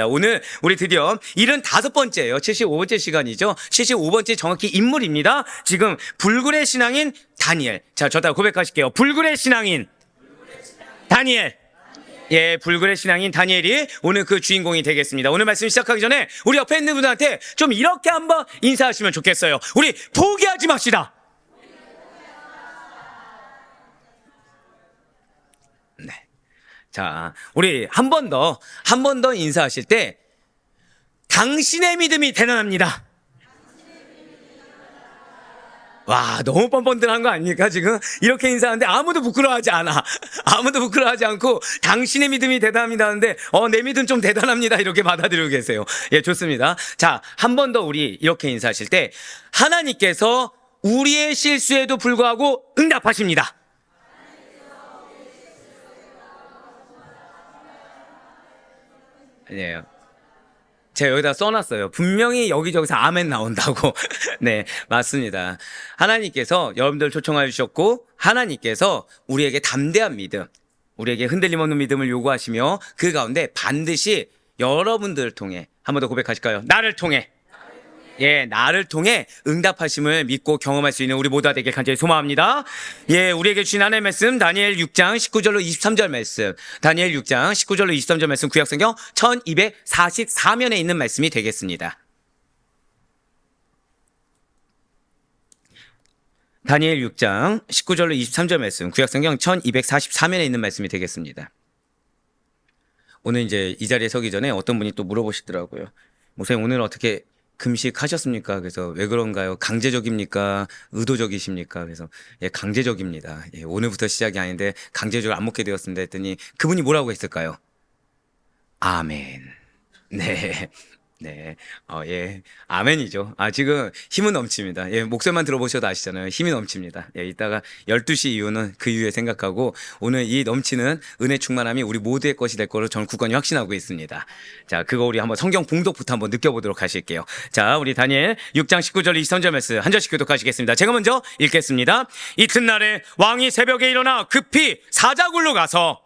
오늘 우리 드디어 75번째예요. 75번째 시간이죠. 75번째 정확히 인물입니다. 지금 불굴의 신앙인 다니엘. 자, 저다 고백하실게요. 불굴의 신앙인 다니엘. 예, 불굴의 신앙인 다니엘이 오늘 그 주인공이 되겠습니다. 오늘 말씀 시작하기 전에 우리 옆에 있는 분들한테 좀 이렇게 한번 인사하시면 좋겠어요. 우리 포기하지 맙시다. 네. 자, 우리 한 번 더 인사하실 때 당신의 믿음이 대단합니다. 와, 너무 뻔뻔들한 거 아닙니까 지금? 이렇게 인사하는데 아무도 부끄러워하지 않아. 아무도 부끄러워하지 않고 당신의 믿음이 대단합니다 하는데 내 믿음 좀 대단합니다 이렇게 받아들이고 계세요. 예, 좋습니다. 자, 한 번 더 우리 이렇게 인사하실 때 하나님께서 우리의 실수에도 불구하고 응답하십니다. 아니에요. 제가 여기다 써놨어요. 분명히 여기저기서 아멘 나온다고. 네, 맞습니다. 하나님께서 여러분들 초청해 주셨고, 하나님께서 우리에게 담대한 믿음, 우리에게 흔들림 없는 믿음을 요구하시며, 그 가운데 반드시 여러분들을 통해, 한 번 더 고백하실까요? 나를 통해. 예, 나를 통해 응답하심을 믿고 경험할 수 있는 우리 모두가 되길 간절히 소망합니다. 예, 우리에게 주신 하나님의 말씀 다니엘 6장 19절로 23절 말씀, 다니엘 6장 19절로 23절 말씀 구약성경 1244면에 있는 말씀이 되겠습니다. 다니엘 6장 19절로 23절 말씀 구약성경 1244면에 있는 말씀이 되겠습니다. 오늘 이제 이 자리에 서기 전에 어떤 분이 또 물어보시더라고요. 목사님 오늘 어떻게 금식하셨습니까? 그래서 왜 그런가요? 강제적입니까? 의도적이십니까? 그래서 예, 강제적입니다. 예, 오늘부터 시작이 아닌데 강제적으로 안 먹게 되었습니다 했더니 그분이 뭐라고 했을까요? 아멘. 네. 네. 예. 아멘이죠. 지금 힘은 넘칩니다. 예, 목소리만 들어보셔도 아시잖아요. 힘이 넘칩니다. 예, 이따가 12시 이후는 그 이후에 생각하고 오늘 이 넘치는 은혜 충만함이 우리 모두의 것이 될 거로 저는 굳건히 확신하고 있습니다. 자, 그거 우리 한번 성경 봉독부터 한번 느껴보도록 하실게요. 자, 우리 다니엘 6장 19절 23절 말씀 한 절씩 교독하시겠습니다. 제가 먼저 읽겠습니다. 이튿날에 왕이 새벽에 일어나 급히 사자굴로 가서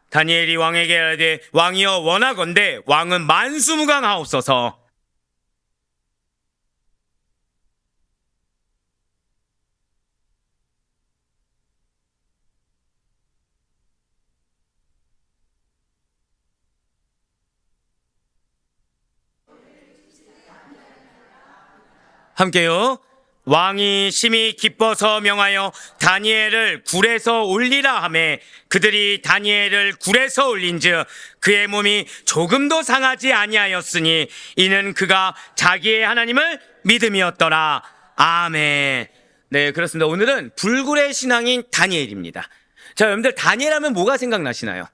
다니엘이 왕에게 이르되 왕이여 원하건대 왕은 만수무강하옵소서. 함께요. 왕이 심히 기뻐서 명하여 다니엘을 굴에서 올리라 하매 그들이 다니엘을 굴에서 올린즉 그의 몸이 조금도 상하지 아니하였으니 이는 그가 자기의 하나님을 믿음이었더라. 아멘. 네, 그렇습니다. 오늘은 불굴의 신앙인 다니엘입니다. 자, 여러분들 다니엘 하면 뭐가 생각나시나요?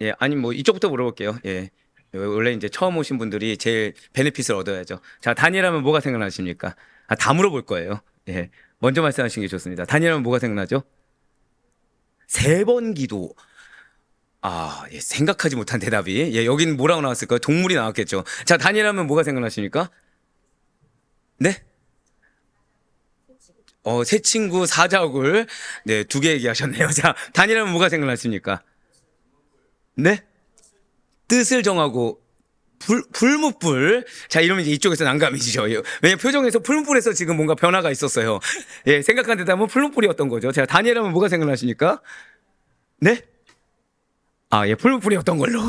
예, 아니 뭐 이쪽부터 물어볼게요. 예. 원래 이제 처음 오신 분들이 제일 베네핏을 얻어야죠. 자, 다니엘 하면 뭐가 생각나십니까? 다 물어볼 거예요. 예. 먼저 말씀하신 게 좋습니다. 다니엘 하면 뭐가 생각나죠? 3번 기도. 예, 생각하지 못한 대답이. 예, 여긴 뭐라고 나왔을까요? 동물이 나왔겠죠. 자, 다니엘 하면 뭐가 생각나십니까? 네? 새 친구 사자굴. 네, 2개 얘기하셨네요. 자, 다니엘 하면 뭐가 생각나십니까? 네? 뜻을 정하고 풀무불. 자, 이러면 이제 이쪽에서 난감해지죠. 왜냐면 표정에서 풀무불에서 지금 뭔가 변화가 있었어요. 예, 생각한 대답은 풀무불이었던 거죠. 자, 다니엘 하면 뭐가 생각나십니까? 네? 예, 풀무불이었던 걸로.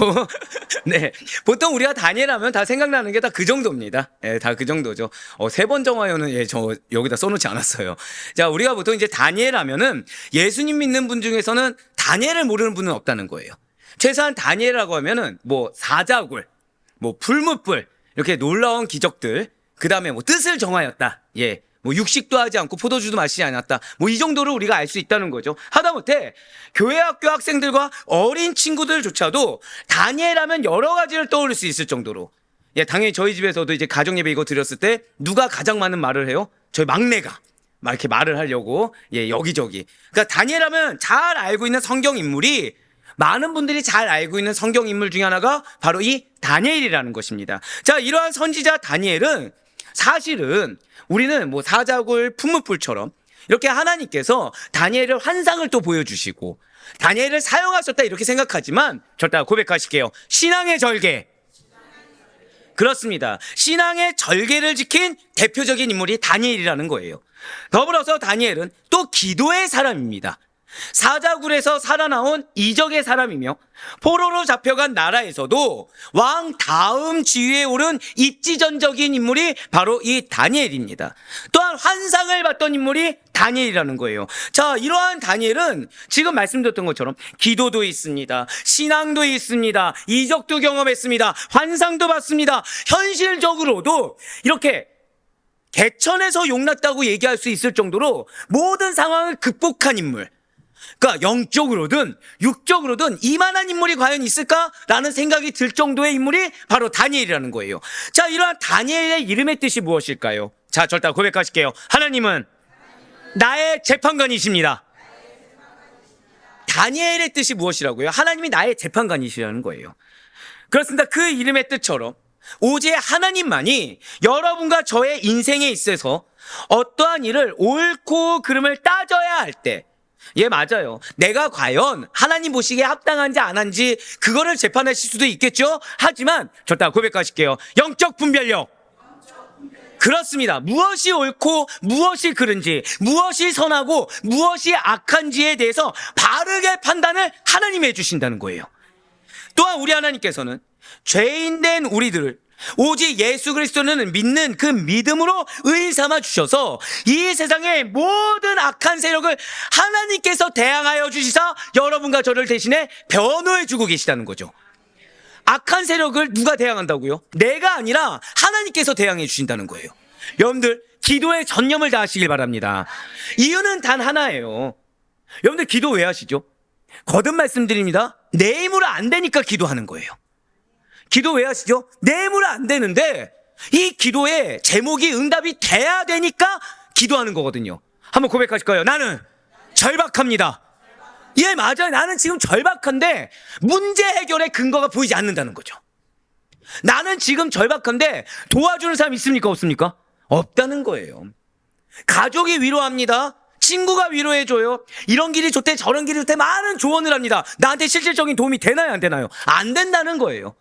네. 보통 우리가 다니엘 하면 다 생각나는 게 다 그 정도입니다. 예, 다 그 정도죠. 3번 정화요는 예, 저 여기다 써놓지 않았어요. 자, 우리가 보통 이제 다니엘 하면은 예수님 믿는 분 중에서는 다니엘을 모르는 분은 없다는 거예요. 최소한 다니엘이라고 하면은 뭐 사자굴, 뭐 풀무불 이렇게 놀라운 기적들, 그 다음에 뭐 뜻을 정하였다. 예, 뭐 육식도 하지 않고 포도주도 마시지 않았다. 뭐 이 정도로 우리가 알 수 있다는 거죠. 하다못해 교회 학교 학생들과 어린 친구들조차도 다니엘 하면 여러 가지를 떠올릴 수 있을 정도로. 예, 당연히 저희 집에서도 이제 가정 예배 이거 드렸을 때 누가 가장 많은 말을 해요? 저희 막내가. 막 이렇게 말을 하려고. 예, 여기저기. 그러니까 다니엘 하면 잘 알고 있는 성경 인물이 많은 분들이 잘 알고 있는 성경 인물 중에 하나가 바로 이 다니엘이라는 것입니다. 자, 이러한 선지자 다니엘은 사실은 우리는 뭐 사자굴 품목불처럼 이렇게 하나님께서 다니엘을 환상을 또 보여주시고 다니엘을 사용하셨다 이렇게 생각하지만 절대 고백하실게요. 신앙의 절개. 그렇습니다. 신앙의 절개를 지킨 대표적인 인물이 다니엘이라는 거예요. 더불어서 다니엘은 또 기도의 사람입니다. 사자굴에서 살아나온 이적의 사람이며 포로로 잡혀간 나라에서도 왕 다음 지위에 오른 입지전적인 인물이 바로 이 다니엘입니다. 또한 환상을 봤던 인물이 다니엘이라는 거예요. 자, 이러한 다니엘은 지금 말씀드렸던 것처럼 기도도 있습니다. 신앙도 있습니다. 이적도 경험했습니다. 환상도 봤습니다. 현실적으로도 이렇게 개천에서 용났다고 얘기할 수 있을 정도로 모든 상황을 극복한 인물. 그러니까 영적으로든 육적으로든 이만한 인물이 과연 있을까라는 생각이 들 정도의 인물이 바로 다니엘이라는 거예요. 자, 이러한 다니엘의 이름의 뜻이 무엇일까요? 자, 절대 고백하실게요. 하나님은 나의 재판관이십니다. 다니엘의 뜻이 무엇이라고요? 하나님이 나의 재판관이시라는 거예요. 그렇습니다. 그 이름의 뜻처럼 오직 하나님만이 여러분과 저의 인생에 있어서 어떠한 일을 옳고 그름을 따져야 할 때, 예, 맞아요. 내가 과연 하나님 보시기에 합당한지 안 한지 그거를 재판하실 수도 있겠죠. 하지만 절대 고백하실게요. 영적 분별력. 그렇습니다. 무엇이 옳고 무엇이 그른지, 무엇이 선하고 무엇이 악한지에 대해서 바르게 판단을 하나님이 해주신다는 거예요. 또한 우리 하나님께서는 죄인된 우리들을 오직 예수 그리스도는 믿는 그 믿음으로 의인 삼아 주셔서 이 세상의 모든 악한 세력을 하나님께서 대항하여 주시사 여러분과 저를 대신에 변호해 주고 계시다는 거죠. 악한 세력을 누가 대항한다고요? 내가 아니라 하나님께서 대항해 주신다는 거예요. 여러분들 기도에 전념을 다하시길 바랍니다. 이유는 단 하나예요. 여러분들 기도 왜 하시죠? 거듭 말씀드립니다. 내 힘으로 안 되니까 기도하는 거예요. 기도 왜 하시죠? 내 힘으로 안 되는데 이 기도의 제목이 응답이 돼야 되니까 기도하는 거거든요. 한번 고백하실까요? 나는 절박합니다. 예, 맞아요. 나는 지금 절박한데 문제 해결의 근거가 보이지 않는다는 거죠. 나는 지금 절박한데 도와주는 사람 있습니까? 없습니까? 없다는 거예요. 가족이 위로합니다. 친구가 위로해줘요. 이런 길이 좋대 저런 길이 좋대 많은 조언을 합니다. 나한테 실질적인 도움이 되나요? 안 되나요? 안 된다는 거예요.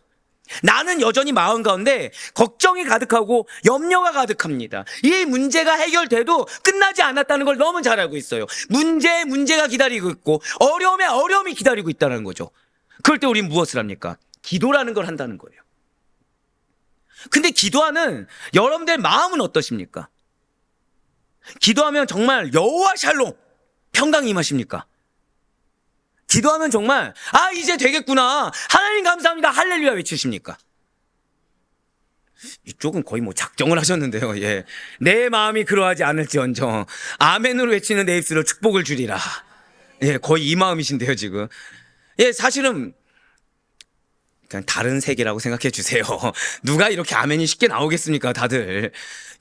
나는 여전히 마음 가운데 걱정이 가득하고 염려가 가득합니다. 이 문제가 해결돼도 끝나지 않았다는 걸 너무 잘 알고 있어요. 문제에 문제가 기다리고 있고 어려움에 어려움이 기다리고 있다는 거죠. 그럴 때 우린 무엇을 합니까? 기도라는 걸 한다는 거예요. 근데 기도하는 여러분들 마음은 어떠십니까? 기도하면 정말 여호와 샬롬 평강이 임하십니까? 기도하면 정말 이제 되겠구나 하나님 감사합니다 할렐루야 외치십니까? 이쪽은 거의 뭐 작정을 하셨는데요. 예, 내 마음이 그러하지 않을지언정 아멘으로 외치는 내 입술로 축복을 주리라. 예, 거의 이 마음이신데요 지금. 예, 사실은 그냥 다른 세계라고 생각해 주세요. 누가 이렇게 아멘이 쉽게 나오겠습니까 다들.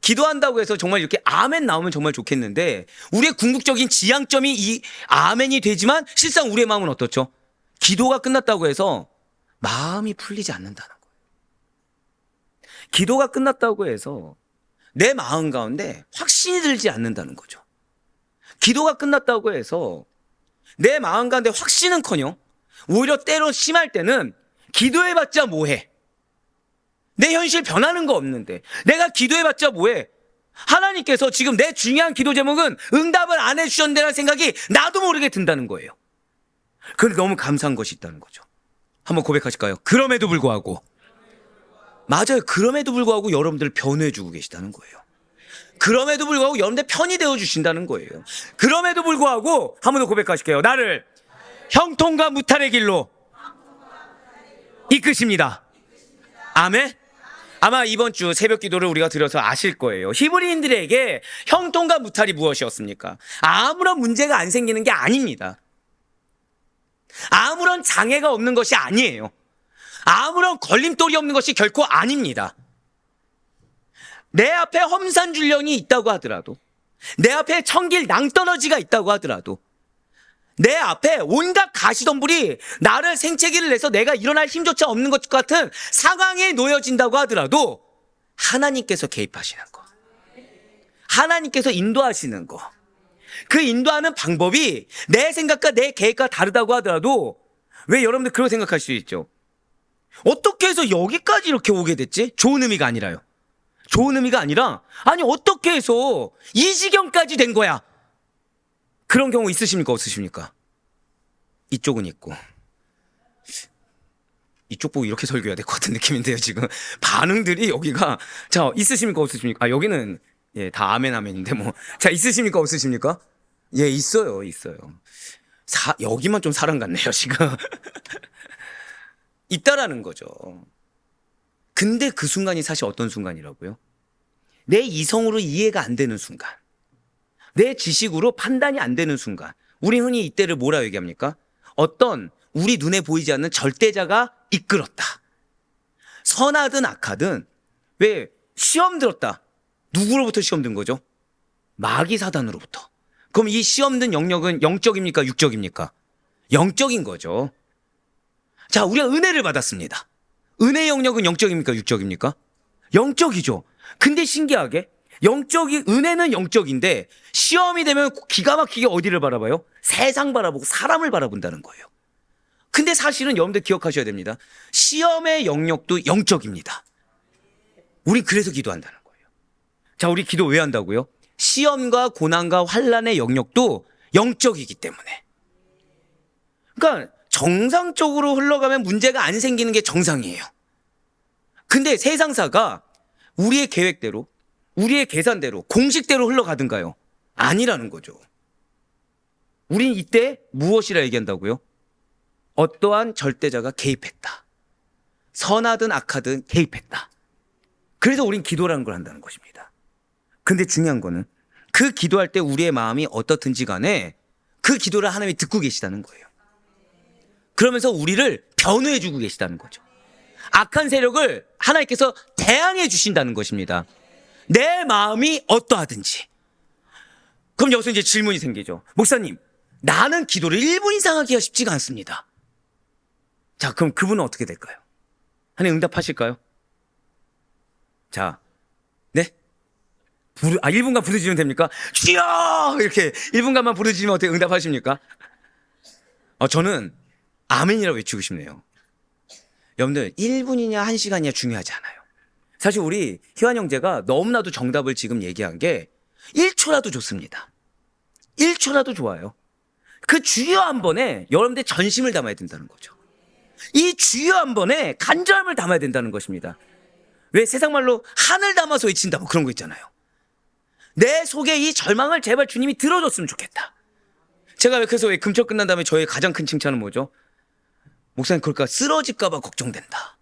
기도한다고 해서 정말 이렇게 아멘 나오면 정말 좋겠는데 우리의 궁극적인 지향점이 이 아멘이 되지만 실상 우리의 마음은 어떻죠? 기도가 끝났다고 해서 마음이 풀리지 않는다는 거예요. 기도가 끝났다고 해서 내 마음 가운데 확신이 들지 않는다는 거죠. 기도가 끝났다고 해서 내 마음 가운데 확신은커녕 오히려 때로 심할 때는 기도해봤자 뭐해? 내 현실 변하는 거 없는데 내가 기도해봤자 뭐해? 하나님께서 지금 내 중요한 기도 제목은 응답을 안 해주셨는데라는 생각이 나도 모르게 든다는 거예요. 그런데 너무 감사한 것이 있다는 거죠. 한번 고백하실까요? 그럼에도 불구하고. 맞아요. 그럼에도 불구하고 여러분들을 변호해주고 계시다는 거예요. 그럼에도 불구하고 여러분들 편이 되어주신다는 거예요. 그럼에도 불구하고 한 번 더 고백하실게요. 나를 형통과 무탈의 길로 이끄십니다. 아멘. 아마 이번 주 새벽 기도를 우리가 드려서 아실 거예요. 히브리인들에게 형통과 무탈이 무엇이었습니까? 아무런 문제가 안 생기는 게 아닙니다. 아무런 장애가 없는 것이 아니에요. 아무런 걸림돌이 없는 것이 결코 아닙니다. 내 앞에 험산줄령이 있다고 하더라도, 내 앞에 청길 낭떠러지가 있다고 하더라도, 내 앞에 온갖 가시덤불이 나를 생채기를 내서 내가 일어날 힘조차 없는 것 같은 상황에 놓여진다고 하더라도 하나님께서 개입하시는 거, 하나님께서 인도하시는 거, 그 인도하는 방법이 내 생각과 내 계획과 다르다고 하더라도, 왜 여러분들 그렇게 생각할 수 있죠? 어떻게 해서 여기까지 이렇게 오게 됐지? 좋은 의미가 아니라요. 좋은 의미가 아니라, 아니 어떻게 해서 이 지경까지 된 거야? 그런 경우 있으십니까? 없으십니까? 이쪽은 있고, 이쪽 보고 이렇게 설교해야 될 것 같은 느낌인데요, 지금. 반응들이 여기가, 자, 있으십니까? 없으십니까? 아, 여기는, 예, 다 아멘, 아멘인데, 뭐. 자, 있으십니까? 없으십니까? 예, 있어요, 있어요. 여기만 좀 사람 같네요, 지금. 있다라는 거죠. 근데 그 순간이 사실 어떤 순간이라고요? 내 이성으로 이해가 안 되는 순간. 내 지식으로 판단이 안 되는 순간. 우리 흔히 이때를 뭐라 얘기합니까? 어떤 우리 눈에 보이지 않는 절대자가 이끌었다. 선하든 악하든, 왜 시험 들었다. 누구로부터 시험 든 거죠? 마귀 사단으로부터. 그럼 이 시험 든 영역은 영적입니까? 육적입니까? 영적인 거죠. 자, 우리가 은혜를 받았습니다. 은혜 영역은 영적입니까? 육적입니까? 영적이죠. 근데 신기하게 은혜는 영적인데 시험이 되면 기가 막히게 어디를 바라봐요? 세상 바라보고 사람을 바라본다는 거예요. 근데 사실은 여러분들 기억하셔야 됩니다. 시험의 영역도 영적입니다. 우린 그래서 기도한다는 거예요. 자, 우리 기도 왜 한다고요? 시험과 고난과 환난의 영역도 영적이기 때문에. 그러니까 정상적으로 흘러가면 문제가 안 생기는 게 정상이에요. 근데 세상사가 우리의 계획대로, 우리의 계산대로, 공식대로 흘러가든가요? 아니라는 거죠. 우린 이때 무엇이라 얘기한다고요? 어떠한 절대자가 개입했다. 선하든 악하든 개입했다. 그래서 우린 기도라는 걸 한다는 것입니다. 근데 중요한 거는 그 기도할 때 우리의 마음이 어떻든지 간에 그 기도를 하나님이 듣고 계시다는 거예요. 그러면서 우리를 변호해 주고 계시다는 거죠. 악한 세력을 하나님께서 대항해 주신다는 것입니다. 내 마음이 어떠하든지. 그럼 여기서 이제 질문이 생기죠. 목사님, 나는 기도를 1분 이상 하기가 쉽지가 않습니다. 자, 그럼 그분은 어떻게 될까요? 하나님 응답하실까요? 자, 네? 1분간 부르짖으면 됩니까? 주여! 이렇게 1분간만 부르짖으면 어떻게 응답하십니까? 저는 아멘이라고 외치고 싶네요. 여러분들 1분이냐 1시간이냐 중요하지 않아요. 사실 우리 희환 형제가 너무나도 정답을 지금 얘기한 게 1초라도 좋습니다. 1초라도 좋아요. 그 주여 한 번에 여러분들 전심을 담아야 된다는 거죠. 이 주여 한 번에 간절함을 담아야 된다는 것입니다. 왜 세상 말로 하늘 담아서 외친다 뭐 그런 거 있잖아요. 내 속에 이 절망을 제발 주님이 들어줬으면 좋겠다. 제가 그래서 왜 금쪽 끝난 다음에 저의 가장 큰 칭찬은 뭐죠? 목사님 그럴까 쓰러질까 봐 걱정된다.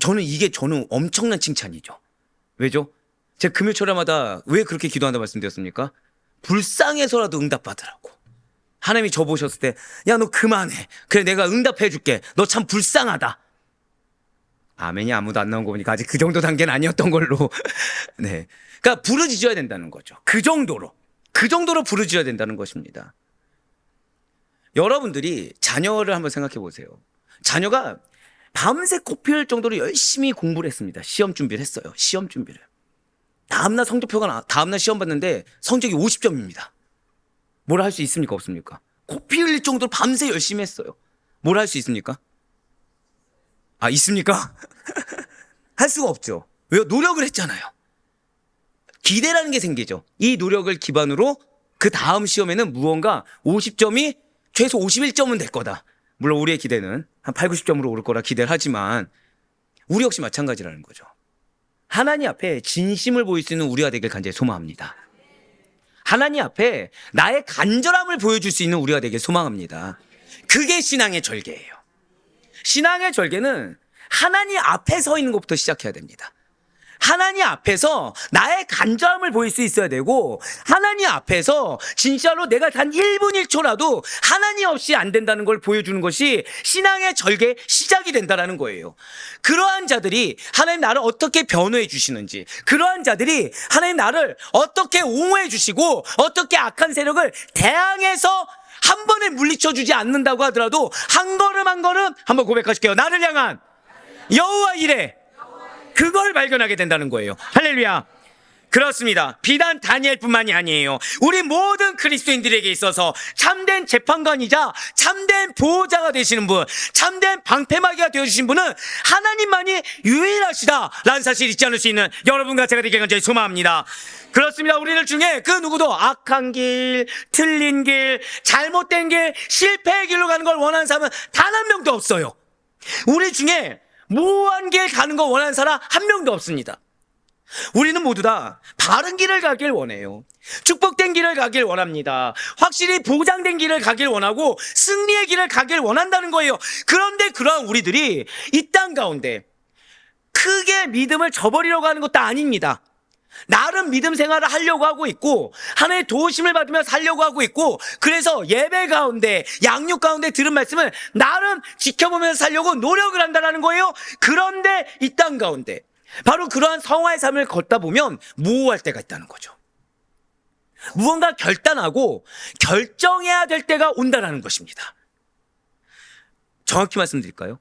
저는 엄청난 칭찬이죠. 왜죠? 제가 금요철마다 왜 그렇게 기도한다 말씀드렸습니까? 불쌍해서라도 응답받으라고. 하나님이 저 보셨을 때, 야, 너 그만해. 그래, 내가 응답해 줄게. 너 참 불쌍하다. 아멘이 아무도 안 나온 거 보니까 아직 그 정도 단계는 아니었던 걸로. 네. 그러니까 부르짖어야 된다는 거죠. 그 정도로 부르짖어야 된다는 것입니다. 여러분들이 자녀를 한번 생각해 보세요. 자녀가 밤새 코피할 정도로 열심히 공부를 했습니다. 시험 준비를 했어요. 시험 준비를. 다음날 성적표가 다음날 시험 봤는데 성적이 50점입니다. 뭐라 할 수 있습니까? 없습니까? 코피 흘릴 정도로 밤새 열심히 했어요. 뭐라 할 수 있습니까? 있습니까? 할 수가 없죠. 왜요? 노력을 했잖아요. 기대라는 게 생기죠. 이 노력을 기반으로 그 다음 시험에는 무언가 50점이 최소 51점은 될 거다. 물론 우리의 기대는 한 8, 90점으로 오를 거라 기대를 하지만 우리 역시 마찬가지라는 거죠. 하나님 앞에 진심을 보일 수 있는 우리가 되길 간절히 소망합니다. 하나님 앞에 나의 간절함을 보여줄 수 있는 우리가 되길 소망합니다. 그게 신앙의 절개예요. 신앙의 절개는 하나님 앞에 서 있는 것부터 시작해야 됩니다. 하나님 앞에서 나의 간절함을 보일 수 있어야 되고, 하나님 앞에서 진짜로 내가 단 1분 1초라도 하나님 없이 안 된다는 걸 보여주는 것이 신앙의 절개의 시작이 된다는 거예요. 그러한 자들이 하나님 나를 어떻게 변호해 주시는지, 그러한 자들이 하나님 나를 어떻게 옹호해 주시고 어떻게 악한 세력을 대항해서 한 번에 물리쳐주지 않는다고 하더라도 한 걸음 한 걸음 한번 고백하실게요. 나를 향한 여호와 이레, 그걸 발견하게 된다는 거예요. 할렐루야. 그렇습니다. 비단 다니엘뿐만이 아니에요. 우리 모든 그리스도인들에게 있어서 참된 재판관이자 참된 보호자가 되시는 분, 참된 방패막이가 되어주신 분은 하나님만이 유일하시다라는 사실 잊지 않을 수 있는 여러분과 제가 되길 간절히 소망합니다. 그렇습니다. 우리들 중에 그 누구도 악한 길, 틀린 길, 잘못된 길, 실패의 길로 가는 걸 원하는 사람은 단 한 명도 없어요. 우리 중에 모호한 길 가는 거 원하는 사람 한 명도 없습니다. 우리는 모두 다 바른 길을 가길 원해요. 축복된 길을 가길 원합니다. 확실히 보장된 길을 가길 원하고 승리의 길을 가길 원한다는 거예요. 그런데 그러한 우리들이 이 땅 가운데 크게 믿음을 저버리려고 하는 것도 아닙니다. 나름 믿음 생활을 하려고 하고 있고 하나님의 도우심을 받으며 살려고 하고 있고, 그래서 예배 가운데 양육 가운데 들은 말씀을 나름 지켜보면서 살려고 노력을 한다는 거예요. 그런데 이 땅 가운데 바로 그러한 성화의 삶을 걷다 보면 모호할 때가 있다는 거죠. 무언가 결단하고 결정해야 될 때가 온다는 것입니다. 정확히 말씀드릴까요?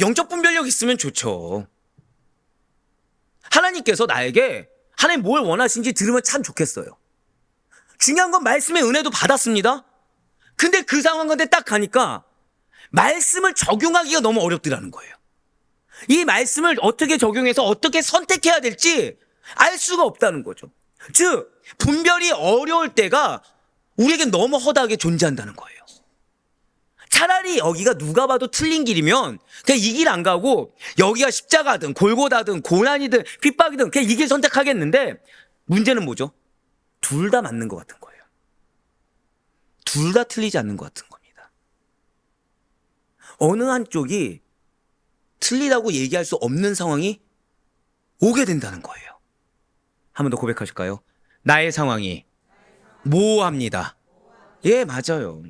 영적 분별력 있으면 좋죠. 하나님께서 나에게 하나님 뭘 원하시는지 들으면 참 좋겠어요. 중요한 건 말씀의 은혜도 받았습니다. 근데 그 상황 가운데 딱 가니까 말씀을 적용하기가 너무 어렵더라는 거예요. 이 말씀을 어떻게 적용해서 어떻게 선택해야 될지 알 수가 없다는 거죠. 즉, 분별이 어려울 때가 우리에겐 너무 허다하게 존재한다는 거예요. 차라리 여기가 누가 봐도 틀린 길이면 그냥 이 길 안 가고 여기가 십자가든 골고다든 고난이든 핍박이든 그냥 이 길 선택하겠는데, 문제는 뭐죠? 둘 다 맞는 것 같은 거예요. 둘 다 틀리지 않는 것 같은 겁니다. 어느 한쪽이 틀리다고 얘기할 수 없는 상황이 오게 된다는 거예요. 한 번 더 고백하실까요? 나의 상황이 모호합니다. 예, 맞아요.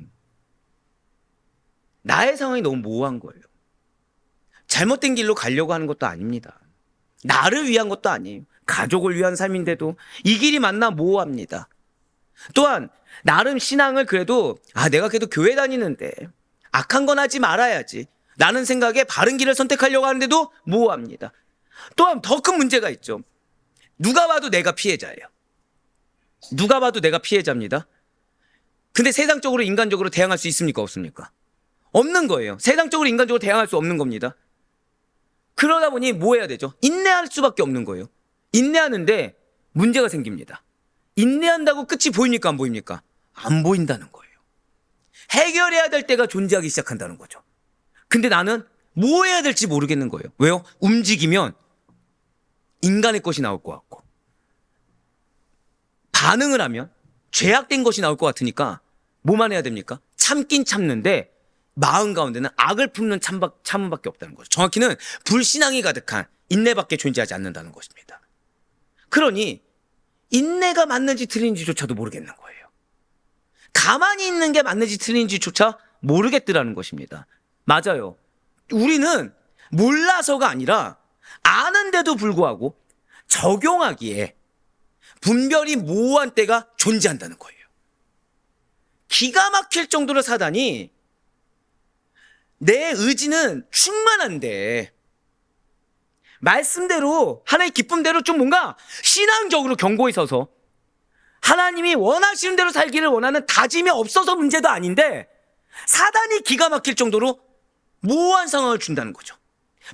나의 상황이 너무 모호한 거예요. 잘못된 길로 가려고 하는 것도 아닙니다. 나를 위한 것도 아니에요. 가족을 위한 삶인데도 이 길이 맞나 모호합니다. 또한 나름 신앙을 그래도 내가 그래도 교회 다니는데 악한 건 하지 말아야지 라는 생각에 바른 길을 선택하려고 하는데도 모호합니다. 또한 더 큰 문제가 있죠. 누가 봐도 내가 피해자예요. 누가 봐도 내가 피해자입니다. 근데 세상적으로 인간적으로 대항할 수 있습니까? 없습니까? 없는 거예요. 세상적으로 인간적으로 대항할 수 없는 겁니다. 그러다 보니 뭐 해야 되죠? 인내할 수밖에 없는 거예요. 인내하는데 문제가 생깁니다. 인내한다고 끝이 보입니까? 안 보입니까? 안 보인다는 거예요. 해결해야 될 때가 존재하기 시작한다는 거죠. 근데 나는 뭐 해야 될지 모르겠는 거예요. 왜요? 움직이면 인간의 것이 나올 것 같고, 반응을 하면 죄악된 것이 나올 것 같으니까 뭐만 해야 됩니까? 참긴 참는데 마음 가운데는 악을 품는 참음밖에 없다는 거죠. 정확히는 불신앙이 가득한 인내밖에 존재하지 않는다는 것입니다. 그러니 인내가 맞는지 틀린지조차도 모르겠는 거예요. 가만히 있는 게 맞는지 틀린지조차 모르겠더라는 것입니다. 맞아요. 우리는 몰라서가 아니라 아는데도 불구하고 적용하기에 분별이 모호한 때가 존재한다는 거예요. 기가 막힐 정도로 사단이 내 의지는 충만한데 말씀대로 하나의 기쁨대로 좀 뭔가 신앙적으로 경고에 서서 하나님이 원하시는 대로 살기를 원하는 다짐이 없어서 문제도 아닌데, 사단이 기가 막힐 정도로 모호한 상황을 준다는 거죠.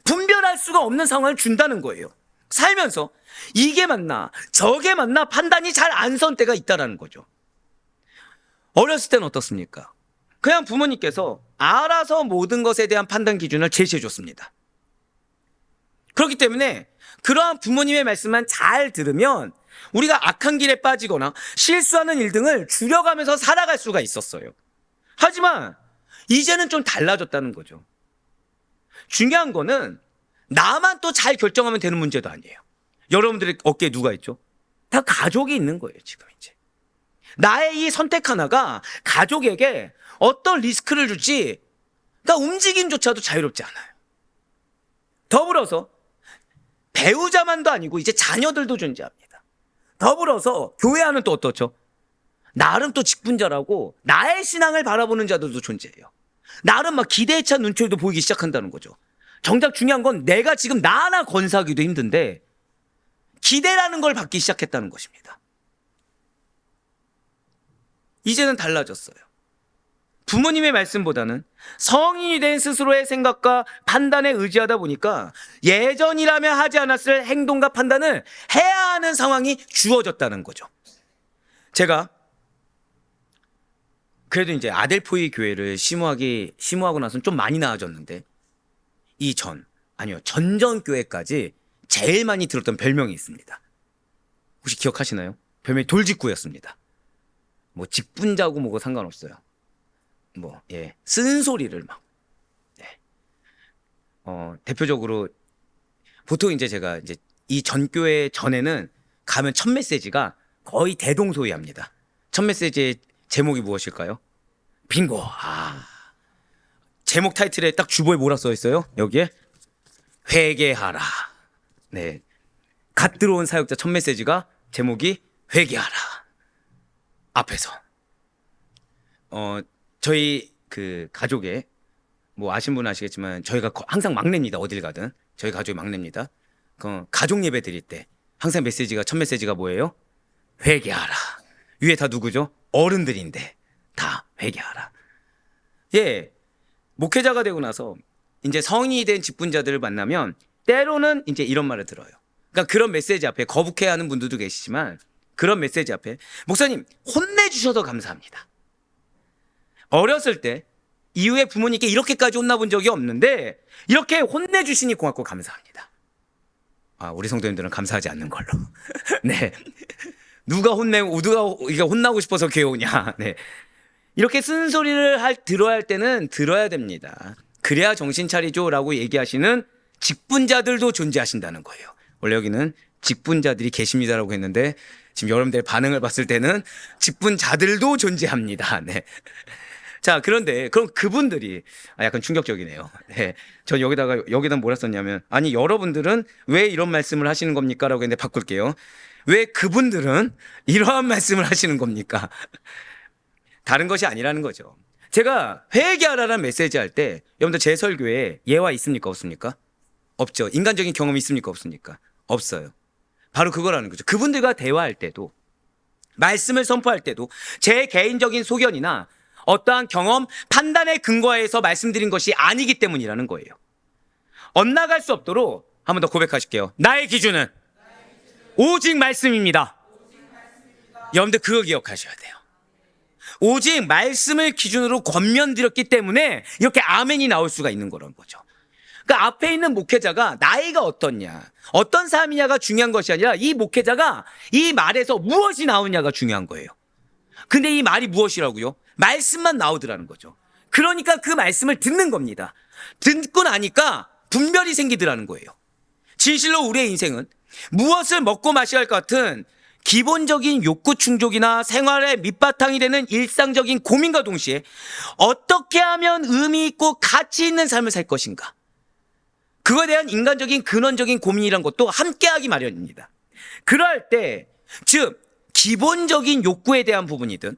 분별할 수가 없는 상황을 준다는 거예요. 살면서 이게 맞나 저게 맞나 판단이 잘 안 선 때가 있다는 거죠. 어렸을 때는 어떻습니까? 그냥 부모님께서 알아서 모든 것에 대한 판단 기준을 제시해 줬습니다. 그렇기 때문에 그러한 부모님의 말씀만 잘 들으면 우리가 악한 길에 빠지거나 실수하는 일 등을 줄여가면서 살아갈 수가 있었어요. 하지만 이제는 좀 달라졌다는 거죠. 중요한 거는 나만 또 잘 결정하면 되는 문제도 아니에요. 여러분들의 어깨에 누가 있죠? 다 가족이 있는 거예요, 지금 이제. 나의 이 선택 하나가 가족에게 어떤 리스크를 줄지, 그러니까 움직임조차도 자유롭지 않아요. 더불어서 배우자만도 아니고 이제 자녀들도 존재합니다. 더불어서 교회 안은 또 어떻죠? 나름 또 직분자라고 나의 신앙을 바라보는 자들도 존재해요. 나름 막 기대에 찬 눈초리도 보이기 시작한다는 거죠. 정작 중요한 건 내가 지금 나 하나 건사하기도 힘든데 기대라는 걸 받기 시작했다는 것입니다. 이제는 달라졌어요. 부모님의 말씀보다는 성인이 된 스스로의 생각과 판단에 의지하다 보니까 예전이라면 하지 않았을 행동과 판단을 해야 하는 상황이 주어졌다는 거죠. 제가 그래도 이제 아델포이 교회를 심호하고 나서는 좀 많이 나아졌는데 전전 교회까지 제일 많이 들었던 별명이 있습니다. 혹시 기억하시나요? 별명이 돌직구였습니다. 뭐 직분자고 뭐고 상관없어요. 쓴소리를 막. 대표적으로 보통 이제 제가 이제 이 전교회 전에는 가면 첫 메시지가 거의 대동소이합니다. 첫 메시지의 제목이 무엇일까요? 빙고. 제목 타이틀에 딱 주보에 뭐라 써 있어요? 여기에 회개하라. 네. 갓 들어온 사역자 첫 메시지가 제목이 회개하라. 앞에서. 저희 그 가족에 뭐 아신 분은 아시겠지만 저희가 항상 막내입니다. 어딜 가든. 저희 가족이 막내입니다. 가족 예배 드릴 때 항상 첫 메시지가 뭐예요? 회개하라. 위에 다 누구죠? 어른들인데 다 회개하라. 예. 목회자가 되고 나서 이제 성인이 된 직분자들을 만나면 때로는 이제 이런 말을 들어요. 그러니까 그런 메시지 앞에 거북해 하는 분들도 계시지만 그런 메시지 앞에 목사님 혼내주셔서 감사합니다. 어렸을 때 이후에 부모님께 이렇게까지 혼나본 적이 없는데 이렇게 혼내주시니 고맙고 감사합니다. 우리 성도님들은 감사하지 않는 걸로. 네. 누가 혼나고 싶어서 교회 오냐. 네. 이렇게 쓴소리를 들어야 할 때는 들어야 됩니다. 그래야 정신 차리죠 라고 얘기하시는 직분자들도 존재하신다는 거예요. 원래 여기는 직분자들이 계십니다라고 했는데 지금 여러분들의 반응을 봤을 때는 직분자들도 존재합니다. 네. 자, 그런데 그럼 그분들이 약간 충격적이네요. 네. 전 여기다 뭐라 썼냐면 여러분들은 왜 이런 말씀을 하시는 겁니까? 라고 했는데 바꿀게요. 왜 그분들은 이러한 말씀을 하시는 겁니까? 다른 것이 아니라는 거죠. 제가 회개하라는 메시지 할 때 여러분들 제 설교에 예화 있습니까? 없습니까? 없죠. 인간적인 경험이 있습니까? 없습니까? 없어요. 바로 그거라는 거죠. 그분들과 대화할 때도 말씀을 선포할 때도 제 개인적인 소견이나 어떠한 경험, 판단에 근거해서 말씀드린 것이 아니기 때문이라는 거예요. 엇나갈 수 없도록 한 번 더 고백하실게요. 나의 기준은 오직 말씀입니다. 여러분들 그거 기억하셔야 돼요. 오직 말씀을 기준으로 권면드렸기 때문에 이렇게 아멘이 나올 수가 있는 거라는 거죠. 그러니까 앞에 있는 목회자가 나이가 어떻냐, 어떤 사람이냐가 중요한 것이 아니라 이 목회자가 이 말에서 무엇이 나오냐가 중요한 거예요. 근데 이 말이 무엇이라고요? 말씀만 나오더라는 거죠. 그러니까 그 말씀을 듣는 겁니다. 듣고 나니까 분별이 생기더라는 거예요. 진실로 우리의 인생은 무엇을 먹고 마셔야 할 것 같은 기본적인 욕구 충족이나 생활의 밑바탕이 되는 일상적인 고민과 동시에 어떻게 하면 의미 있고 가치 있는 삶을 살 것인가, 그거에 대한 인간적인 근원적인 고민이란 것도 함께하기 마련입니다. 그럴 때 즉 기본적인 욕구에 대한 부분이든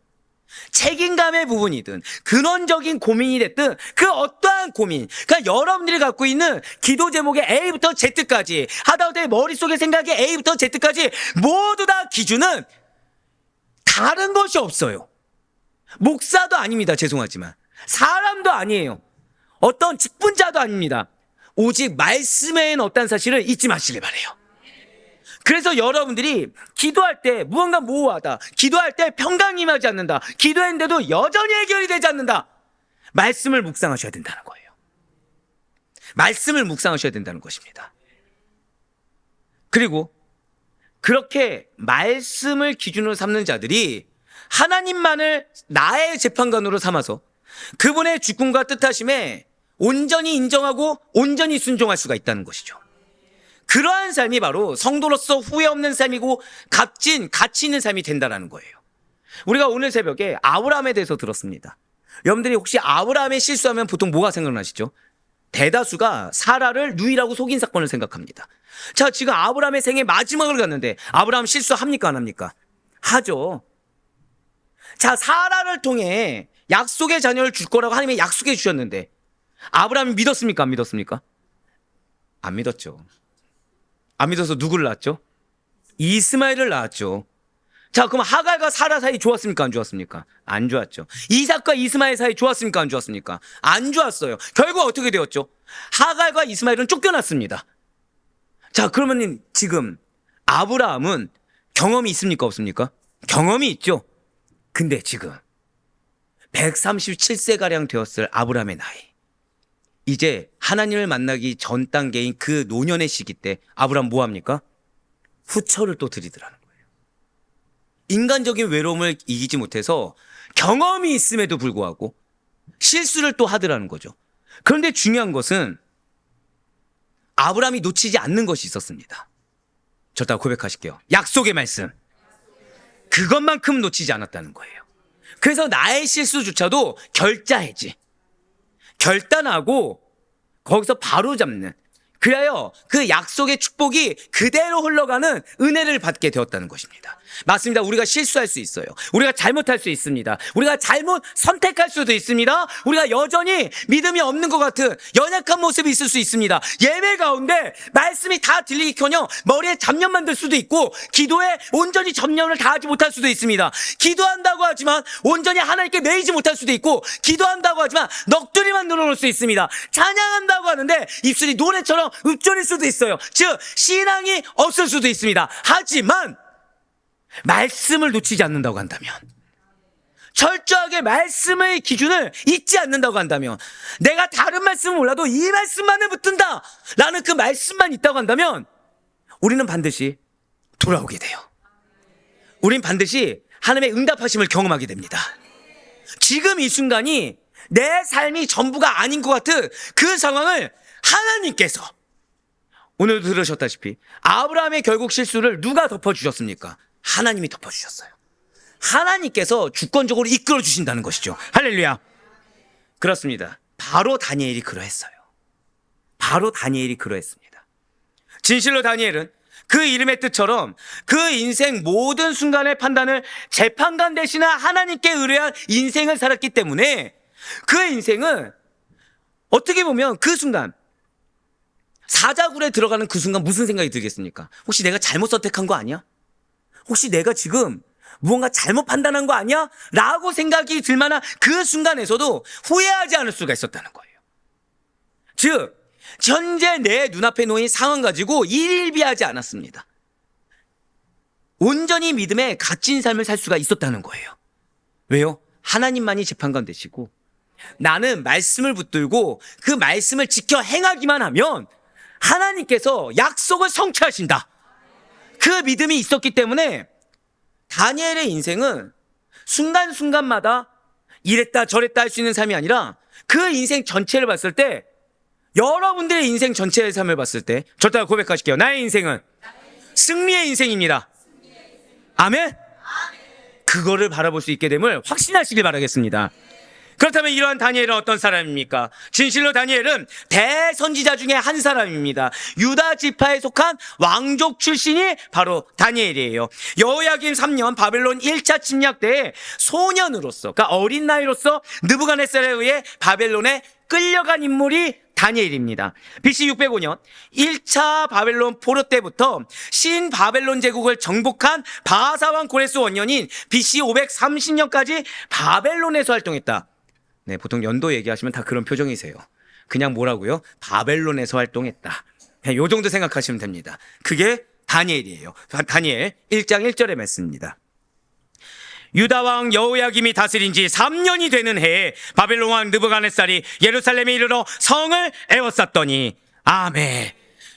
책임감의 부분이든 근원적인 고민이 됐든 그 어떠한 고민, 그러니까 여러분들이 갖고 있는 기도 제목의 A부터 Z까지 하다못해 머릿속에 생각의 A부터 Z까지 모두 다 기준은 다른 것이 없어요. 목사도 아닙니다. 죄송하지만 사람도 아니에요. 어떤 직분자도 아닙니다. 오직 말씀에는 없다는 사실을 잊지 마시길 바라요. 그래서 여러분들이 기도할 때 무언가 모호하다, 기도할 때 평강 임하지 않는다, 기도했는데도 여전히 해결이 되지 않는다, 말씀을 묵상하셔야 된다는 거예요. 말씀을 묵상하셔야 된다는 것입니다. 그리고 그렇게 말씀을 기준으로 삼는 자들이 하나님만을 나의 재판관으로 삼아서 그분의 주권과 뜻하심에 온전히 인정하고 온전히 순종할 수가 있다는 것이죠. 그러한 삶이 바로 성도로서 후회 없는 삶이고 값진 가치 있는 삶이 된다는 거예요. 우리가 오늘 새벽에 아브라함에 대해서 들었습니다. 여러분들이 혹시 아브라함의 실수하면 보통 뭐가 생각나시죠? 대다수가 사라를 누이라고 속인 사건을 생각합니다. 자, 지금 아브라함의 생애 마지막을 갔는데 아브라함 실수합니까 안 합니까? 하죠. 자, 사라를 통해 약속의 자녀를 줄 거라고 하나님이 약속해 주셨는데 아브라함이 믿었습니까? 안 믿었습니까? 안 믿었죠. 안 믿어서 누구를 낳았죠? 이스마엘을 낳았죠. 자, 그럼 하갈과 사라 사이 좋았습니까? 안 좋았습니까? 안 좋았죠. 이삭과 이스마엘 사이 좋았습니까? 안 좋았습니까? 안 좋았어요. 결국 어떻게 되었죠? 하갈과 이스마엘은 쫓겨났습니다. 자, 그러면 지금 아브라함은 경험이 있습니까? 없습니까? 경험이 있죠. 근데 지금 137세가량 되었을 아브라함의 나이, 이제 하나님을 만나기 전 단계인 그 노년의 시기 때 아브라함 뭐 합니까? 후처를 또 드리더라는 거예요. 인간적인 외로움을 이기지 못해서 경험이 있음에도 불구하고 실수를 또 하더라는 거죠. 그런데 중요한 것은 아브라함이 놓치지 않는 것이 있었습니다. 저따 고백하실게요. 약속의 말씀. 그것만큼 놓치지 않았다는 거예요. 그래서 나의 실수조차도 결자해지, 결단하고 거기서 바로 잡는, 그래야 그 약속의 축복이 그대로 흘러가는 은혜를 받게 되었다는 것입니다. 맞습니다. 우리가 실수할 수 있어요. 우리가 잘못할 수 있습니다. 우리가 잘못 선택할 수도 있습니다. 우리가 여전히 믿음이 없는 것 같은 연약한 모습이 있을 수 있습니다. 예배 가운데 말씀이 다 들리기커녕 머리에 잡념만 들 수도 있고, 기도에 온전히 전념을 다하지 못할 수도 있습니다. 기도한다고 하지만 온전히 하나님께 매이지 못할 수도 있고, 기도한다고 하지만 넋두리만 늘어놓을 수 있습니다. 찬양한다고 하는데 입술이 노래처럼 읊조릴 수도 있어요. 즉 신앙이 없을 수도 있습니다. 하지만 말씀을 놓치지 않는다고 한다면, 철저하게 말씀의 기준을 잊지 않는다고 한다면, 내가 다른 말씀은 몰라도 이 말씀만을 붙든다 라는 그 말씀만 있다고 한다면, 우리는 반드시 돌아오게 돼요. 우린 반드시 하나님의 응답하심을 경험하게 됩니다. 지금 이 순간이 내 삶이 전부가 아닌 것 같은 그 상황을 하나님께서, 오늘도 들으셨다시피 아브라함의 결국 실수를 누가 덮어주셨습니까? 하나님이 덮어주셨어요. 하나님께서 주권적으로 이끌어 주신다는 것이죠. 할렐루야. 그렇습니다. 바로 다니엘이 그러했어요. 바로 다니엘이 그러했습니다. 진실로 다니엘은 그 이름의 뜻처럼 그 인생 모든 순간의 판단을 재판관 되시나 하나님께 의뢰한 인생을 살았기 때문에, 그 인생은 어떻게 보면 그 순간, 사자굴에 들어가는 그 순간 무슨 생각이 들겠습니까? 혹시 내가 잘못 선택한 거 아니야? 혹시 내가 지금 무언가 잘못 판단한 거 아니야? 라고 생각이 들 만한 그 순간에서도 후회하지 않을 수가 있었다는 거예요. 즉 현재 내 눈앞에 놓인 상황 가지고 일일비하지 않았습니다. 온전히 믿음에 갇힌 삶을 살 수가 있었다는 거예요. 왜요? 하나님만이 재판관 되시고 나는 말씀을 붙들고 그 말씀을 지켜 행하기만 하면 하나님께서 약속을 성취하신다. 그 믿음이 있었기 때문에 다니엘의 인생은 순간순간마다 이랬다 저랬다 할 수 있는 삶이 아니라, 그 인생 전체를 봤을 때, 여러분들의 인생 전체의 삶을 봤을 때, 저따가 고백하실게요. 나의 인생은 승리의 인생입니다. 아멘? 그거를 바라볼 수 있게 됨을 확신하시길 바라겠습니다. 그렇다면 이러한 다니엘은 어떤 사람입니까? 진실로 다니엘은 대선지자 중에 한 사람입니다. 유다 지파에 속한 왕족 출신이 바로 다니엘이에요. 여호야김 3년 바벨론 1차 침략 때에 소년으로서, 그러니까 어린 나이로서 느부갓네살에 의해 바벨론에 끌려간 인물이 다니엘입니다. BC 605년 1차 바벨론 포로 때부터 신바벨론 제국을 정복한 바사왕 고레스 원년인 BC 530년까지 바벨론에서 활동했다. 네, 보통 연도 얘기하시면 다 그런 표정이세요. 그냥 뭐라고요? 바벨론에서 활동했다. 그냥 요 정도 생각하시면 됩니다. 그게 다니엘이에요. 다니엘 1장 1절의 말씀입니다. 유다왕 여호야김이 다스린 지 3년이 되는 해에 바벨론 왕 느부갓네살이 예루살렘에 이르러 성을 에워쌌더니, 아멘.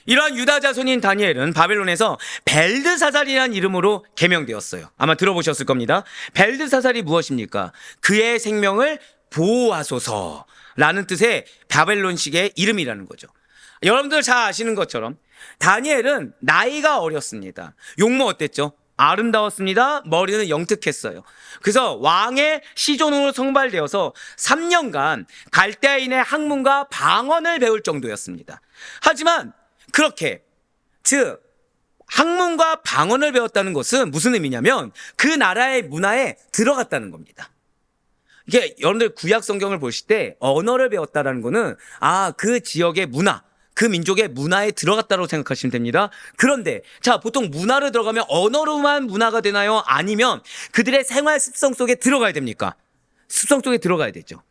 이러한 유다 자손인 다니엘은 바벨론에서 벨드사살이라는 이름으로 개명되었어요. 아마 들어보셨을 겁니다. 벨드사살이 무엇입니까? 그의 생명을 보호하소서라는 뜻의 바벨론식의 이름이라는 거죠. 여러분들 잘 아시는 것처럼 다니엘은 나이가 어렸습니다. 용모 어땠죠? 아름다웠습니다. 머리는 영특했어요. 그래서 왕의 시존으로 선발되어서 3년간 갈대아인의 학문과 방언을 배울 정도였습니다. 하지만 그렇게, 즉 학문과 방언을 배웠다는 것은 무슨 의미냐면 그 나라의 문화에 들어갔다는 겁니다. 이게 여러분들 구약 성경을 보실 때 언어를 배웠다라는 거는 그 지역의 문화, 그 민족의 문화에 들어갔다고 생각하시면 됩니다. 그런데 자, 보통 문화로 들어가면 언어로만 문화가 되나요? 아니면 그들의 생활 습성 속에 들어가야 됩니까? 습성 속에 들어가야 되죠.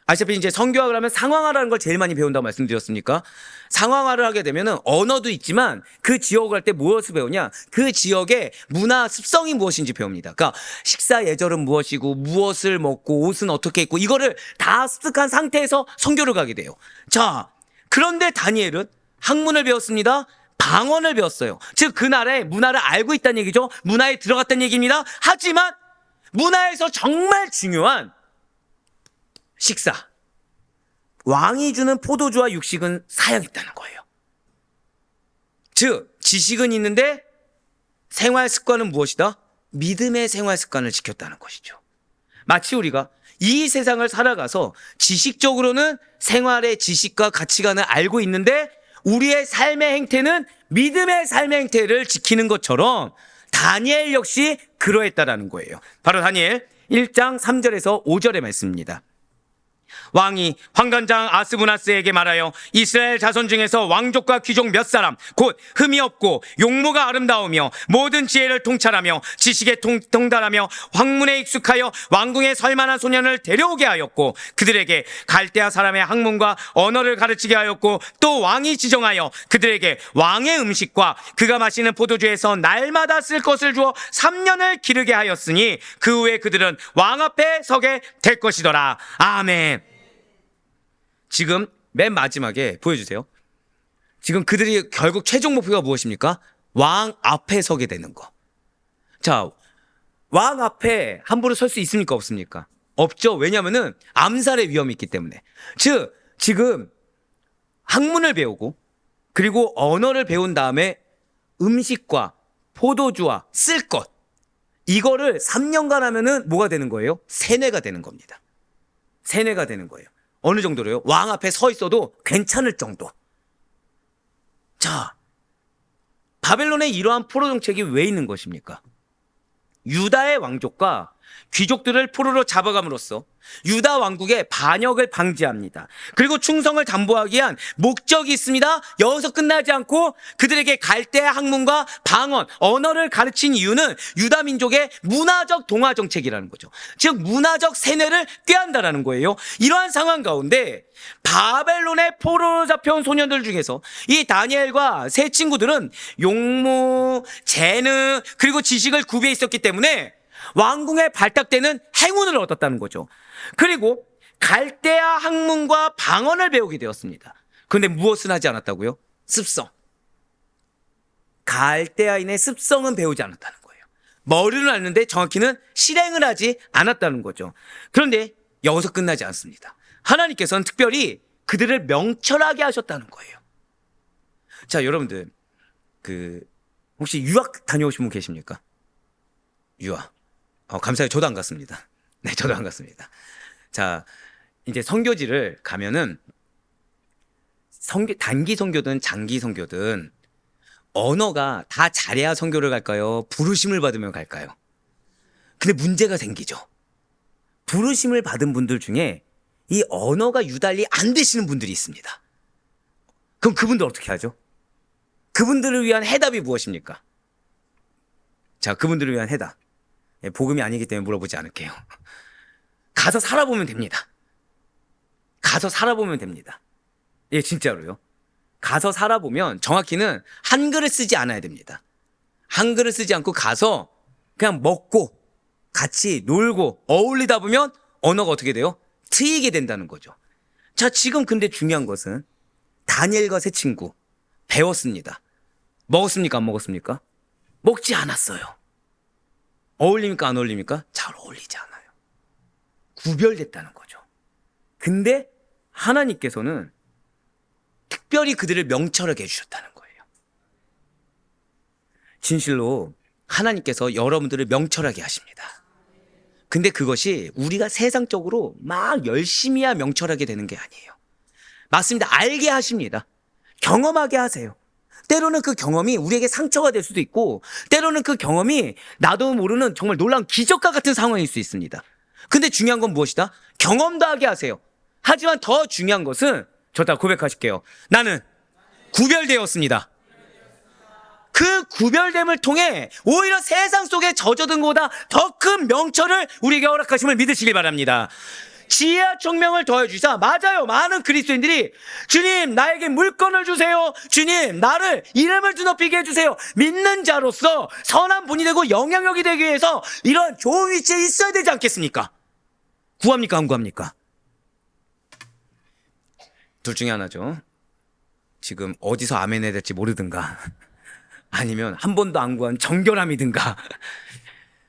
아시다시피 이제 성교학을 하면 상황화라는 걸 제일 많이 배운다고 말씀드렸습니까? 상황화를 하게 되면은 언어도 있지만 그 지역을 갈 때 무엇을 배우냐? 그 지역의 문화 습성이 무엇인지 배웁니다. 그러니까 식사 예절은 무엇이고 무엇을 먹고 옷은 어떻게 입고 이거를 다 습득한 상태에서 선교를 가게 돼요. 자, 그런데 다니엘은 학문을 배웠습니다. 방언을 배웠어요. 즉 그 나라의 문화를 알고 있다는 얘기죠. 문화에 들어갔다는 얘기입니다. 하지만 문화에서 정말 중요한 식사, 왕이 주는 포도주와 육식은 사양했다는 거예요. 즉 지식은 있는데 생활 습관은 무엇이다? 믿음의 생활 습관을 지켰다는 것이죠. 마치 우리가 이 세상을 살아가서 지식적으로는 생활의 지식과 가치관을 알고 있는데 우리의 삶의 행태는 믿음의 삶의 행태를 지키는 것처럼 다니엘 역시 그러했다라는 거예요. 바로 다니엘 1장 3절에서 5절의 말씀입니다. 왕이 환관장 아스부나스에게 말하여 이스라엘 자손 중에서 왕족과 귀족 몇 사람 곧 흠이 없고 용모가 아름다우며 모든 지혜를 통찰하며 지식에 통달하며 학문에 익숙하여 왕궁에 설만한 소년을 데려오게 하였고 그들에게 갈대아 사람의 학문과 언어를 가르치게 하였고 또 왕이 지정하여 그들에게 왕의 음식과 그가 마시는 포도주에서 날마다 쓸 것을 주어 3년을 기르게 하였으니 그 후에 그들은 왕 앞에 서게 될 것이더라. 아멘. 지금 맨 마지막에 보여주세요. 지금 그들이 결국 최종 목표가 무엇입니까? 왕 앞에 서게 되는 거. 자, 왕 앞에 함부로 설 수 있습니까? 없습니까? 없죠. 왜냐하면은 암살의 위험이 있기 때문에. 즉, 지금 학문을 배우고 그리고 언어를 배운 다음에 음식과 포도주와 쓸 것, 이거를 3년간 하면은 뭐가 되는 거예요? 세뇌가 되는 겁니다. 세뇌가 되는 거예요. 어느 정도로요? 왕 앞에 서 있어도 괜찮을 정도. 자, 바벨론의 이러한 포로 정책이 왜 있는 것입니까? 유다의 왕족과 귀족들을 포로로 잡아감으로써 유다 왕국의 반역을 방지합니다. 그리고 충성을 담보하기 위한 목적이 있습니다. 여기서 끝나지 않고 그들에게 갈대아 학문과 방언, 언어를 가르친 이유는 유다 민족의 문화적 동화 정책이라는 거죠. 즉 문화적 세뇌를 꾀한다라는 거예요. 이러한 상황 가운데 바벨론의 포로로 잡혀온 소년들 중에서 이 다니엘과 세 친구들은 용모, 재능, 그리고 지식을 구비해 있었기 때문에 왕궁에 발탁되는 행운을 얻었다는 거죠. 그리고 갈대아 학문과 방언을 배우게 되었습니다. 그런데 무엇은 하지 않았다고요? 습성. 갈대아인의 습성은 배우지 않았다는 거예요. 머리는 알는데 정확히는 실행을 하지 않았다는 거죠. 그런데 여기서 끝나지 않습니다. 하나님께서는 특별히 그들을 명철하게 하셨다는 거예요. 자, 여러분들 혹시 유학 다녀오신 분 계십니까? 유학. 감사해요. 저도 안 갔습니다. 네, 저도 안 갔습니다. 자, 이제 선교지를 가면은 단기 선교든 장기 선교든 언어가 다 잘해야 선교를 갈까요? 부르심을 받으면 갈까요? 근데 문제가 생기죠. 부르심을 받은 분들 중에 이 언어가 유달리 안 되시는 분들이 있습니다. 그럼 그분들 어떻게 하죠? 그분들을 위한 해답이 무엇입니까? 자, 그분들을 위한 해답. 복음이 아니기 때문에 물어보지 않을게요. 가서 살아보면 됩니다. 가서 살아보면 됩니다. 예, 진짜로요. 가서 살아보면 정확히는 한글을 쓰지 않아야 됩니다. 한글을 쓰지 않고 가서 그냥 먹고 같이 놀고 어울리다 보면 언어가 어떻게 돼요? 트이게 된다는 거죠. 자, 지금 근데 중요한 것은 다니엘과 세 친구 배웠습니다. 먹었습니까? 안 먹었습니까? 먹지 않았어요. 어울립니까? 안 어울립니까? 잘 어울리지 않아요. 구별됐다는 거죠. 근데 하나님께서는 특별히 그들을 명철하게 해주셨다는 거예요. 진실로 하나님께서 여러분들을 명철하게 하십니다. 근데 그것이 우리가 세상적으로 막 열심히 해야 명철하게 되는 게 아니에요. 맞습니다. 알게 하십니다. 경험하게 하세요. 때로는 그 경험이 우리에게 상처가 될 수도 있고, 때로는 그 경험이 나도 모르는 정말 놀라운 기적과 같은 상황일 수 있습니다. 근데 중요한 건 무엇이다? 경험도 하게 하세요. 하지만 더 중요한 것은, 저다 고백하실게요. 나는 구별되었습니다. 그 구별됨을 통해 오히려 세상 속에 젖어든 것보다 더 큰 명철을 우리에게 허락하심을 믿으시길 바랍니다. 지혜와 총명을 더해 주시사. 맞아요. 많은 그리스도인들이 주님 나에게 물건을 주세요. 주님 나를 이름을 드높이게 해주세요. 믿는 자로서 선한 분이 되고 영향력이 되기 위해서 이런 좋은 위치에 있어야 되지 않겠습니까? 구합니까 안 구합니까? 둘 중에 하나죠. 지금 어디서 아멘 해야 될지 모르든가, 아니면 한 번도 안 구한 정결함이든가.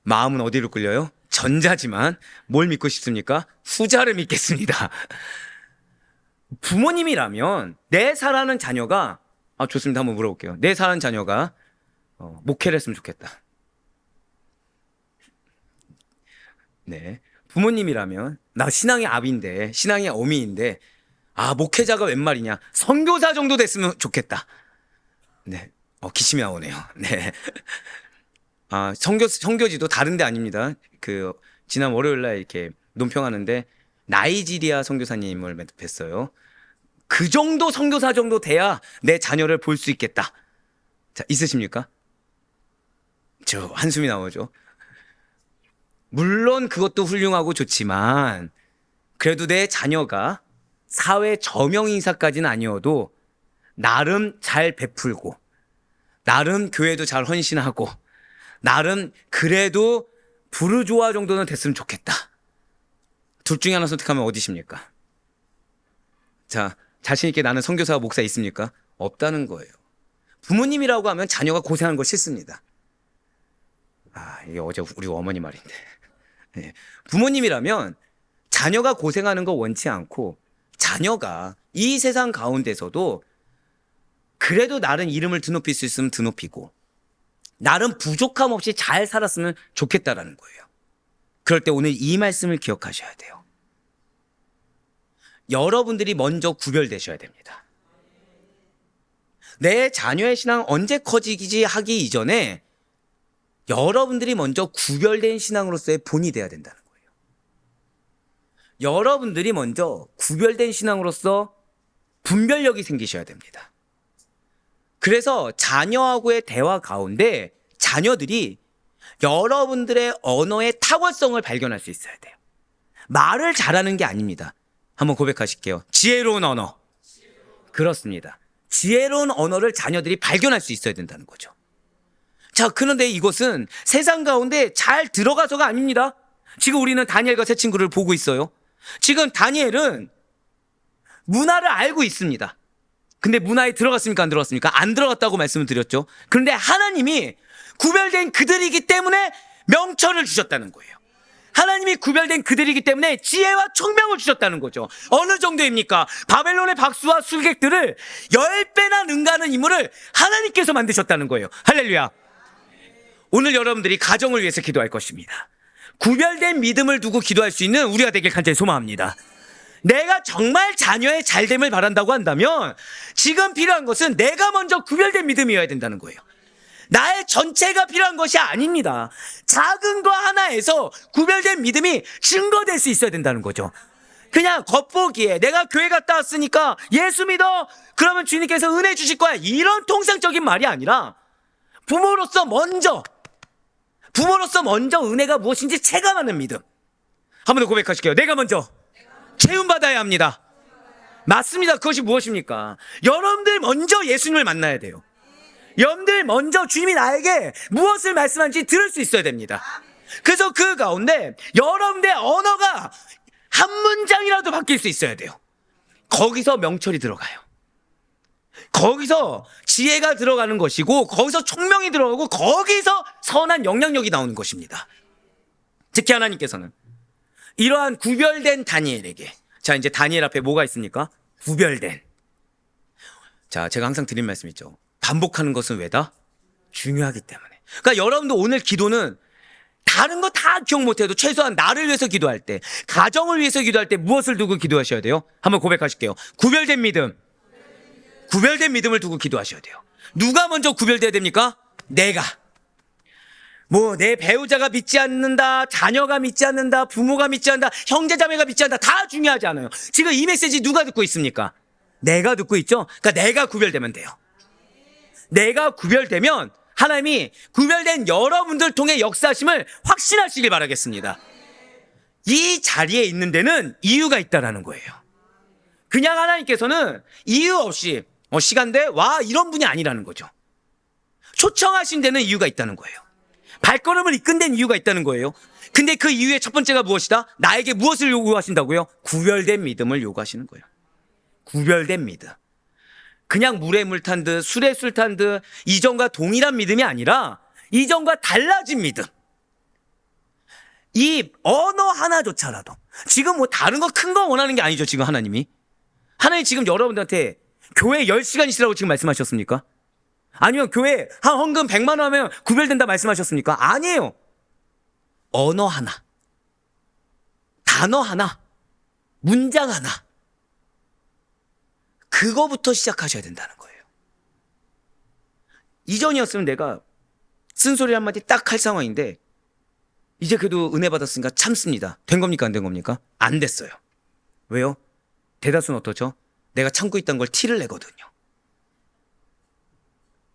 마음은 어디로 끌려요? 전자지만 뭘 믿고 싶습니까? 후자를 믿겠습니다. 부모님이라면 내 사랑하는 자녀가, 좋습니다. 한번 물어볼게요. 내 사랑하는 자녀가 목회를 했으면 좋겠다. 네. 부모님이라면 나 신앙의 아비인데, 신앙의 어미인데, 목회자가 웬 말이냐, 선교사 정도 됐으면 좋겠다. 네. 기침이 나오네요. 네. 선교지도 다른 데 아닙니다. 지난 월요일 날 이렇게 논평하는데 나이지리아 선교사님을 뵀어요. 그 정도 선교사 정도 돼야 내 자녀를 볼 수 있겠다. 자, 있으십니까? 저 한숨이 나오죠. 물론 그것도 훌륭하고 좋지만, 그래도 내 자녀가 사회 저명인사까지는 아니어도 나름 잘 베풀고, 나름 교회도 잘 헌신하고, 나름 그래도 부르주아 정도는 됐으면 좋겠다. 둘 중에 하나 선택하면 어디십니까? 자, 자신 있게 나는 선교사와 목사 있습니까? 없다는 거예요. 부모님이라고 하면 자녀가 고생하는 거 싫습니다. 이게 어제 우리 어머니 말인데. 네. 부모님이라면 자녀가 고생하는 거 원치 않고, 자녀가 이 세상 가운데서도 그래도 나름 이름을 드높일 수 있으면 드높이고, 나름 부족함 없이 잘 살았으면 좋겠다라는 거예요. 그럴 때 오늘 이 말씀을 기억하셔야 돼요. 여러분들이 먼저 구별되셔야 됩니다. 내 자녀의 신앙 언제 커지기 하기 이전에 여러분들이 먼저 구별된 신앙으로서의 본이 돼야 된다는 거예요. 여러분들이 먼저 구별된 신앙으로서 분별력이 생기셔야 됩니다. 그래서 자녀하고의 대화 가운데 자녀들이 여러분들의 언어의 탁월성을 발견할 수 있어야 돼요. 말을 잘하는 게 아닙니다. 한번 고백하실게요. 지혜로운 언어. 그렇습니다. 지혜로운 언어를 자녀들이 발견할 수 있어야 된다는 거죠. 자, 그런데 이것은 세상 가운데 잘 들어가서가 아닙니다. 지금 우리는 다니엘과 새 친구를 보고 있어요. 지금 다니엘은 문화를 알고 있습니다. 근데 문화에 들어갔습니까? 안 들어갔습니까? 안 들어갔다고 말씀을 드렸죠. 그런데 하나님이 구별된 그들이기 때문에 명철을 주셨다는 거예요. 하나님이 구별된 그들이기 때문에 지혜와 총명을 주셨다는 거죠. 어느 정도입니까? 바벨론의 박수와 술객들을 10배나 능가하는 인물을 하나님께서 만드셨다는 거예요. 할렐루야. 오늘 여러분들이 가정을 위해서 기도할 것입니다. 구별된 믿음을 두고 기도할 수 있는 우리가 되길 간절히 소망합니다. 내가 정말 자녀의 잘됨을 바란다고 한다면 지금 필요한 것은 내가 먼저 구별된 믿음이어야 된다는 거예요. 나의 전체가 필요한 것이 아닙니다. 작은 거 하나에서 구별된 믿음이 증거될 수 있어야 된다는 거죠. 그냥 겉보기에 내가 교회 갔다 왔으니까 예수 믿어, 그러면 주님께서 은혜 주실 거야, 이런 통상적인 말이 아니라 부모로서 먼저 은혜가 무엇인지 체감하는 믿음. 한 번 더 고백하실게요. 내가 먼저 체험받아야 합니다. 맞습니다. 그것이 무엇입니까? 여러분들 먼저 예수님을 만나야 돼요. 여러분들 먼저 주님이 나에게 무엇을 말씀하는지 들을 수 있어야 됩니다. 그래서 그 가운데 여러분들의 언어가 한 문장이라도 바뀔 수 있어야 돼요. 거기서 명철이 들어가요. 거기서 지혜가 들어가는 것이고, 거기서 총명이 들어가고, 거기서 선한 영향력이 나오는 것입니다. 특히 하나님께서는 이러한 구별된 다니엘에게, 자, 이제 다니엘 앞에 뭐가 있습니까? 구별된. 자, 제가 항상 드린 말씀 있죠. 반복하는 것은 왜다? 중요하기 때문에. 그러니까 여러분도 오늘 기도는 다른 거 다 기억 못해도 최소한 나를 위해서 기도할 때, 가정을 위해서 기도할 때 무엇을 두고 기도하셔야 돼요? 한번 고백하실게요. 구별된 믿음을 두고 기도하셔야 돼요. 누가 먼저 구별돼야 됩니까? 내가. 뭐 내 배우자가 믿지 않는다, 자녀가 믿지 않는다, 부모가 믿지 않는다, 형제자매가 믿지 않는다, 다 중요하지 않아요. 지금 이 메시지 누가 듣고 있습니까? 내가 듣고 있죠? 그러니까 내가 구별되면 돼요. 내가 구별되면 하나님이 구별된 여러분들 통해 역사하심을 확신하시길 바라겠습니다. 이 자리에 있는 데는 이유가 있다라는 거예요. 그냥 하나님께서는 이유 없이 시간 돼? 와, 이런 분이 아니라는 거죠. 초청하신 데는 이유가 있다는 거예요. 발걸음을 이끈 데는 이유가 있다는 거예요. 근데 그 이유의 첫 번째가 무엇이다? 나에게 무엇을 요구하신다고요? 구별된 믿음을 요구하시는 거예요. 구별된 믿음. 그냥 물에 물 탄 듯, 술에 술 탄 듯, 이전과 동일한 믿음이 아니라 이전과 달라진 믿음. 이 언어 하나조차라도 지금 뭐 다른 거 큰 거 원하는 게 아니죠. 지금 하나님이 지금 여러분들한테 교회 10시간 있으라고 지금 말씀하셨습니까? 아니면 교회 한 헌금 100만 원 하면 구별된다 말씀하셨습니까? 아니에요. 언어 하나, 단어 하나, 문장 하나, 그거부터 시작하셔야 된다는 거예요. 이전이었으면 내가 쓴소리 한마디 딱 할 상황인데 이제 그래도 은혜 받았으니까 참습니다. 된 겁니까? 안 된 겁니까? 안 됐어요. 왜요? 대다수는 어떻죠? 내가 참고 있다는 걸 티를 내거든요.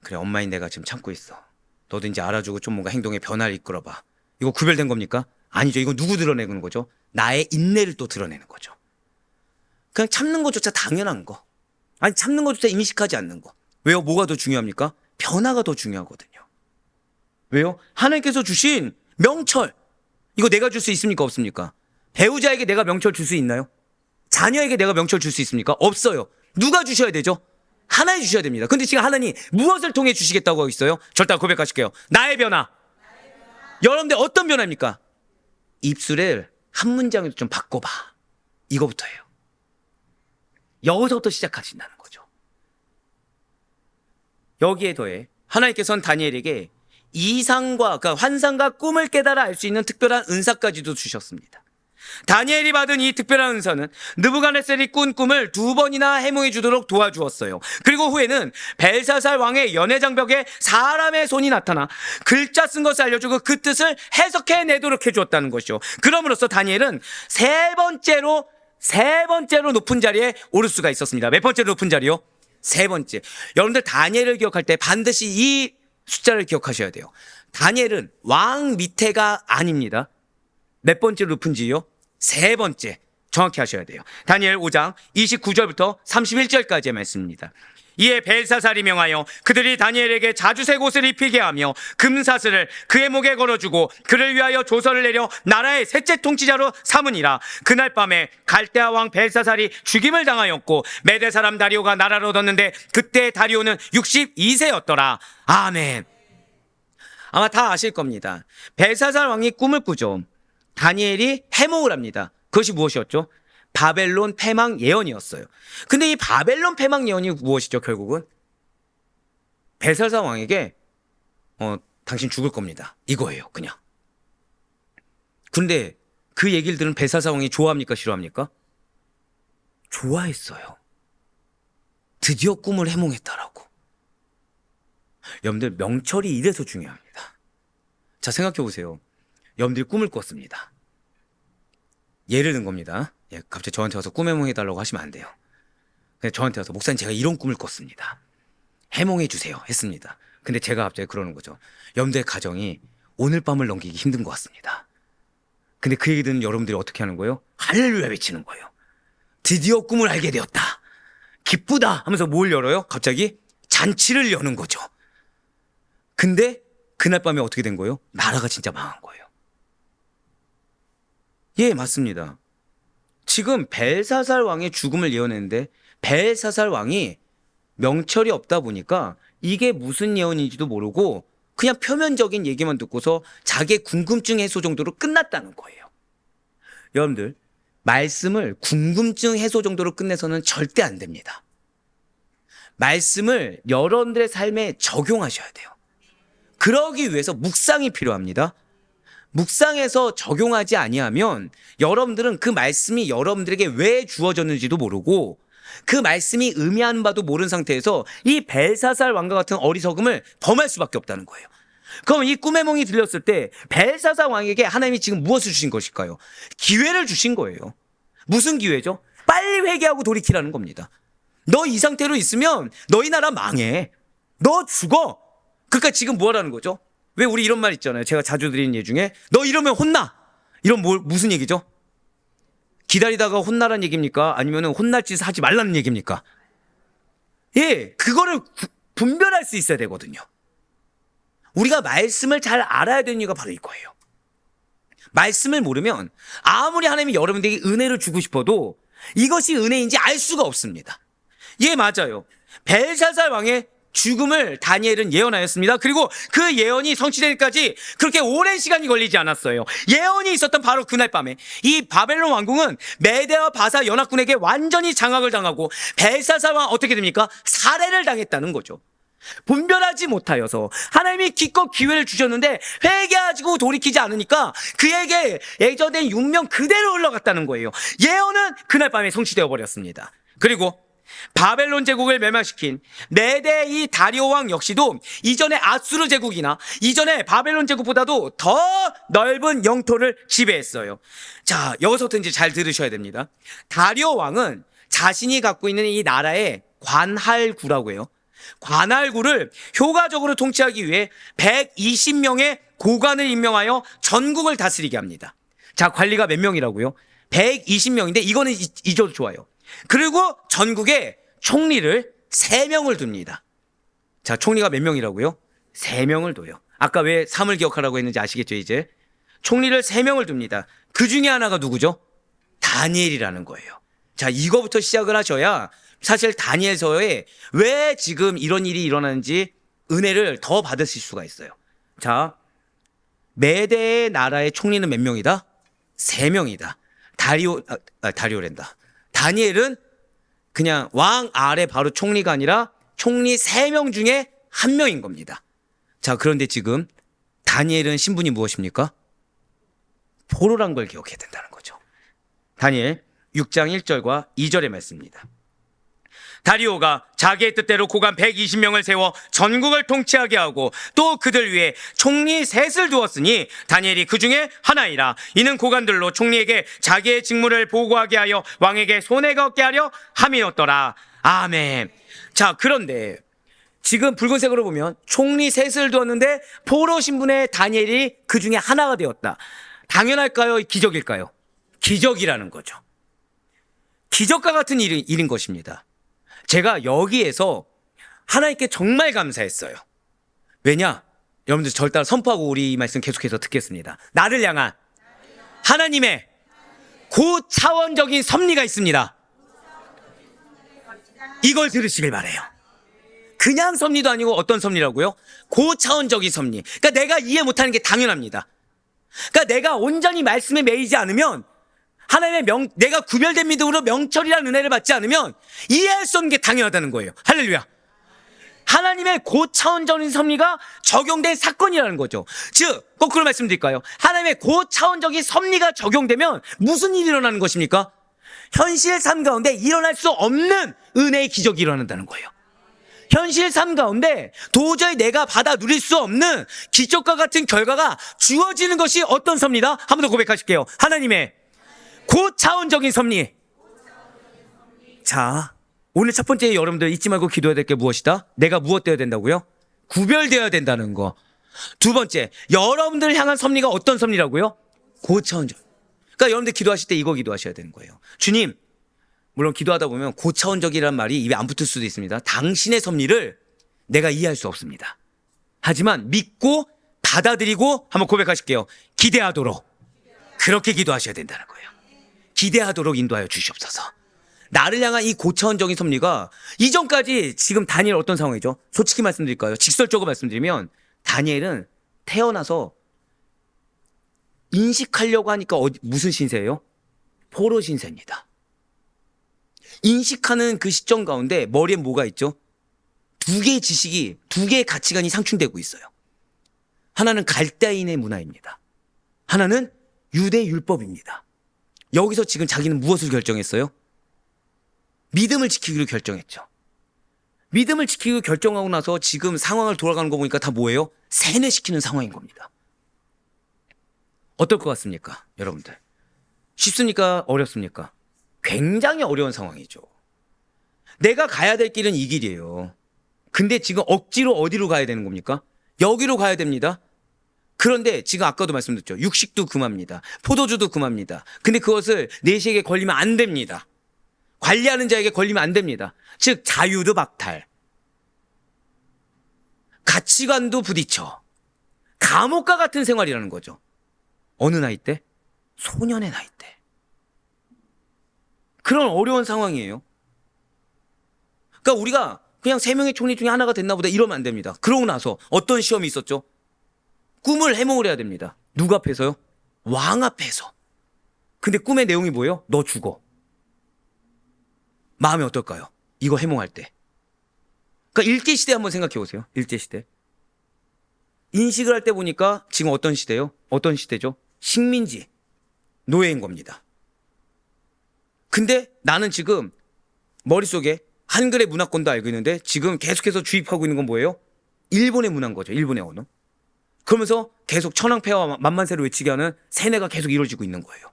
그래, 엄마인 내가 지금 참고 있어. 너도 이제 알아주고 좀 뭔가 행동에 변화를 이끌어봐. 이거 구별된 겁니까? 아니죠. 이거 누구 드러내는 거죠? 나의 인내를 또 드러내는 거죠. 그냥 참는 것조차 당연한 거. 아니, 참는 것조차 인식하지 않는 거. 왜요? 뭐가 더 중요합니까? 변화가 더 중요하거든요. 왜요? 하나님께서 주신 명철, 이거 내가 줄 수 있습니까? 없습니까? 배우자에게 내가 명철 줄 수 있나요? 자녀에게 내가 명철 줄 수 있습니까? 없어요. 누가 주셔야 되죠? 하나님 주셔야 됩니다. 근데 지금 하나님 무엇을 통해 주시겠다고 하고 있어요? 절대 고백하실게요. 나의 변화. 여러분들 어떤 변화입니까? 입술을 한 문장으로 좀 바꿔봐. 이거부터예요. 여기서부터 시작하신다는 거죠. 여기에 더해 하나님께서는 다니엘에게 이상과, 그러니까 환상과 꿈을 깨달아 알 수 있는 특별한 은사까지도 주셨습니다. 다니엘이 받은 이 특별한 은사는 느부갓네살이 꾼 꿈을 2번이나 해몽해 주도록 도와주었어요. 그리고 후에는 벨사살 왕의 연회장벽에 사람의 손이 나타나 글자 쓴 것을 알려주고 그 뜻을 해석해 내도록 해주었다는 것이죠. 그럼으로써 다니엘은 세 번째로 높은 자리에 오를 수가 있었습니다. 몇 번째로 높은 자리요? 세 번째. 여러분들 다니엘을 기억할 때 반드시 이 숫자를 기억하셔야 돼요. 다니엘은 왕 밑에가 아닙니다. 몇 번째로 높은지요? 세 번째. 정확히 하셔야 돼요. 다니엘 5장 29절부터 31절까지의 말씀입니다. 이에 벨사살이 명하여 그들이 다니엘에게 자주색 옷을 입히게 하며 금사슬을 그의 목에 걸어주고 그를 위하여 조서를 내려 나라의 셋째 통치자로 삼으니라. 그날 밤에 갈대아 왕 벨사살이 죽임을 당하였고 메대 사람 다리오가 나라를 얻었는데 그때 다리오는 62세였더라. 아멘. 아마 다 아실 겁니다. 벨사살 왕이 꿈을 꾸죠. 다니엘이 해몽을 합니다. 그것이 무엇이었죠? 바벨론 패망 예언이었어요. 근데 이 바벨론 패망 예언이 무엇이죠? 결국은 벨사살 왕에게 당신 죽을 겁니다. 이거예요. 그냥. 근데 그 얘기를 들은 벨사살 왕이 좋아합니까? 싫어합니까? 좋아했어요. 드디어 꿈을 해몽했다라고. 여러분들 명철이 이래서 중요합니다. 자, 생각해 보세요. 여러분들이 꿈을 꿨습니다. 예를 든 겁니다. 갑자기 저한테 와서 꿈 해몽해달라고 하시면 안 돼요. 그냥 저한테 와서 목사님 제가 이런 꿈을 꿨습니다. 해몽해 주세요 했습니다. 근데 제가 갑자기 그러는 거죠. 여러분들의 가정이 오늘 밤을 넘기기 힘든 것 같습니다. 근데 그 얘기 듣는 여러분들이 어떻게 하는 거예요? 할렐루야 외치는 거예요. 드디어 꿈을 알게 되었다. 기쁘다 하면서 뭘 열어요? 갑자기 잔치를 여는 거죠. 근데 그날 밤에 어떻게 된 거예요? 나라가 진짜 망한 거예요. 예, 맞습니다. 지금 벨사살 왕의 죽음을 예언했는데 벨사살 왕이 명철이 없다 보니까 이게 무슨 예언인지도 모르고 그냥 표면적인 얘기만 듣고서 자기의 궁금증 해소 정도로 끝났다는 거예요. 여러분들, 말씀을 궁금증 해소 정도로 끝내서는 절대 안 됩니다. 말씀을 여러분들의 삶에 적용하셔야 돼요. 그러기 위해서 묵상이 필요합니다. 묵상해서 적용하지 아니하면 여러분들은 그 말씀이 여러분들에게 왜 주어졌는지도 모르고 그 말씀이 의미하는 바도 모르는 상태에서 이 벨사살 왕과 같은 어리석음을 범할 수밖에 없다는 거예요. 그럼 이 꿈의 몽이 들렸을 때 벨사살 왕에게 하나님이 지금 무엇을 주신 것일까요? 기회를 주신 거예요. 무슨 기회죠? 빨리 회개하고 돌이키라는 겁니다. 너 이 상태로 있으면 너희 나라 망해. 너 죽어. 그러니까 지금 뭐 하라는 거죠? 왜 우리 이런 말 있잖아요. 제가 자주 드리는 예 중에 너 이러면 혼나. 이런 무슨 얘기죠? 기다리다가 혼나라는 얘기입니까? 아니면 혼날 짓을 하지 말라는 얘기입니까? 예, 그거를 분별할 수 있어야 되거든요. 우리가 말씀을 잘 알아야 되는 이유가 바로 이거예요. 말씀을 모르면 아무리 하나님이 여러분들에게 은혜를 주고 싶어도 이것이 은혜인지 알 수가 없습니다. 예, 맞아요. 벨사살 왕의 죽음을 다니엘은 예언하였습니다. 그리고 그 예언이 성취되기까지 그렇게 오랜 시간이 걸리지 않았어요. 예언이 있었던 바로 그날 밤에 이 바벨론 왕궁은 메대와 바사 연합군에게 완전히 장악을 당하고 벨사살 왕 어떻게 됩니까? 살해를 당했다는 거죠. 분별하지 못하여서 하나님이 기껏 기회를 주셨는데 회개하고 돌이키지 않으니까 그에게 예정된 운명 그대로 흘러갔다는 거예요. 예언은 그날 밤에 성취되어 버렸습니다. 그리고 바벨론 제국을 멸망시킨 메대 이 다리오 왕 역시도 이전의 아수르 제국이나 이전의 바벨론 제국보다도 더 넓은 영토를 지배했어요. 자, 여기서부터 이제 잘 들으셔야 됩니다. 다리오 왕은 자신이 갖고 있는 이 나라의 관할구라고 해요. 관할구를 효과적으로 통치하기 위해 120명의 고관을 임명하여 전국을 다스리게 합니다. 자, 관리가 몇 명이라고요? 120명인데 이거는 잊어도 좋아요. 그리고 전국에 총리를 3명을 둡니다. 자, 총리가 몇 명이라고요? 3명을 둬요. 아까 왜 3을 기억하라고 했는지 아시겠죠, 이제? 총리를 3명을 둡니다. 그 중에 하나가 누구죠? 다니엘이라는 거예요. 자, 이거부터 시작을 하셔야 사실 다니엘서에 왜 지금 이런 일이 일어나는지 은혜를 더 받으실 수가 있어요. 자, 메대 나라의 총리는 몇 명이다? 3명이다. 다리오랜다. 다니엘은 그냥 왕 아래 바로 총리가 아니라 총리 3명 중에 1명인 겁니다. 자, 그런데 지금 다니엘은 신분이 무엇입니까? 포로란 걸 기억해야 된다는 거죠. 다니엘 6장 1절과 2절의 말씀입니다. 다리오가 자기의 뜻대로 고관 120명을 세워 전국을 통치하게 하고 또 그들 위에 총리 셋을 두었으니 다니엘이 그 중에 하나이라. 이는 고관들로 총리에게 자기의 직무를 보고하게 하여 왕에게 손해가 없게 하려 함이었더라. 아멘. 자, 그런데 지금 붉은색으로 보면 총리 셋을 두었는데 포로 신분의 다니엘이 그 중에 하나가 되었다. 당연할까요? 기적일까요? 기적이라는 거죠. 기적과 같은 일인 것입니다. 제가 여기에서 하나님께 정말 감사했어요. 왜냐? 여러분들 절 따라 선포하고 우리 말씀 계속해서 듣겠습니다. 나를 향한 하나님의 고차원적인 섭리가 있습니다. 이걸 들으시길 바라요. 그냥 섭리도 아니고 어떤 섭리라고요? 고차원적인 섭리. 그러니까 내가 이해 못하는 게 당연합니다. 그러니까 내가 온전히 말씀에 매이지 않으면 하나님의 내가 구별된 믿음으로 명철이라는 은혜를 받지 않으면 이해할 수 없는 게 당연하다는 거예요. 할렐루야. 하나님의 고차원적인 섭리가 적용된 사건이라는 거죠. 즉, 거꾸로 말씀드릴까요? 하나님의 고차원적인 섭리가 적용되면 무슨 일이 일어나는 것입니까? 현실 삶 가운데 일어날 수 없는 은혜의 기적이 일어난다는 거예요. 현실 삶 가운데 도저히 내가 받아 누릴 수 없는 기적과 같은 결과가 주어지는 것이 어떤 섭리다? 한 번 더 고백하실게요. 하나님의 고차원적인 섭리. 자, 오늘 첫 번째 여러분들 잊지 말고 기도해야 될 게 무엇이다? 내가 무엇 되어야 된다고요? 구별되어야 된다는 거. 두 번째, 여러분들을 향한 섭리가 어떤 섭리라고요? 고차원적. 그러니까 여러분들 기도하실 때 이거 기도하셔야 되는 거예요. 주님, 물론 기도하다 보면 고차원적이라는 말이 입에 안 붙을 수도 있습니다. 당신의 섭리를 내가 이해할 수 없습니다. 하지만 믿고 받아들이고 한번 고백하실게요. 기대하도록. 그렇게 기도하셔야 된다는 거예요. 기대하도록 인도하여 주시옵소서. 나를 향한 이 고차원적인 섭리가 이전까지 지금 다니엘 어떤 상황이죠? 솔직히 말씀드릴까요? 직설적으로 말씀드리면 다니엘은 태어나서 인식하려고 하니까 무슨 신세예요? 포로 신세입니다. 인식하는 그 시점 가운데 머리에 뭐가 있죠? 두 개의 지식이, 두 개의 가치관이 상충되고 있어요. 하나는 갈대인의 문화입니다. 하나는 유대 율법입니다. 여기서 지금 자기는 무엇을 결정했어요? 믿음을 지키기로 결정했죠. 믿음을 지키기로 결정하고 나서 지금 상황을 돌아가는 거 보니까 다 뭐예요? 세뇌시키는 상황인 겁니다. 어떨 것 같습니까? 여러분들. 쉽습니까? 어렵습니까? 굉장히 어려운 상황이죠. 내가 가야 될 길은 이 길이에요. 근데 지금 억지로 어디로 가야 되는 겁니까? 여기로 가야 됩니다. 그런데 지금 아까도 말씀드렸죠. 육식도 금합니다. 포도주도 금합니다. 근데 그것을 내시에게 걸리면 안 됩니다. 관리하는 자에게 걸리면 안 됩니다. 즉 자유도 박탈. 가치관도 부딪혀. 감옥과 같은 생활이라는 거죠. 어느 나이 때? 소년의 나이 때. 그런 어려운 상황이에요. 그러니까 우리가 그냥 3명의 총리 중에 하나가 됐나 보다 이러면 안 됩니다. 그러고 나서 어떤 시험이 있었죠? 꿈을 해몽을 해야 됩니다. 누구 앞에서요? 왕 앞에서. 근데 꿈의 내용이 뭐예요? 너 죽어. 마음이 어떨까요? 이거 해몽할 때. 그러니까 일제시대 한번 생각해 보세요. 일제시대. 인식을 할 때 보니까 지금 어떤 시대요? 어떤 시대죠? 식민지, 노예인 겁니다. 근데 나는 지금 머릿속에 한글의 문화권도 알고 있는데 지금 계속해서 주입하고 있는 건 뭐예요? 일본의 문화인 거죠. 일본의 언어. 그러면서 계속 천황폐하와 만만세를 외치게 하는 세뇌가 계속 이루어지고 있는 거예요.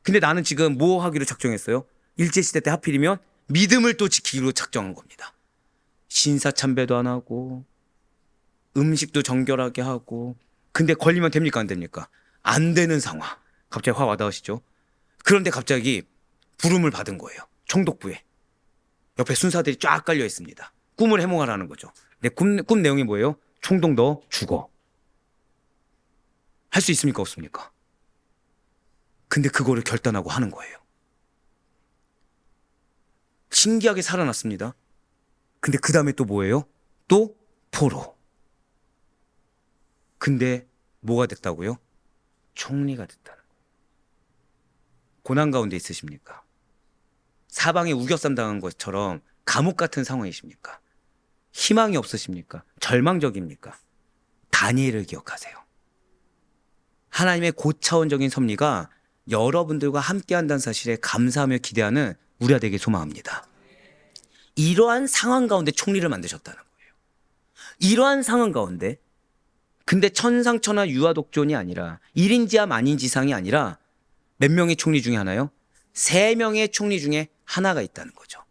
근데 나는 지금 뭐 하기로 작정했어요? 일제시대 때 하필이면 믿음을 또 지키기로 작정한 겁니다. 신사참배도 안 하고 음식도 정결하게 하고. 근데 걸리면 됩니까? 안 됩니까? 안 되는 상황. 갑자기 확 와닿으시죠? 그런데 갑자기 부름을 받은 거예요. 총독부에. 옆에 순사들이 쫙 깔려 있습니다. 꿈을 해몽하라는 거죠. 내 꿈 내용이 뭐예요? 총독 너 죽어. 할 수 있습니까? 없습니까? 근데 그거를 결단하고 하는 거예요. 신기하게 살아났습니다. 근데 그 다음에 또 뭐예요? 또 포로. 근데 뭐가 됐다고요? 총리가 됐다는 거예요. 고난 가운데 있으십니까? 사방에 우겨쌈 당한 것처럼 감옥 같은 상황이십니까? 희망이 없으십니까? 절망적입니까? 다니엘을 기억하세요. 하나님의 고차원적인 섭리가 여러분들과 함께한다는 사실에 감사하며 기대하는 우리가 되길 소망합니다. 이러한 상황 가운데 총리를 만드셨다는 거예요. 이러한 상황 가운데 근데 천상천하 유아독존이 아니라 1인지하 만인지상이 아니라 몇 명의 총리 중에 하나요? 3명의 총리 중에 하나가 있다는 거죠.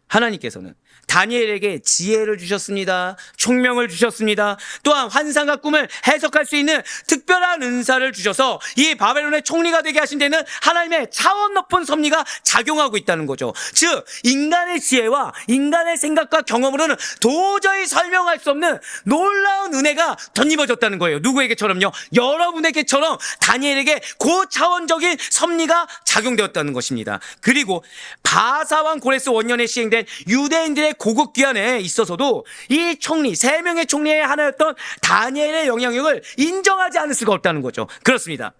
하나님께서는 다니엘에게 지혜를 주셨습니다. 총명을 주셨습니다. 또한 환상과 꿈을 해석할 수 있는 특별한 은사를 주셔서 이 바벨론의 총리가 되게 하신 데는 하나님의 차원 높은 섭리가 작용하고 있다는 거죠. 즉 인간의 지혜와 인간의 생각과 경험으로는 도저히 설명할 수 없는 놀라운 은혜가 덧입어졌다는 거예요. 누구에게처럼요? 여러분에게처럼 다니엘에게 고차원적인 섭리가 작용되었다는 것입니다. 그리고 바사왕 고레스 원년에 시행된 유대인들의 고국 기한에 있어서도 이 총리, 3명의 총리의 하나였던 다니엘의 영향력을 인정하지 않을 수가 없다는 거죠. 그렇습니다.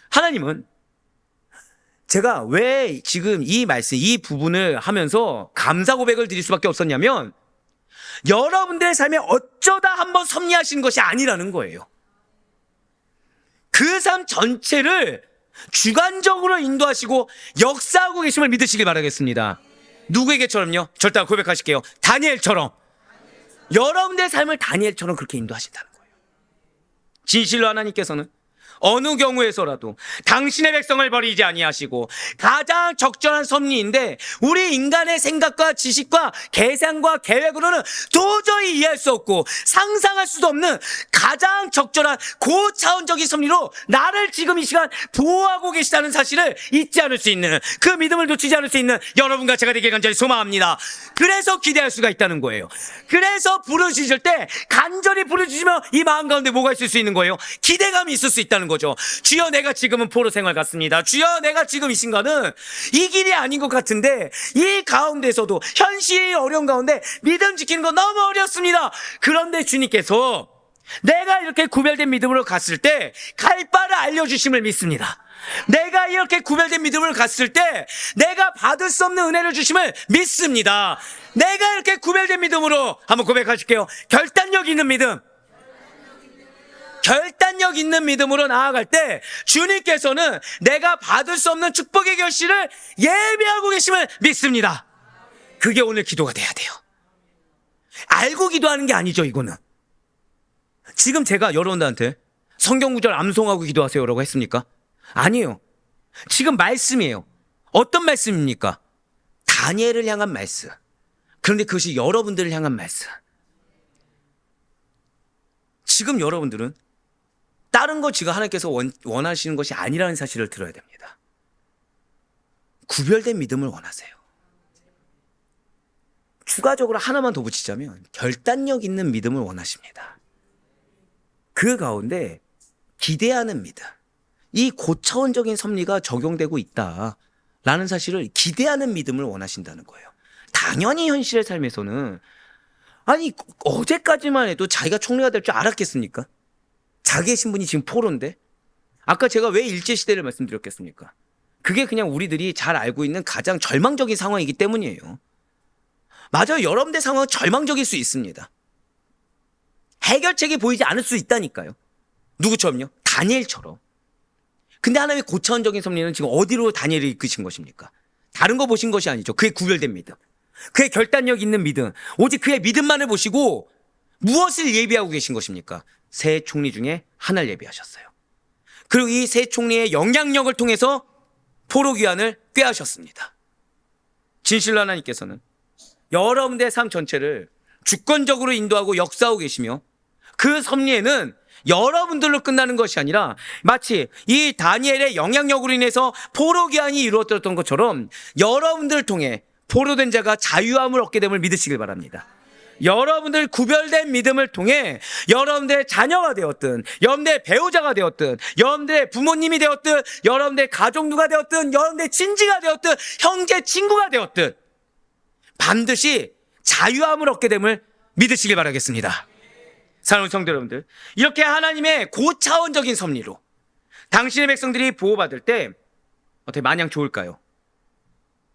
하나님은 제가 왜 지금 이 말씀, 이 부분을 하면서 감사 고백을 드릴 수밖에 없었냐면 여러분들의 삶에 어쩌다 한번 섭리하신 것이 아니라는 거예요. 그 삶 전체를 주관적으로 인도하시고 역사하고 계심을 믿으시길 바라겠습니다. 누구에게처럼요? 절대 고백하실게요. 다니엘처럼. 여러분들의 삶을 다니엘처럼 그렇게 인도하신다는 거예요. 진실로 하나님께서는 어느 경우에서라도 당신의 백성을 버리지 아니하시고 가장 적절한 섭리인데 우리 인간의 생각과 지식과 계산과 계획으로는 도저히 이해할 수 없고 상상할 수도 없는 가장 적절한 고차원적인 섭리로 나를 지금 이 시간 보호하고 계시다는 사실을 잊지 않을 수 있는, 그 믿음을 놓치지 않을 수 있는 여러분과 제가 되길 간절히 소망합니다. 그래서 기대할 수가 있다는 거예요. 그래서 부르짖을 때 간절히 부르짖으면 이 마음 가운데 뭐가 있을 수 있는 거예요? 기대감이 있을 수 있다는 거죠. 주여, 내가 지금은 포로 생활 같습니다. 주여, 내가 지금 이 순간은 이 길이 아닌 것 같은데 이 가운데서도 현실이 어려운 가운데 믿음 지키는 거 너무 어렵습니다. 그런데 주님께서 내가 이렇게 구별된 믿음으로 갔을 때 갈 바를 알려주심을 믿습니다. 내가 이렇게 구별된 믿음을 갔을 때 내가 받을 수 없는 은혜를 주심을 믿습니다. 내가 이렇게 구별된 믿음으로 한번 고백하실게요. 결단력 있는 믿음. 결단력 있는 믿음으로 나아갈 때 주님께서는 내가 받을 수 없는 축복의 결실을 예비하고 계심을 믿습니다. 그게 오늘 기도가 돼야 돼요. 알고 기도하는 게 아니죠, 이거는. 지금 제가 여러분들한테 성경 구절 암송하고 기도하세요라고 했습니까? 아니에요. 지금 말씀이에요. 어떤 말씀입니까? 다니엘을 향한 말씀. 그런데 그것이 여러분들을 향한 말씀. 지금 여러분들은 다른 거 지금 하나님께서 원하시는 것이 아니라는 사실을 들어야 됩니다. 구별된 믿음을 원하세요. 추가적으로 하나만 더 붙이자면 결단력 있는 믿음을 원하십니다. 그 가운데 기대하는 믿음, 이 고차원적인 섭리가 적용되고 있다라는 사실을 기대하는 믿음을 원하신다는 거예요. 당연히 현실의 삶에서는 아니 어제까지만 해도 자기가 총리가 될 줄 알았겠습니까? 자기의 신분이 지금 포로인데 아까 제가 왜 일제시대를 말씀드렸겠습니까? 그게 그냥 우리들이 잘 알고 있는 가장 절망적인 상황이기 때문이에요. 맞아요. 여러분들 상황은 절망적일 수 있습니다. 해결책이 보이지 않을 수 있다니까요. 누구처럼요? 다니엘처럼. 근데 하나님의 고차원적인 섭리는 지금 어디로 다니엘을 이끄신 것입니까? 다른 거 보신 것이 아니죠. 그의 구별된 믿음, 그의 결단력 있는 믿음, 오직 그의 믿음만을 보시고 무엇을 예비하고 계신 것입니까? 세 총리 중에 하나를 예비하셨어요. 그리고 이 세 총리의 영향력을 통해서 포로 귀환을 꾀하셨습니다. 진실로 하나님께서는 여러분들의 삶 전체를 주권적으로 인도하고 역사하고 계시며 그 섭리에는 여러분들로 끝나는 것이 아니라 마치 이 다니엘의 영향력으로 인해서 포로 귀환이 이루어졌던 것처럼 여러분들을 통해 포로된 자가 자유함을 얻게 됨을 믿으시길 바랍니다. 여러분들 구별된 믿음을 통해 여러분들의 자녀가 되었든, 여러분들의 배우자가 되었든, 여러분들의 부모님이 되었든, 여러분들의 가족 누가 되었든, 여러분들의 친지가 되었든, 형제 친구가 되었든 반드시 자유함을 얻게 됨을 믿으시길 바라겠습니다. 사랑하는 성도 여러분들, 이렇게 하나님의 고차원적인 섭리로 당신의 백성들이 보호받을 때 어떻게 마냥 좋을까요?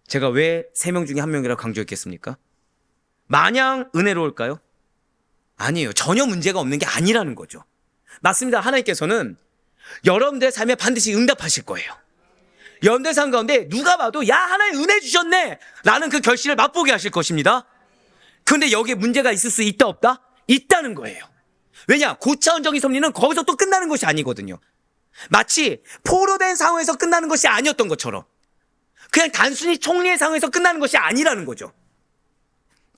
제가 왜 3명 중에 1명이라고 강조했겠습니까? 마냥 은혜로울까요? 아니에요. 전혀 문제가 없는 게 아니라는 거죠. 맞습니다. 하나님께서는 여러분들의 삶에 반드시 응답하실 거예요. 여러분들의 삶 가운데 누가 봐도 야 하나님 은혜 주셨네 라는 그 결실을 맛보게 하실 것입니다. 그런데 여기에 문제가 있을 수 있다 없다? 있다는 거예요. 왜냐? 고차원적인 섭리는 거기서 또 끝나는 것이 아니거든요. 마치 포로된 상황에서 끝나는 것이 아니었던 것처럼 그냥 단순히 총리의 상황에서 끝나는 것이 아니라는 거죠.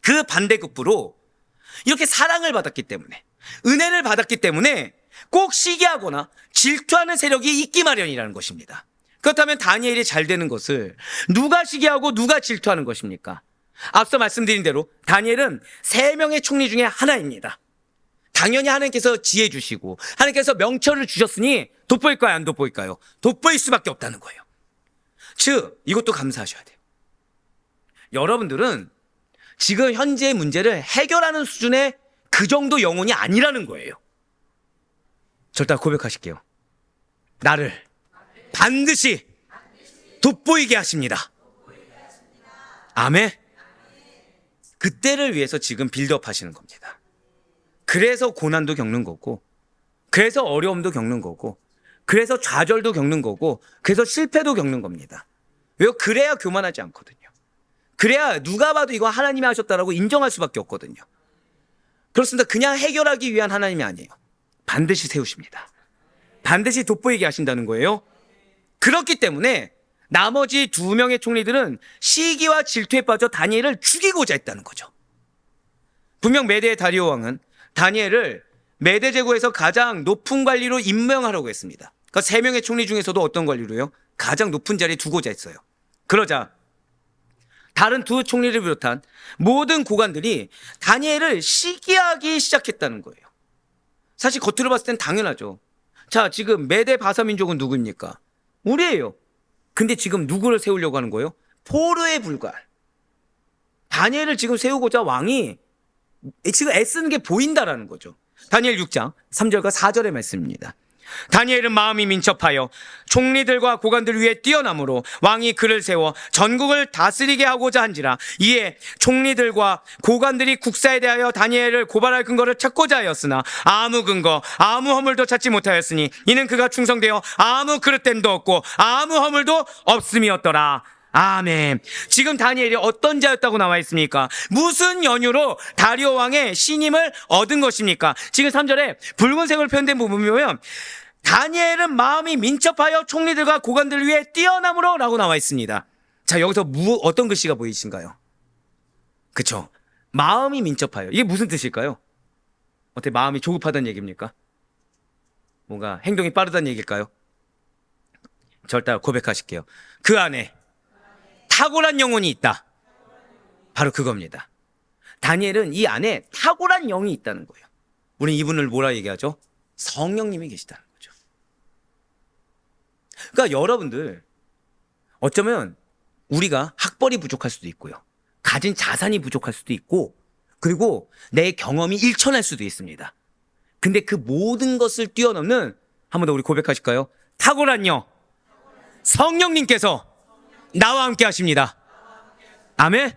그 반대급부로 이렇게 사랑을 받았기 때문에, 은혜를 받았기 때문에 꼭 시기하거나 질투하는 세력이 있기 마련이라는 것입니다. 그렇다면 다니엘이 잘 되는 것을 누가 시기하고 누가 질투하는 것입니까? 앞서 말씀드린 대로 다니엘은 3명의 총리 중에 하나입니다. 당연히 하나님께서 지혜 주시고 하나님께서 명철을 주셨으니 돋보일까요? 안 돋보일까요? 돋보일 수밖에 없다는 거예요. 즉 이것도 감사하셔야 돼요. 여러분들은 지금 현재의 문제를 해결하는 수준의 그 정도 영혼이 아니라는 거예요. 절대 고백하실게요. 나를 반드시 돋보이게 하십니다. 아멘. 그때를 위해서 지금 빌드업 하시는 겁니다. 그래서 고난도 겪는 거고, 그래서 어려움도 겪는 거고, 그래서 좌절도 겪는 거고, 그래서 실패도 겪는 겁니다. 왜요? 그래야 교만하지 않거든요. 그래야 누가 봐도 이거 하나님이 하셨다라고 인정할 수밖에 없거든요. 그렇습니다. 그냥 해결하기 위한 하나님이 아니에요. 반드시 세우십니다. 반드시 돋보이게 하신다는 거예요. 그렇기 때문에 나머지 2명의 총리들은 시기와 질투에 빠져 다니엘을 죽이고자 했다는 거죠. 분명 메대의 다리오 왕은 다니엘을 메대 제국에서 가장 높은 관리로 임명하려고 했습니다. 그러니까 3명의 총리 중에서도 어떤 관리로요? 가장 높은 자리에 두고자 했어요. 그러자 다른 2 총리를 비롯한 모든 고관들이 다니엘을 시기하기 시작했다는 거예요. 사실 겉으로 봤을 땐 당연하죠. 자, 지금 메대 바사 민족은 누구입니까? 우리예요. 근데 지금 누구를 세우려고 하는 거예요? 포로에 불과한 다니엘을 지금 세우고자 왕이 지금 애쓰는 게 보인다라는 거죠. 다니엘 6장 3절과 4절의 말씀입니다. 다니엘은 마음이 민첩하여 총리들과 고관들 위에 뛰어남으로 왕이 그를 세워 전국을 다스리게 하고자 한지라. 이에 총리들과 고관들이 국사에 대하여 다니엘을 고발할 근거를 찾고자 하였으나 아무 근거 아무 허물도 찾지 못하였으니 이는 그가 충성되어 아무 그릇됨도 없고 아무 허물도 없음이었더라. 아멘. 지금 다니엘이 어떤 자였다고 나와 있습니까? 무슨 연유로 다리오 왕의 신임을 얻은 것입니까? 지금 3절에 붉은색으로 표현된 부분을 보면 다니엘은 마음이 민첩하여 총리들과 고관들 위해 뛰어남으로 라고 나와 있습니다. 자, 여기서 어떤 글씨가 보이신가요? 그쵸? 마음이 민첩하여. 이게 무슨 뜻일까요? 어떻게 마음이 조급하다는 얘기입니까? 뭔가 행동이 빠르다는 얘기일까요? 절대 고백하실게요. 그 안에 탁월한 영혼이 있다. 바로 그겁니다. 다니엘은 이 안에 탁월한 영이 있다는 거예요. 우리는 이분을 뭐라 얘기하죠? 성령님이 계시다는 거죠. 그러니까 여러분들 어쩌면 우리가 학벌이 부족할 수도 있고요. 가진 자산이 부족할 수도 있고 그리고 내 경험이 일천할 수도 있습니다. 근데 그 모든 것을 뛰어넘는 한 번 더 우리 고백하실까요? 탁월한 영 성령님께서 나와 함께 하십니다. 아멘.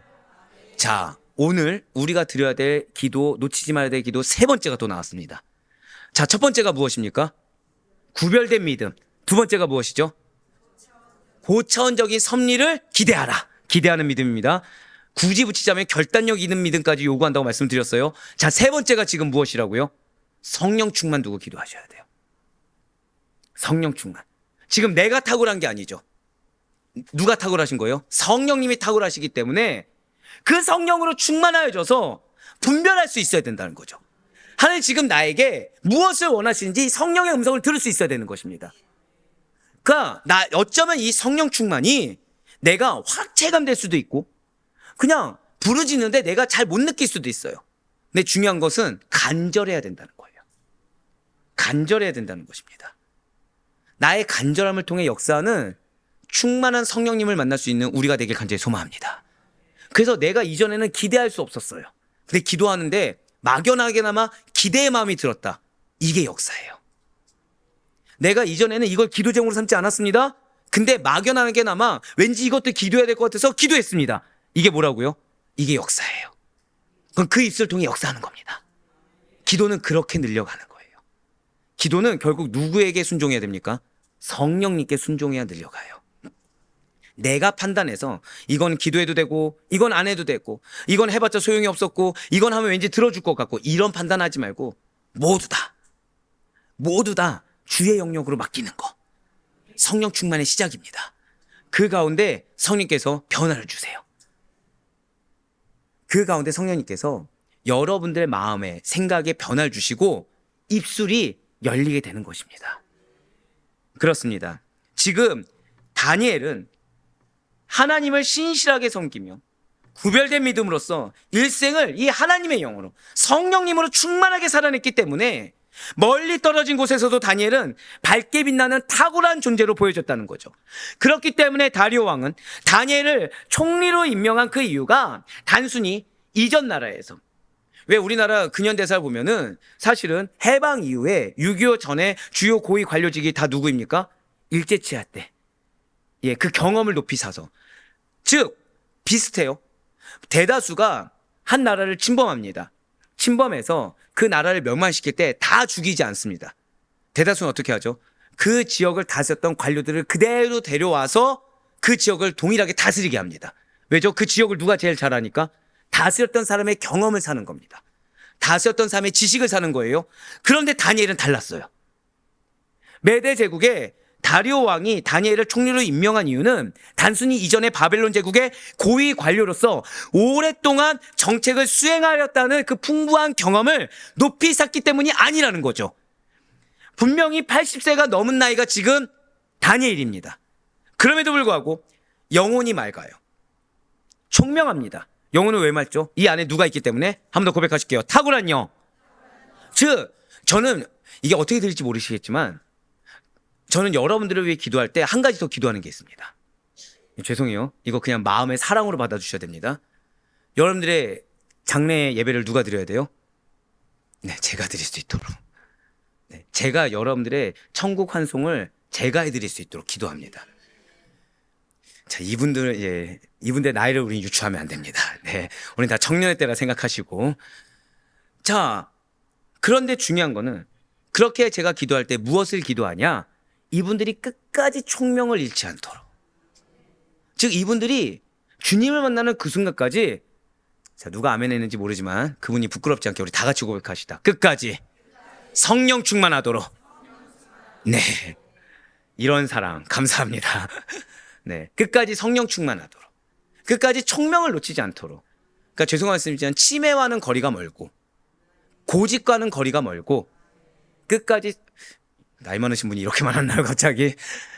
자, 오늘 우리가 드려야 될 기도, 놓치지 말아야 될 기도 세 번째가 또 나왔습니다. 자, 첫 번째가 무엇입니까? 구별된 믿음. 두 번째가 무엇이죠? 고차원적인 섭리를 기대하라. 기대하는 믿음입니다. 굳이 붙이자면 결단력 있는 믿음까지 요구한다고 말씀드렸어요. 자, 세 번째가 지금 무엇이라고요? 성령 충만 두고 기도하셔야 돼요. 성령 충만. 지금 내가 탁월한 게 아니죠. 누가 탁월하신 거예요? 성령님이 탁월하시기 때문에 그 성령으로 충만하여져서 분별할 수 있어야 된다는 거죠. 하나님 지금 나에게 무엇을 원하시는지 성령의 음성을 들을 수 있어야 되는 것입니다. 그러니까 어쩌면 이 성령 충만이 내가 확 체감될 수도 있고 그냥 부르짖는데 내가 잘 못 느낄 수도 있어요. 근데 중요한 것은 간절해야 된다는 거예요. 간절해야 된다는 것입니다. 나의 간절함을 통해 역사하는 충만한 성령님을 만날 수 있는 우리가 되길 간절히 소망합니다. 그래서 내가 이전에는 기대할 수 없었어요. 근데 기도하는데 막연하게나마 기대의 마음이 들었다. 이게 역사예요. 내가 이전에는 이걸 기도 제목으로 삼지 않았습니다. 근데 막연하게나마 왠지 이것도 기도해야 될 것 같아서 기도했습니다. 이게 뭐라고요? 이게 역사예요. 그럼 그 입술을 통해 역사하는 겁니다. 기도는 그렇게 늘려가는 거예요. 기도는 결국 누구에게 순종해야 됩니까? 성령님께 순종해야 늘려가요. 내가 판단해서 이건 기도해도 되고 이건 안 해도 되고 이건 해봤자 소용이 없었고 이건 하면 왠지 들어줄 것 같고 이런 판단하지 말고 모두 다 주의 영역으로 맡기는 거. 성령 충만의 시작입니다. 그 가운데 성령님께서 변화를 주세요. 그 가운데 성령님께서 여러분들의 마음에 생각에 변화를 주시고 입술이 열리게 되는 것입니다. 그렇습니다. 지금 다니엘은 하나님을 신실하게 섬기며 구별된 믿음으로써 일생을 이 하나님의 영으로 성령님으로 충만하게 살아냈기 때문에 멀리 떨어진 곳에서도 다니엘은 밝게 빛나는 탁월한 존재로 보여졌다는 거죠. 그렇기 때문에 다리오 왕은 다니엘을 총리로 임명한 그 이유가 단순히 이전 나라에서 왜 우리나라 근현대사를 보면은 사실은 해방 이후에 6.25 전에 주요 고위 관료직이 다 누구입니까? 일제치하 때. 예, 그 경험을 높이 사서. 즉, 비슷해요. 대다수가 한 나라를 침범합니다. 침범해서 그 나라를 멸망시킬 때 다 죽이지 않습니다. 대다수는 어떻게 하죠? 그 지역을 다스렸던 관료들을 그대로 데려와서 그 지역을 동일하게 다스리게 합니다. 왜죠? 그 지역을 누가 제일 잘하니까? 다스렸던 사람의 경험을 사는 겁니다. 다스렸던 사람의 지식을 사는 거예요. 그런데 다니엘은 달랐어요. 메대 제국의 다리오 왕이 다니엘을 총리로 임명한 이유는 단순히 이전의 바벨론 제국의 고위 관료로서 오랫동안 정책을 수행하였다는 그 풍부한 경험을 높이 쌓기 때문이 아니라는 거죠. 분명히 80세가 넘은 나이가 지금 다니엘입니다. 그럼에도 불구하고 영혼이 맑아요. 총명합니다. 영혼은 왜 맑죠? 이 안에 누가 있기 때문에. 한 번 더 고백하실게요. 탁월한 영. 즉 저는 이게 어떻게 들릴지 모르시겠지만 저는 여러분들을 위해 기도할 때 한 가지 더 기도하는 게 있습니다. 죄송해요. 이거 그냥 마음의 사랑으로 받아주셔야 됩니다. 여러분들의 장례 예배를 누가 드려야 돼요? 네, 제가 드릴 수 있도록. 제가 여러분들의 천국 환송을 제가 해드릴 수 있도록 기도합니다. 자, 이분들 나이를 우리 유추하면 안 됩니다. 네, 우리 다 청년의 때라 생각하시고. 자, 그런데 중요한 거는 그렇게 제가 기도할 때 무엇을 기도하냐? 이분들이 끝까지 총명을 잃지 않도록. 즉 이분들이 주님을 만나는 그 순간까지, 자, 누가 아멘 했는지 모르지만 그분이 부끄럽지 않게 우리 다 같이 고백하시다. 끝까지 성령 충만하도록. 네, 이런 사랑 감사합니다. 네, 끝까지 성령 충만하도록, 끝까지 총명을 놓치지 않도록. 그러니까 죄송한 말씀이지만 치매와는 거리가 멀고 고집과는 거리가 멀고 끝까지, 나이 많으신 분이 이렇게 말하나요 갑자기?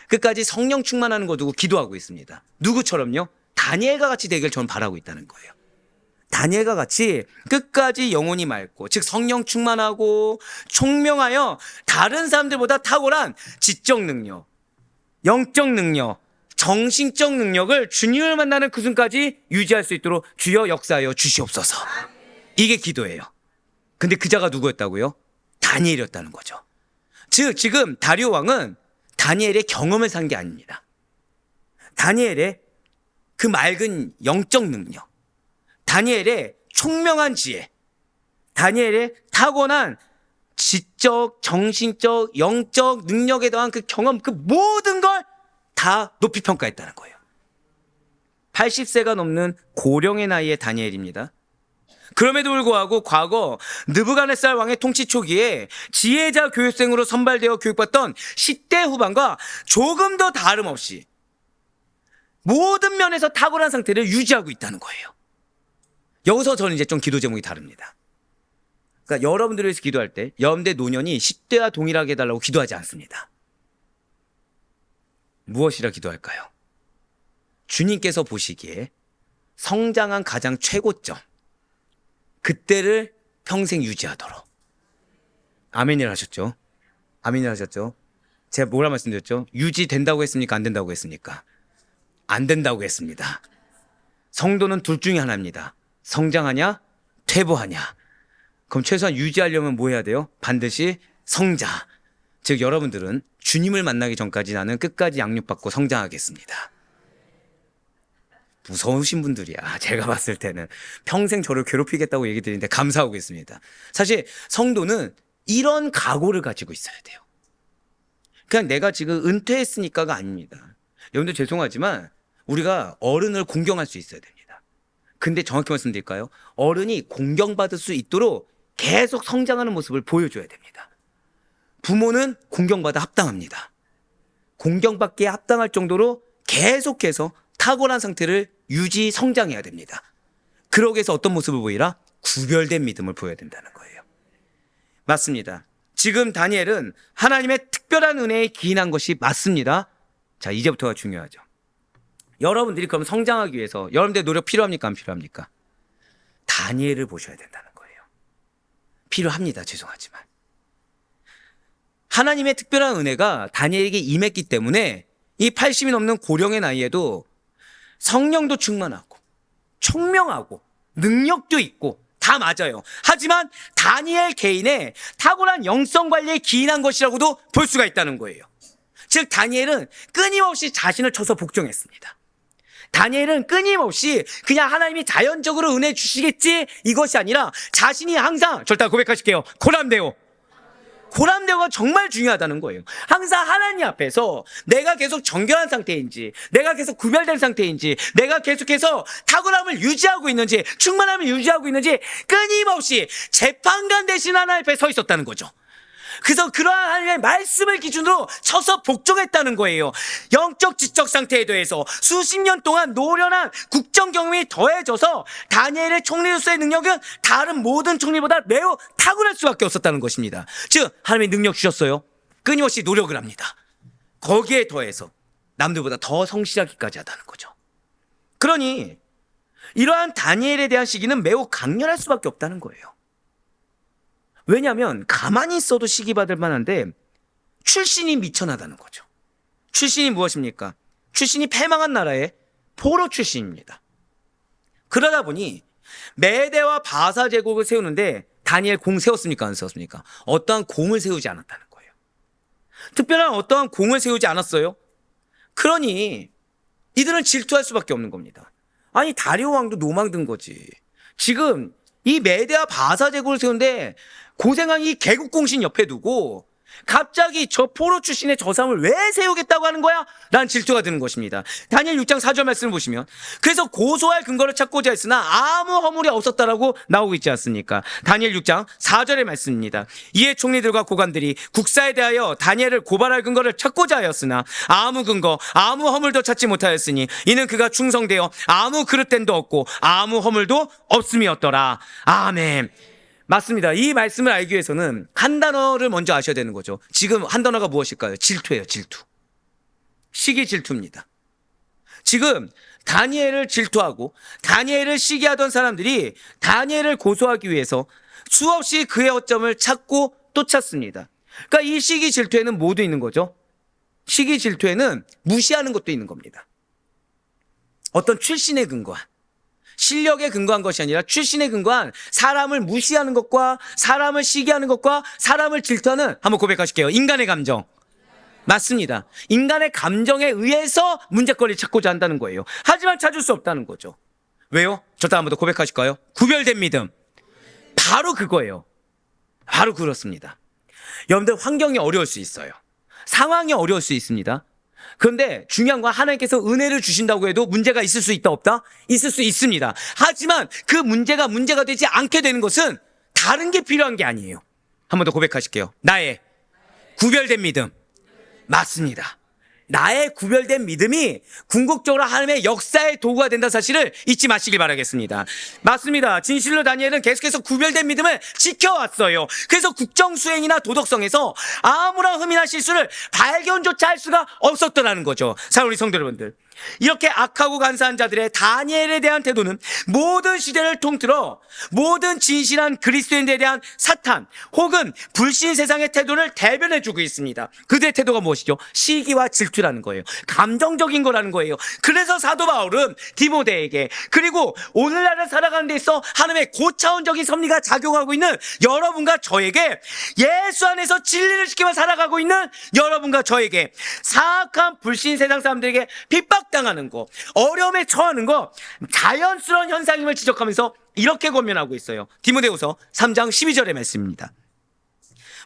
끝까지 성령 충만하는 거 두고 기도하고 있습니다. 누구처럼요? 다니엘과 같이 되길 저는 바라고 있다는 거예요. 다니엘과 같이 끝까지 영혼이 맑고, 즉 성령 충만하고 총명하여 다른 사람들보다 탁월한 지적 능력, 영적 능력, 정신적 능력을 주님을 만나는 그 순간까지 유지할 수 있도록 주여 역사하여 주시옵소서. 이게 기도예요. 근데 그 자가 누구였다고요? 다니엘이었다는 거죠. 즉 지금 다리오 왕은 다니엘의 경험을 산 게 아닙니다. 다니엘의 그 맑은 영적 능력, 다니엘의 총명한 지혜, 다니엘의 타고난 지적, 정신적, 영적 능력에 대한 그 경험, 그 모든 걸 다 높이 평가했다는 거예요. 80세가 넘는 고령의 나이의 다니엘입니다. 그럼에도 불구하고 과거 느부갓네살 왕의 통치 초기에 지혜자 교육생으로 선발되어 교육받던 10대 후반과 조금 더 다름없이 모든 면에서 탁월한 상태를 유지하고 있다는 거예요. 여기서 저는 이제 좀 기도 제목이 다릅니다. 그러니까 여러분들을 위해서 기도할 때 여러분들 노년이 10대와 동일하게 해달라고 기도하지 않습니다. 무엇이라 기도할까요? 주님께서 보시기에 성장한 가장 최고점, 그때를 평생 유지하도록. 아멘이라 하셨죠? 아멘이라 하셨죠? 제가 뭐라 말씀드렸죠? 유지된다고 했습니까? 안 된다고 했습니까? 안 된다고 했습니다. 성도는 둘 중에 하나입니다. 성장하냐? 퇴보하냐? 그럼 최소한 유지하려면 뭐 해야 돼요? 반드시 성자. 즉 여러분들은 주님을 만나기 전까지 나는 끝까지 양육받고 성장하겠습니다. 무서우신 분들이야. 제가 봤을 때는 평생 저를 괴롭히겠다고 얘기 드리는데 감사하고 있습니다. 사실 성도는 이런 각오를 가지고 있어야 돼요. 그냥 내가 지금 은퇴했으니까가 아닙니다. 여러분들 죄송하지만 우리가 어른을 공경할 수 있어야 됩니다. 근데 정확히 말씀드릴까요? 어른이 공경받을 수 있도록 계속 성장하는 모습을 보여줘야 됩니다. 부모는 공경받아 합당합니다. 공경받기에 합당할 정도로 계속해서 탁월한 상태를 유지 성장해야 됩니다. 그러기 위해서 어떤 모습을 보이라? 구별된 믿음을 보여야 된다는 거예요. 맞습니다. 지금 다니엘은 하나님의 특별한 은혜에 기인한 것이 맞습니다. 자, 이제부터가 중요하죠. 여러분들이 그럼 성장하기 위해서 여러분들의 노력 필요합니까? 안 필요합니까? 다니엘을 보셔야 된다는 거예요. 필요합니다. 죄송하지만. 하나님의 특별한 은혜가 다니엘에게 임했기 때문에 이 80이 넘는 고령의 나이에도 성령도 충만하고 총명하고 능력도 있고 다 맞아요. 하지만 다니엘 개인의 탁월한 영성 관리에 기인한 것이라고도 볼 수가 있다는 거예요. 즉 다니엘은 끊임없이 자신을 쳐서 복종했습니다. 다니엘은 끊임없이 그냥 하나님이 자연적으로 은혜 주시겠지 이것이 아니라 자신이 항상, 절대 고백하실게요, 고람되어가 정말 중요하다는 거예요. 항상 하나님 앞에서 내가 계속 정결한 상태인지, 내가 계속 구별된 상태인지, 내가 계속해서 탁월함을 유지하고 있는지, 충만함을 유지하고 있는지 끊임없이 재판관 대신 하나님 앞에 서 있었다는 거죠. 그래서 그러한 하나님의 말씀을 기준으로 쳐서 복종했다는 거예요. 영적 지적 상태에 대해서 수십 년 동안 노련한 국정 경험이 더해져서 다니엘의 총리로서의 능력은 다른 모든 총리보다 매우 탁월할 수밖에 없었다는 것입니다. 즉 하나님이 능력 주셨어요. 끊임없이 노력을 합니다. 거기에 더해서 남들보다 더 성실하기까지 하다는 거죠. 그러니 이러한 다니엘에 대한 시기는 매우 강렬할 수밖에 없다는 거예요. 왜냐하면 가만히 있어도 시기받을 만한데 출신이 미천하다는 거죠. 출신이 무엇입니까? 출신이 패망한 나라의 포로 출신입니다. 그러다 보니 메대와 바사 제국을 세우는데 다니엘 공 세웠습니까? 안 세웠습니까? 어떠한 공을 세우지 않았다는 거예요. 특별한 어떠한 공을 세우지 않았어요. 그러니 이들은 질투할 수밖에 없는 겁니다. 아니 다리오 왕도 노망든 거지. 지금 이 메데와 바사 제국을 세우는데 고생한 이 개국공신 옆에 두고 갑자기 저 포로 출신의 저 사람을 왜 세우겠다고 하는 거야? 난 질투가 드는 것입니다. 다니엘 6장 4절 말씀을 보시면 그래서 고소할 근거를 찾고자 했으나 아무 허물이 없었다라고 나오고 있지 않습니까? 다니엘 6장 4절의 말씀입니다. 이에 총리들과 고관들이 국사에 대하여 다니엘을 고발할 근거를 찾고자 하였으나 아무 근거 아무 허물도 찾지 못하였으니 이는 그가 충성되어 아무 그릇됨도 없고 아무 허물도 없음이었더라. 아멘. 맞습니다. 이 말씀을 알기 위해서는 한 단어를 먼저 아셔야 되는 거죠. 지금 한 단어가 무엇일까요? 질투예요. 질투. 시기 질투입니다. 지금 다니엘을 질투하고 다니엘을 시기하던 사람들이 다니엘을 고소하기 위해서 수없이 그의 허점을 찾고 또 찾습니다. 그러니까 이 시기 질투에는 뭐도 있는 거죠? 시기 질투에는 무시하는 것도 있는 겁니다. 어떤 출신에 근거한, 실력에 근거한 것이 아니라 출신에 근거한 사람을 무시하는 것과 사람을 시기하는 것과 사람을 질투하는, 한번 고백하실게요. 인간의 감정. 맞습니다. 인간의 감정에 의해서 문제거리를 찾고자 한다는 거예요. 하지만 찾을 수 없다는 거죠. 왜요? 저도 한번 더 고백하실까요? 구별된 믿음. 바로 그거예요. 바로 그렇습니다. 여러분들 환경이 어려울 수 있어요. 상황이 어려울 수 있습니다. 그런데 중요한 건 하나님께서 은혜를 주신다고 해도 문제가 있을 수 있다 없다? 있을 수 있습니다. 하지만 그 문제가 되지 않게 되는 것은 다른 게 필요한 게 아니에요. 한 번 더 고백하실게요. 나의 구별된 믿음. 맞습니다. 나의 구별된 믿음이 궁극적으로 하나님의 역사의 도구가 된다는 사실을 잊지 마시길 바라겠습니다. 맞습니다. 진실로 다니엘은 계속해서 구별된 믿음을 지켜왔어요. 그래서 국정수행이나 도덕성에서 아무런 흠이나 실수를 발견조차 할 수가 없었더라는 거죠. 자, 우리 성도 여러분들, 이렇게 악하고 간사한 자들의 다니엘에 대한 태도는 모든 시대를 통틀어 모든 진실한 그리스도인들에 대한 사탄 혹은 불신 세상의 태도를 대변해주고 있습니다. 그들의 태도가 무엇이죠? 시기와 질투라는 거예요. 감정적인 거라는 거예요. 그래서 사도 바울은 디모데에게, 그리고 오늘날을 살아가는 데 있어 하나님의 고차원적인 섭리가 작용하고 있는 여러분과 저에게, 예수 안에서 진리를 지키며 살아가고 있는 여러분과 저에게 사악한 불신 세상 사람들에게 핍박당하는 거, 어려움에 처하는 거 자연스러운 현상임을 지적하면서 이렇게 권면하고 있어요. 디모데후서 3장 12절의 말씀입니다.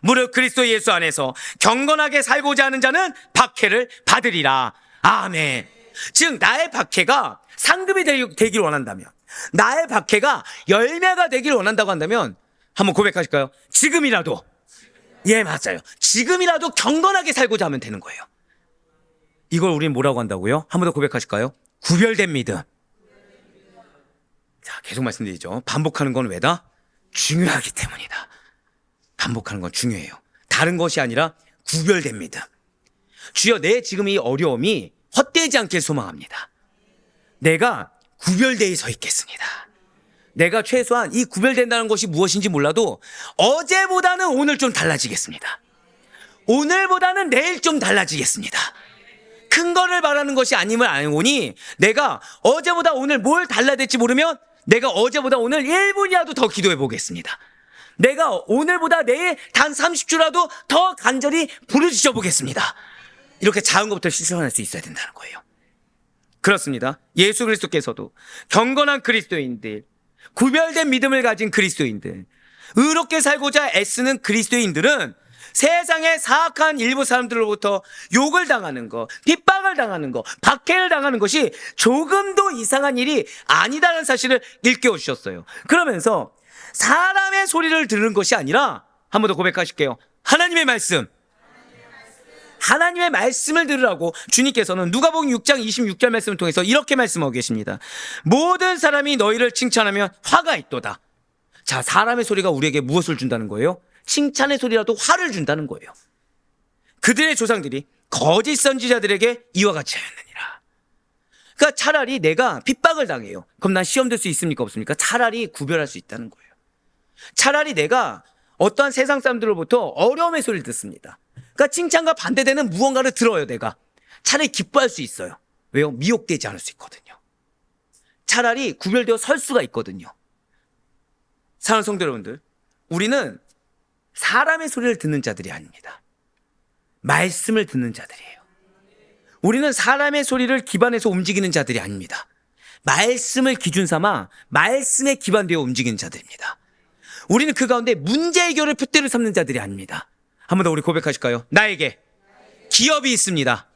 무릇 그리스도 예수 안에서 경건하게 살고자 하는 자는 박해를 받으리라. 아멘. 즉 나의 박해가 상급이 되길 원한다면, 나의 박해가 열매가 되길 원한다고 한다면 한번 고백하실까요? 지금이라도, 예 맞아요, 지금이라도 경건하게 살고자 하면 되는 거예요. 이걸 우린 뭐라고 한다고요? 한 번 더 고백하실까요? 구별된 믿음. 자, 계속 말씀드리죠. 반복하는 건 왜다? 중요하기 때문이다. 반복하는 건 중요해요. 다른 것이 아니라 구별된 믿음. 주여, 내 지금 이 어려움이 헛되지 않길 소망합니다. 내가 구별되어 서 있겠습니다. 내가 최소한 이 구별된다는 것이 무엇인지 몰라도 어제보다는 오늘 좀 달라지겠습니다. 오늘보다는 내일 좀 달라지겠습니다. 큰 거를 말하는 것이 아님을 알고니 내가 어제보다 오늘 뭘 달라야 될지 모르면 내가 어제보다 오늘 1분이라도 더 기도해 보겠습니다. 내가 오늘보다 내일 단 30초라도 더 간절히 부르짖어 보겠습니다. 이렇게 작은 것부터 실천할 수 있어야 된다는 거예요. 그렇습니다. 예수 그리스도께서도 경건한 그리스도인들, 구별된 믿음을 가진 그리스도인들, 의롭게 살고자 애쓰는 그리스도인들은 세상의 사악한 일부 사람들로부터 욕을 당하는 것, 핍박을 당하는 것, 박해를 당하는 것이 조금도 이상한 일이 아니다라는 사실을 일깨워 주셨어요. 그러면서 사람의 소리를 들은 것이 아니라, 한 번 더 고백하실게요. 하나님의 말씀. 하나님의 말씀을 들으라고 주님께서는 누가복음 6장 26절 말씀을 통해서 이렇게 말씀하고 계십니다. 모든 사람이 너희를 칭찬하면 화가 있도다. 자, 사람의 소리가 우리에게 무엇을 준다는 거예요? 칭찬의 소리라도 화를 준다는 거예요. 그들의 조상들이 거짓 선지자들에게 이와 같이 하였느니라. 그러니까 차라리 내가 핍박을 당해요. 그럼 난 시험 될 수 있습니까? 없습니까? 차라리 구별할 수 있다는 거예요. 차라리 내가 어떠한 세상 사람들로부터 어려움의 소리를 듣습니다. 그러니까 칭찬과 반대되는 무언가를 들어요. 내가 차라리 기뻐할 수 있어요. 왜요? 미혹되지 않을 수 있거든요. 차라리 구별되어 설 수가 있거든요. 사랑하는 성도 여러분들, 우리는 사람의 소리를 듣는 자들이 아닙니다. 말씀을 듣는 자들이에요. 우리는 사람의 소리를 기반해서 움직이는 자들이 아닙니다. 말씀을 기준 삼아 말씀에 기반되어 움직이는 자들입니다. 우리는 그 가운데 문제 해결을 표대로 삼는 자들이 아닙니다. 한 번 더 우리 고백하실까요? 나에게 기업이 있습니다.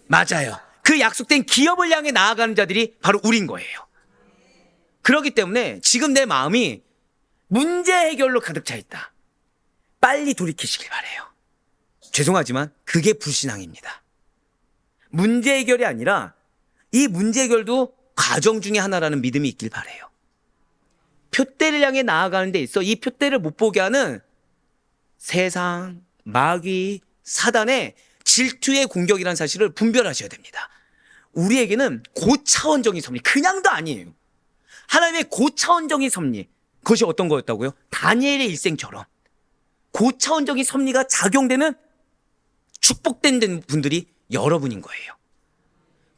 맞아요. 그 약속된 기업을 향해 나아가는 자들이 바로 우린 거예요. 그렇기 때문에 지금 내 마음이 문제 해결로 가득 차 있다. 빨리 돌이키시길 바래요. 죄송하지만 그게 불신앙입니다. 문제 해결이 아니라 이 문제 해결도 과정 중에 하나라는 믿음이 있길 바래요. 표대를 향해 나아가는 데 있어 이 표대를 못 보게 하는 세상, 마귀, 사단의 질투의 공격이라는 사실을 분별하셔야 됩니다. 우리에게는 고차원적인 섭리, 그냥도 아니에요. 하나님의 고차원적인 섭리, 그것이 어떤 거였다고요? 다니엘의 일생처럼 고차원적인 섭리가 작용되는 축복된 분들이 여러분인 거예요.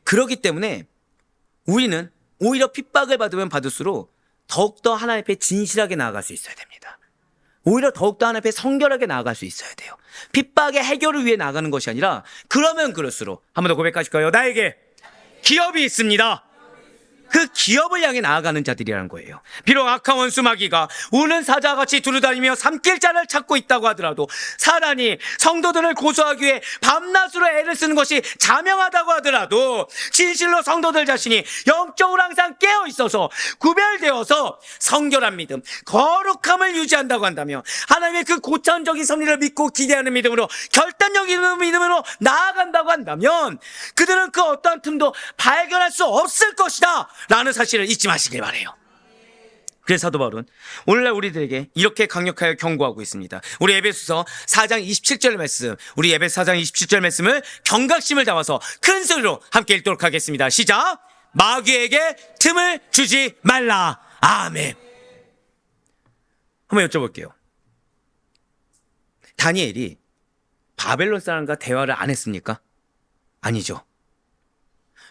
그렇기 때문에 우리는 오히려 핍박을 받으면 받을수록 더욱더 하나님 앞에 진실하게 나아갈 수 있어야 됩니다. 오히려 더욱더 하나님 앞에 성결하게 나아갈 수 있어야 돼요. 핍박의 해결을 위해 나가는 것이 아니라 그러면 그럴수록 한 번 더 고백하실까요? 나에게 기업이 있습니다. 그 기업을 향해 나아가는 자들이라는 거예요. 비록 악한 원수 마귀가 우는 사자같이 두루다니며 삼킬 자를 찾고 있다고 하더라도 사단이 성도들을 고소하기 위해 밤낮으로 애를 쓰는 것이 자명하다고 하더라도 진실로 성도들 자신이 영적으로 항상 깨어 있어서 구별되어서 성결한 믿음, 거룩함을 유지한다고 한다면 하나님의 그 고차원적인 섭리를 믿고 기대하는 믿음으로 결단적인 믿음으로 나아간다고 한다면 그들은 그 어떠한 틈도 발견할 수 없을 것이다 라는 사실을 잊지 마시길 바라요. 그래서 사도 바울은 오늘날 우리들에게 이렇게 강력하게 경고하고 있습니다. 우리 에베소서 4장 27절 말씀, 우리 에베소 4장 27절 말씀을 경각심을 담아서 큰 소리로 함께 읽도록 하겠습니다. 시작! 마귀에게 틈을 주지 말라. 아멘. 한번 여쭤볼게요. 다니엘이 바벨론 사람과 대화를 안 했습니까? 아니죠.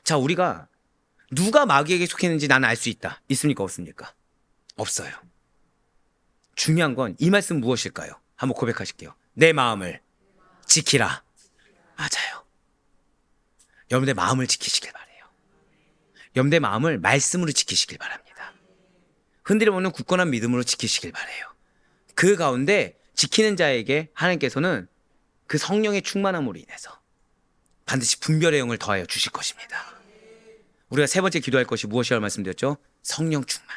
자, 우리가 누가 마귀에게 속했는지 나는 알 수 있다. 있습니까? 없습니까? 없어요. 중요한 건 이 말씀 무엇일까요? 한번 고백하실게요. 내 마음을 지키라. 맞아요. 여러분의 마음을 지키시길 바라요. 여러분의 마음을 말씀으로 지키시길 바랍니다. 흔들림 없는 굳건한 믿음으로 지키시길 바라요. 그 가운데 지키는 자에게 하나님께서는 그 성령의 충만함으로 인해서 반드시 분별의 영을 더하여 주실 것입니다. 우리가 세 번째 기도할 것이 무엇이라고 말씀드렸죠? 성령 충만.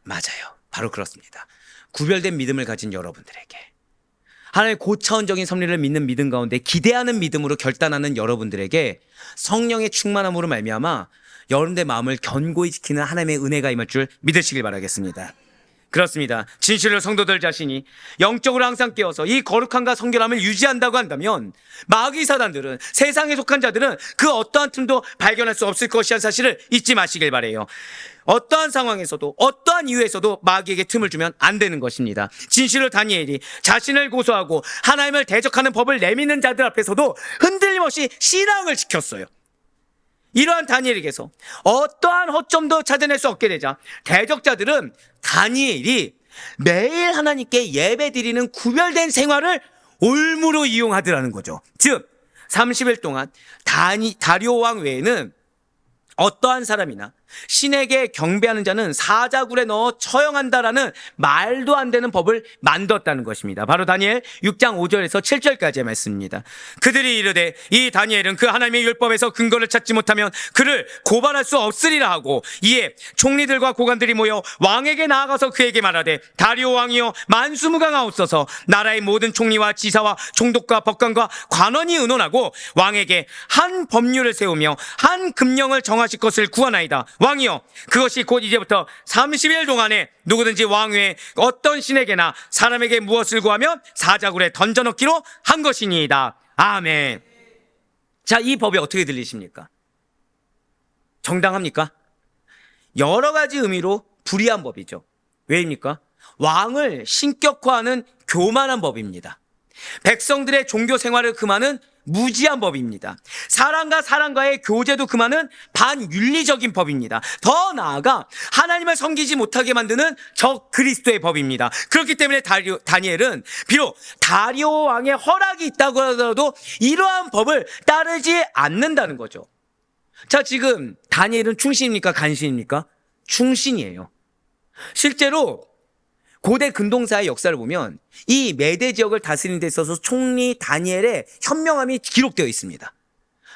맞아요. 바로 그렇습니다. 구별된 믿음을 가진 여러분들에게, 하나님의 고차원적인 섭리를 믿는 믿음 가운데 기대하는 믿음으로 결단하는 여러분들에게 성령의 충만함으로 말미암아 여러분의 마음을 견고히 지키는 하나님의 은혜가 임할 줄 믿으시길 바라겠습니다. 그렇습니다. 진실로 성도들 자신이 영적으로 항상 깨어서 이 거룩함과 성결함을 유지한다고 한다면 마귀 사단들은, 세상에 속한 자들은 그 어떠한 틈도 발견할 수 없을 것이라는 사실을 잊지 마시길 바라요. 어떠한 상황에서도 어떠한 이유에서도 마귀에게 틈을 주면 안 되는 것입니다. 진실로 다니엘이 자신을 고소하고 하나님을 대적하는 법을 내미는 자들 앞에서도 흔들림 없이 신앙을 지켰어요. 이러한 다니엘에게서 어떠한 허점도 찾아낼 수 없게 되자 대적자들은 다니엘이 매일 하나님께 예배드리는 구별된 생활을 올무로 이용하더라는 거죠. 즉 30일 동안 다리오 왕 외에는 어떠한 사람이나 신에게 경배하는 자는 사자굴에 넣어 처형한다라는 말도 안 되는 법을 만들었다는 것입니다. 바로 다니엘 6장 5절에서 7절까지의 말씀입니다. 그들이 이르되 이 다니엘은 그 하나님의 율법에서 근거를 찾지 못하면 그를 고발할 수 없으리라 하고, 이에 총리들과 고관들이 모여 왕에게 나아가서 그에게 말하되 다리오 왕이여 만수무강하옵소서. 나라의 모든 총리와 지사와 총독과 법관과 관원이 의논하고 왕에게 한 법률을 세우며 한 금령을 정하실 것을 구하나이다. 왕이여, 그것이 곧 이제부터 30일 동안에 누구든지 왕 외에 어떤 신에게나 사람에게 무엇을 구하면 사자굴에 던져넣기로 한 것이니이다. 아멘. 자, 이 법이 어떻게 들리십니까? 정당합니까? 여러 가지 의미로 불의한 법이죠. 왜입니까? 왕을 신격화하는 교만한 법입니다. 백성들의 종교 생활을 금하는 무지한 법입니다. 사람과 사람과의 교제도 그만은 반윤리적인 법입니다. 더 나아가 하나님을 섬기지 못하게 만드는 적 그리스도의 법입니다. 그렇기 때문에 다니엘은 비록 다리오 왕의 허락이 있다고 하더라도 이러한 법을 따르지 않는다는 거죠. 자, 지금 다니엘은 충신입니까? 간신입니까? 충신이에요. 실제로 고대 근동사의 역사를 보면 이 메대 지역을 다스리는 데 있어서 총리 다니엘의 현명함이 기록되어 있습니다.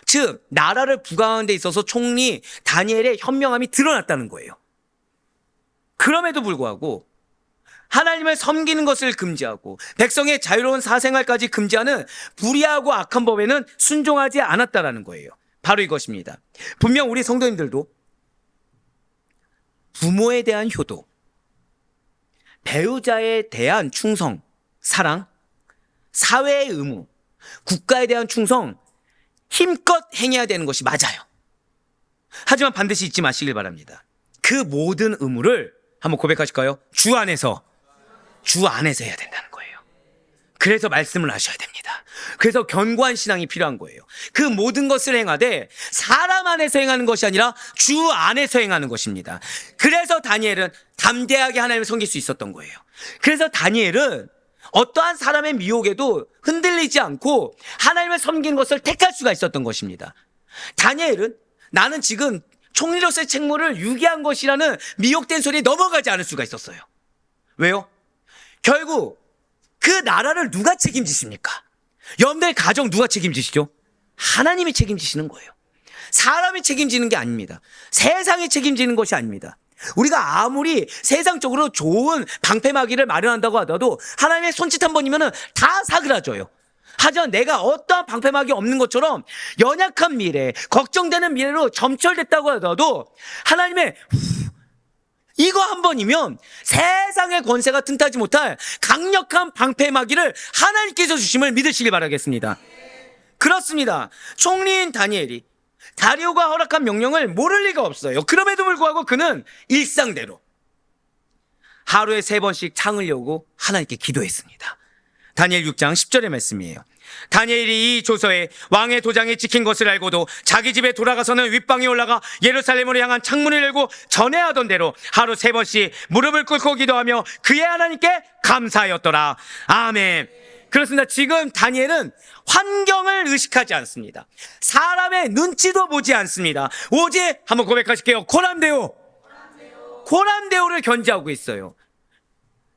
즉 나라를 부강하는 데 있어서 총리 다니엘의 현명함이 드러났다는 거예요. 그럼에도 불구하고 하나님을 섬기는 것을 금지하고 백성의 자유로운 사생활까지 금지하는 불의하고 악한 법에는 순종하지 않았다라는 거예요. 바로 이것입니다. 분명 우리 성도님들도 부모에 대한 효도, 배우자에 대한 충성, 사랑, 사회의 의무, 국가에 대한 충성, 힘껏 행해야 되는 것이 맞아요. 하지만 반드시 잊지 마시길 바랍니다. 그 모든 의무를 한번 고백하실까요? 주 안에서 해야 된다는 거예요. 그래서 말씀을 하셔야 됩니다. 그래서 견고한 신앙이 필요한 거예요. 그 모든 것을 행하되 사람 안에서 행하는 것이 아니라 주 안에서 행하는 것입니다. 그래서 다니엘은 담대하게 하나님을 섬길 수 있었던 거예요. 그래서 다니엘은 어떠한 사람의 미혹에도 흔들리지 않고 하나님을 섬기는 것을 택할 수가 있었던 것입니다. 다니엘은 나는 지금 총리로서의 책무를 유기한 것이라는 미혹된 소리에 넘어가지 않을 수가 있었어요. 왜요? 결국 그 나라를 누가 책임지십니까? 여러분들 가정 누가 책임지시죠? 하나님이 책임지시는 거예요. 사람이 책임지는 게 아닙니다. 세상이 책임지는 것이 아닙니다. 우리가 아무리 세상적으로 좋은 방패막이를 마련한다고 하더라도 하나님의 손짓 한 번이면 다 사그라져요. 하지만 내가 어떠한 방패막이 없는 것처럼 연약한 미래, 걱정되는 미래로 점철됐다고 하더라도 하나님의 이거 한 번이면 세상의 권세가 틈타지 못할 강력한 방패막이를 하나님께서 주심을 믿으시길 바라겠습니다. 그렇습니다. 총리인 다니엘이 다리오가 허락한 명령을 모를 리가 없어요. 그럼에도 불구하고 그는 일상대로 하루에 3번씩 창을 여고 하나님께 기도했습니다. 다니엘 6장 10절의 말씀이에요. 다니엘이 이 조서에 왕의 도장에 찍힌 것을 알고도 자기 집에 돌아가서는 윗방에 올라가 예루살렘으로 향한 창문을 열고 전해하던 대로 하루 3번씩 무릎을 꿇고 기도하며 그의 하나님께 감사하였더라. 아멘. 그렇습니다. 지금 다니엘은 환경을 의식하지 않습니다. 사람의 눈치도 보지 않습니다. 오직 한번 고백하실게요. 고난대오를 견지하고 있어요.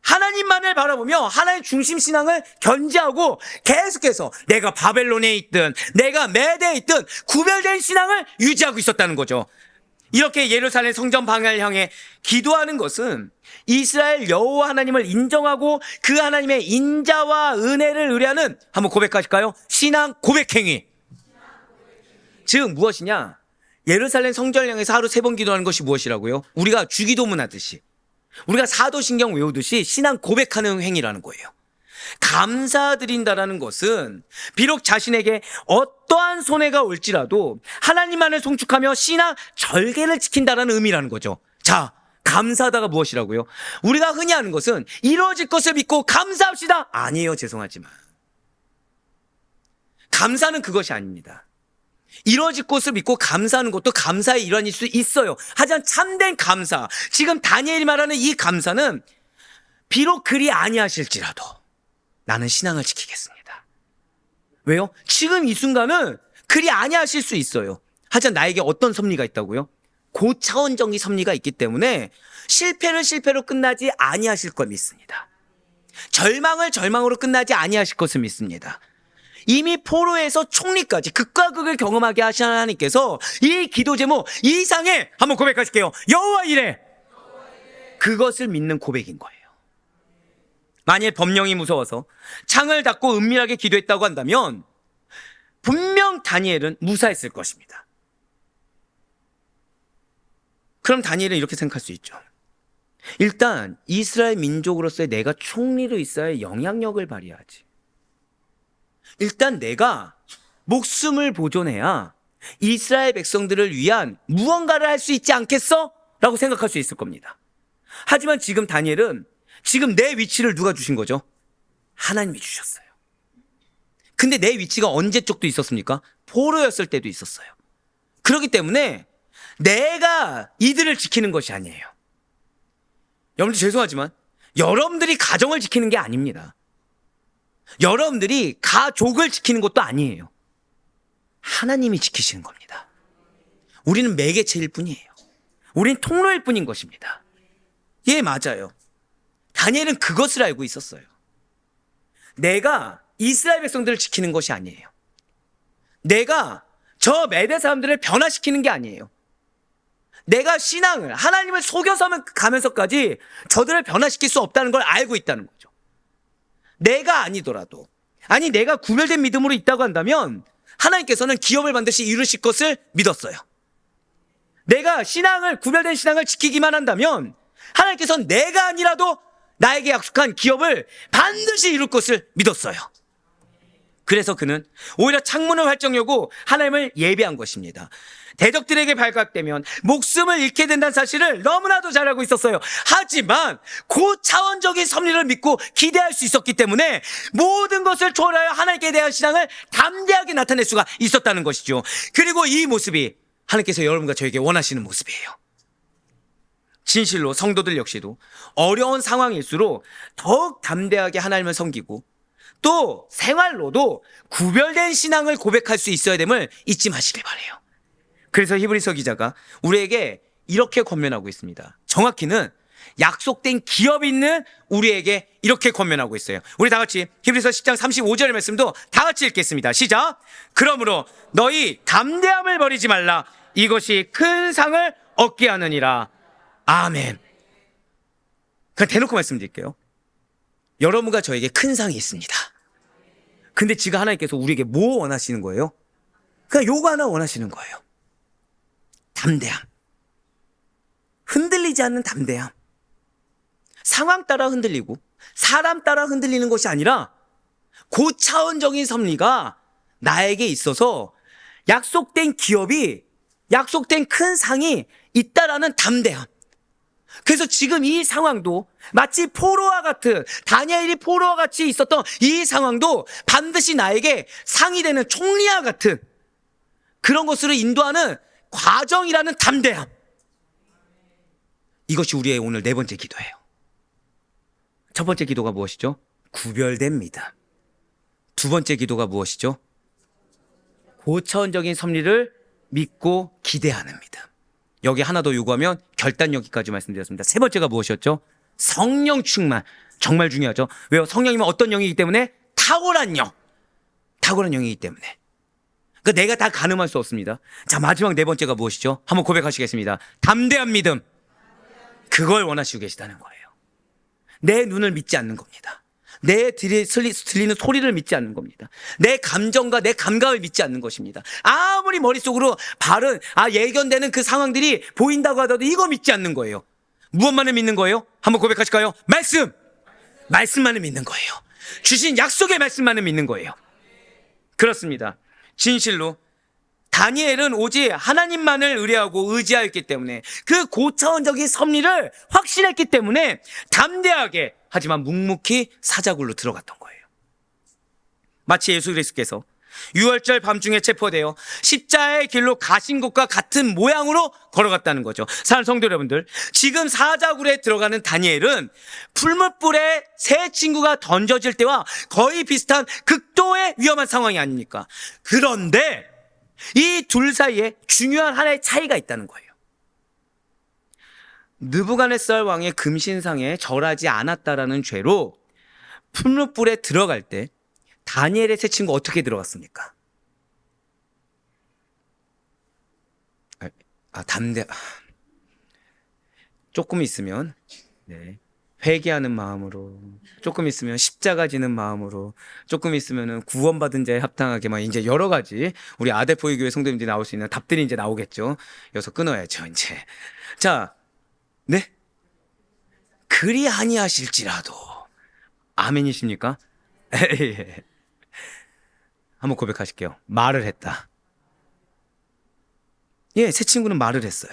하나님만을 바라보며 하나님 중심 신앙을 견지하고 계속해서 내가 바벨론에 있든 내가 메대에 있든 구별된 신앙을 유지하고 있었다는 거죠. 이렇게 예루살렘 성전 방향을 향해 기도하는 것은 이스라엘 여호와 하나님을 인정하고 그 하나님의 인자와 은혜를 의뢰하는, 한번 고백하실까요? 신앙 고백행위. 즉 무엇이냐? 예루살렘 성전을 향해서 하루 3번 기도하는 것이 무엇이라고요? 우리가 주기도문 하듯이, 우리가 사도신경 외우듯이 신앙 고백하는 행위라는 거예요. 감사드린다라는 것은 비록 자신에게 어떠한 손해가 올지라도 하나님만을 송축하며 신앙 절개를 지킨다라는 의미라는 거죠. 자, 감사하다가 무엇이라고요? 우리가 흔히 하는 것은 이루어질 것을 믿고 감사합시다. 아니에요, 죄송하지만 감사는 그것이 아닙니다. 이루어질 것을 믿고 감사하는 것도 감사의 일환일 수 있어요. 하지만 참된 감사, 지금 다니엘이 말하는 이 감사는 비록 그리 아니하실지라도 나는 신앙을 지키겠습니다. 왜요? 지금 이 순간은 그리 아니하실 수 있어요. 하지만 나에게 어떤 섭리가 있다고요? 고차원적인 섭리가 있기 때문에 실패를 실패로 끝나지 아니하실 것 믿습니다. 절망을 절망으로 끝나지 아니하실 것을 믿습니다. 이미 포로에서 총리까지 극과 극을 경험하게 하신 하나님께서 이 기도 제목 이상의, 한번 고백하실게요. 여호와 이래. 그것을 믿는 고백인 거예요. 만일 법령이 무서워서 창을 닫고 은밀하게 기도했다고 한다면 분명 다니엘은 무사했을 것입니다. 그럼 다니엘은 이렇게 생각할 수 있죠. 일단 이스라엘 민족으로서의 내가 총리로 있어야 영향력을 발휘하지. 일단 내가 목숨을 보존해야 이스라엘 백성들을 위한 무언가를 할 수 있지 않겠어? 라고 생각할 수 있을 겁니다. 하지만 지금 다니엘은 지금 내 위치를 누가 주신 거죠? 하나님이 주셨어요. 근데 내 위치가 언제 쪽도 있었습니까? 포로였을 때도 있었어요. 그렇기 때문에 내가 이들을 지키는 것이 아니에요. 여러분들 죄송하지만 여러분들이 가정을 지키는 게 아닙니다. 여러분들이 가족을 지키는 것도 아니에요. 하나님이 지키시는 겁니다. 우리는 매개체일 뿐이에요. 우린 통로일 뿐인 것입니다. 예, 맞아요. 다니엘은 그것을 알고 있었어요. 내가 이스라엘 백성들을 지키는 것이 아니에요. 내가 저 메대 사람들을 변화시키는 게 아니에요. 내가 신앙을, 하나님을 속여서 가면서까지 저들을 변화시킬 수 없다는 걸 알고 있다는 거죠. 내가 아니더라도, 아니 내가 구별된 믿음으로 있다고 한다면 하나님께서는 기업을 반드시 이루실 것을 믿었어요. 내가 구별된 신앙을 지키기만 한다면 하나님께서는 내가 아니라도 나에게 약속한 기업을 반드시 이룰 것을 믿었어요. 그래서 그는 오히려 창문을 활짝 열고 하나님을 예배한 것입니다. 대적들에게 발각되면 목숨을 잃게 된다는 사실을 너무나도 잘 알고 있었어요. 하지만 고차원적인 섭리를 믿고 기대할 수 있었기 때문에 모든 것을 초월하여 하나님께 대한 신앙을 담대하게 나타낼 수가 있었다는 것이죠. 그리고 이 모습이 하나님께서 여러분과 저에게 원하시는 모습이에요. 진실로 성도들 역시도 어려운 상황일수록 더욱 담대하게 하나님을 섬기고 또 생활로도 구별된 신앙을 고백할 수 있어야 됨을 잊지 마시길 바라요. 그래서 히브리서 기자가 우리에게 이렇게 권면하고 있습니다. 정확히는 약속된 기업이 있는 우리에게 이렇게 권면하고 있어요. 우리 다 같이 히브리서 10장 35절의 말씀도 다 같이 읽겠습니다. 시작. 그러므로 너희 담대함을 버리지 말라. 이것이 큰 상을 얻게 하느니라. 아멘. 그냥 대놓고 말씀드릴게요. 여러분과 저에게 큰 상이 있습니다. 근데 지금 하나님께서 우리에게 뭐 원하시는 거예요? 그냥 요거 하나 원하시는 거예요. 담대함. 흔들리지 않는 담대함. 상황 따라 흔들리고 사람 따라 흔들리는 것이 아니라 고차원적인 섭리가 나에게 있어서 약속된 기업이, 약속된 큰 상이 있다라는 담대함. 그래서 지금 이 상황도 마치 포로와 같은, 다니엘이 포로와 같이 있었던 이 상황도 반드시 나에게 상이 되는 총리와 같은 그런 것으로 인도하는 과정이라는 담대함. 이것이 우리의 오늘 네 번째 기도예요. 첫 번째 기도가 무엇이죠? 구별된 믿음. 두 번째 기도가 무엇이죠? 고차원적인 섭리를 믿고 기대하는 믿음. 여기 하나 더 요구하면 결단력까지 말씀드렸습니다. 세 번째가 무엇이었죠? 성령 충만. 정말 중요하죠. 왜요? 성령이면 어떤 영이기 때문에? 탁월한 영. 탁월한 영이기 때문에. 그러니까 내가 다 가늠할 수 없습니다. 자, 마지막 네 번째가 무엇이죠? 한번 고백하시겠습니다. 담대한 믿음. 그걸 원하시고 계시다는 거예요. 내 눈을 믿지 않는 겁니다. 내 들리는 소리를 믿지 않는 겁니다. 내 감정과 내 감각을 믿지 않는 것입니다. 아무리 머릿속으로 바른, 예견되는 그 상황들이 보인다고 하더라도 이거 믿지 않는 거예요. 무엇만을 믿는 거예요? 한번 고백하실까요? 말씀! 말씀만을 믿는 거예요. 주신 약속의 말씀만을 믿는 거예요. 그렇습니다. 진실로 다니엘은 오직 하나님만을 의뢰하고 의지하였기 때문에 그 고차원적인 섭리를 확신했기 때문에 담대하게 하지만 묵묵히 사자굴로 들어갔던 거예요. 마치 예수 그리스도께서 유월절 밤중에 체포되어 십자가의 길로 가신 것과 같은 모양으로 걸어갔다는 거죠. 사랑하는 성도 여러분들, 지금 사자굴에 들어가는 다니엘은 풀무불에 새 친구가 던져질 때와 거의 비슷한 극도의 위험한 상황이 아닙니까? 그런데 이 둘 사이에 중요한 하나의 차이가 있다는 거예요. 느부갓네살 왕의 금신상에 절하지 않았다라는 죄로 풀무불에 들어갈 때 다니엘의 새 친구 어떻게 들어갔습니까? 조금 있으면 회개하는 마음으로, 조금 있으면 십자가 지는 마음으로, 조금 있으면은 구원받은 자에 합당하게 막 이제 여러 가지 우리 아데포이 교회 성도님들이 나올 수 있는 답들이 이제 나오겠죠. 여기서 끊어야죠, 이제. 자, 네? 그리 아니하실지라도. 아멘이십니까? 한번 고백하실게요. 말을 했다. 예, 새 친구는 말을 했어요.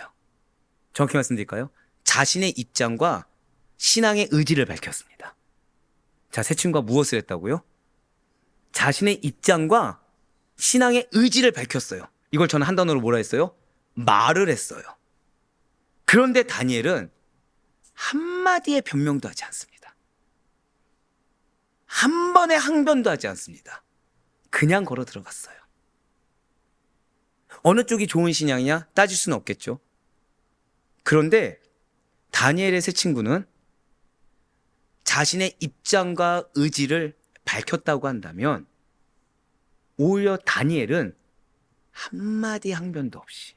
정확히 말씀드릴까요? 자신의 입장과 신앙의 의지를 밝혔습니다. 자, 새 친구가 무엇을 했다고요? 자신의 입장과 신앙의 의지를 밝혔어요. 이걸 저는 한 단어로 뭐라 했어요? 말을 했어요. 그런데 다니엘은 한마디의 변명도 하지 않습니다. 한 번의 항변도 하지 않습니다. 그냥 걸어 들어갔어요. 어느 쪽이 좋은 신앙이냐 따질 수는 없겠죠. 그런데 다니엘의 세 친구는 자신의 입장과 의지를 밝혔다고 한다면 오히려 다니엘은 한마디 항변도 없이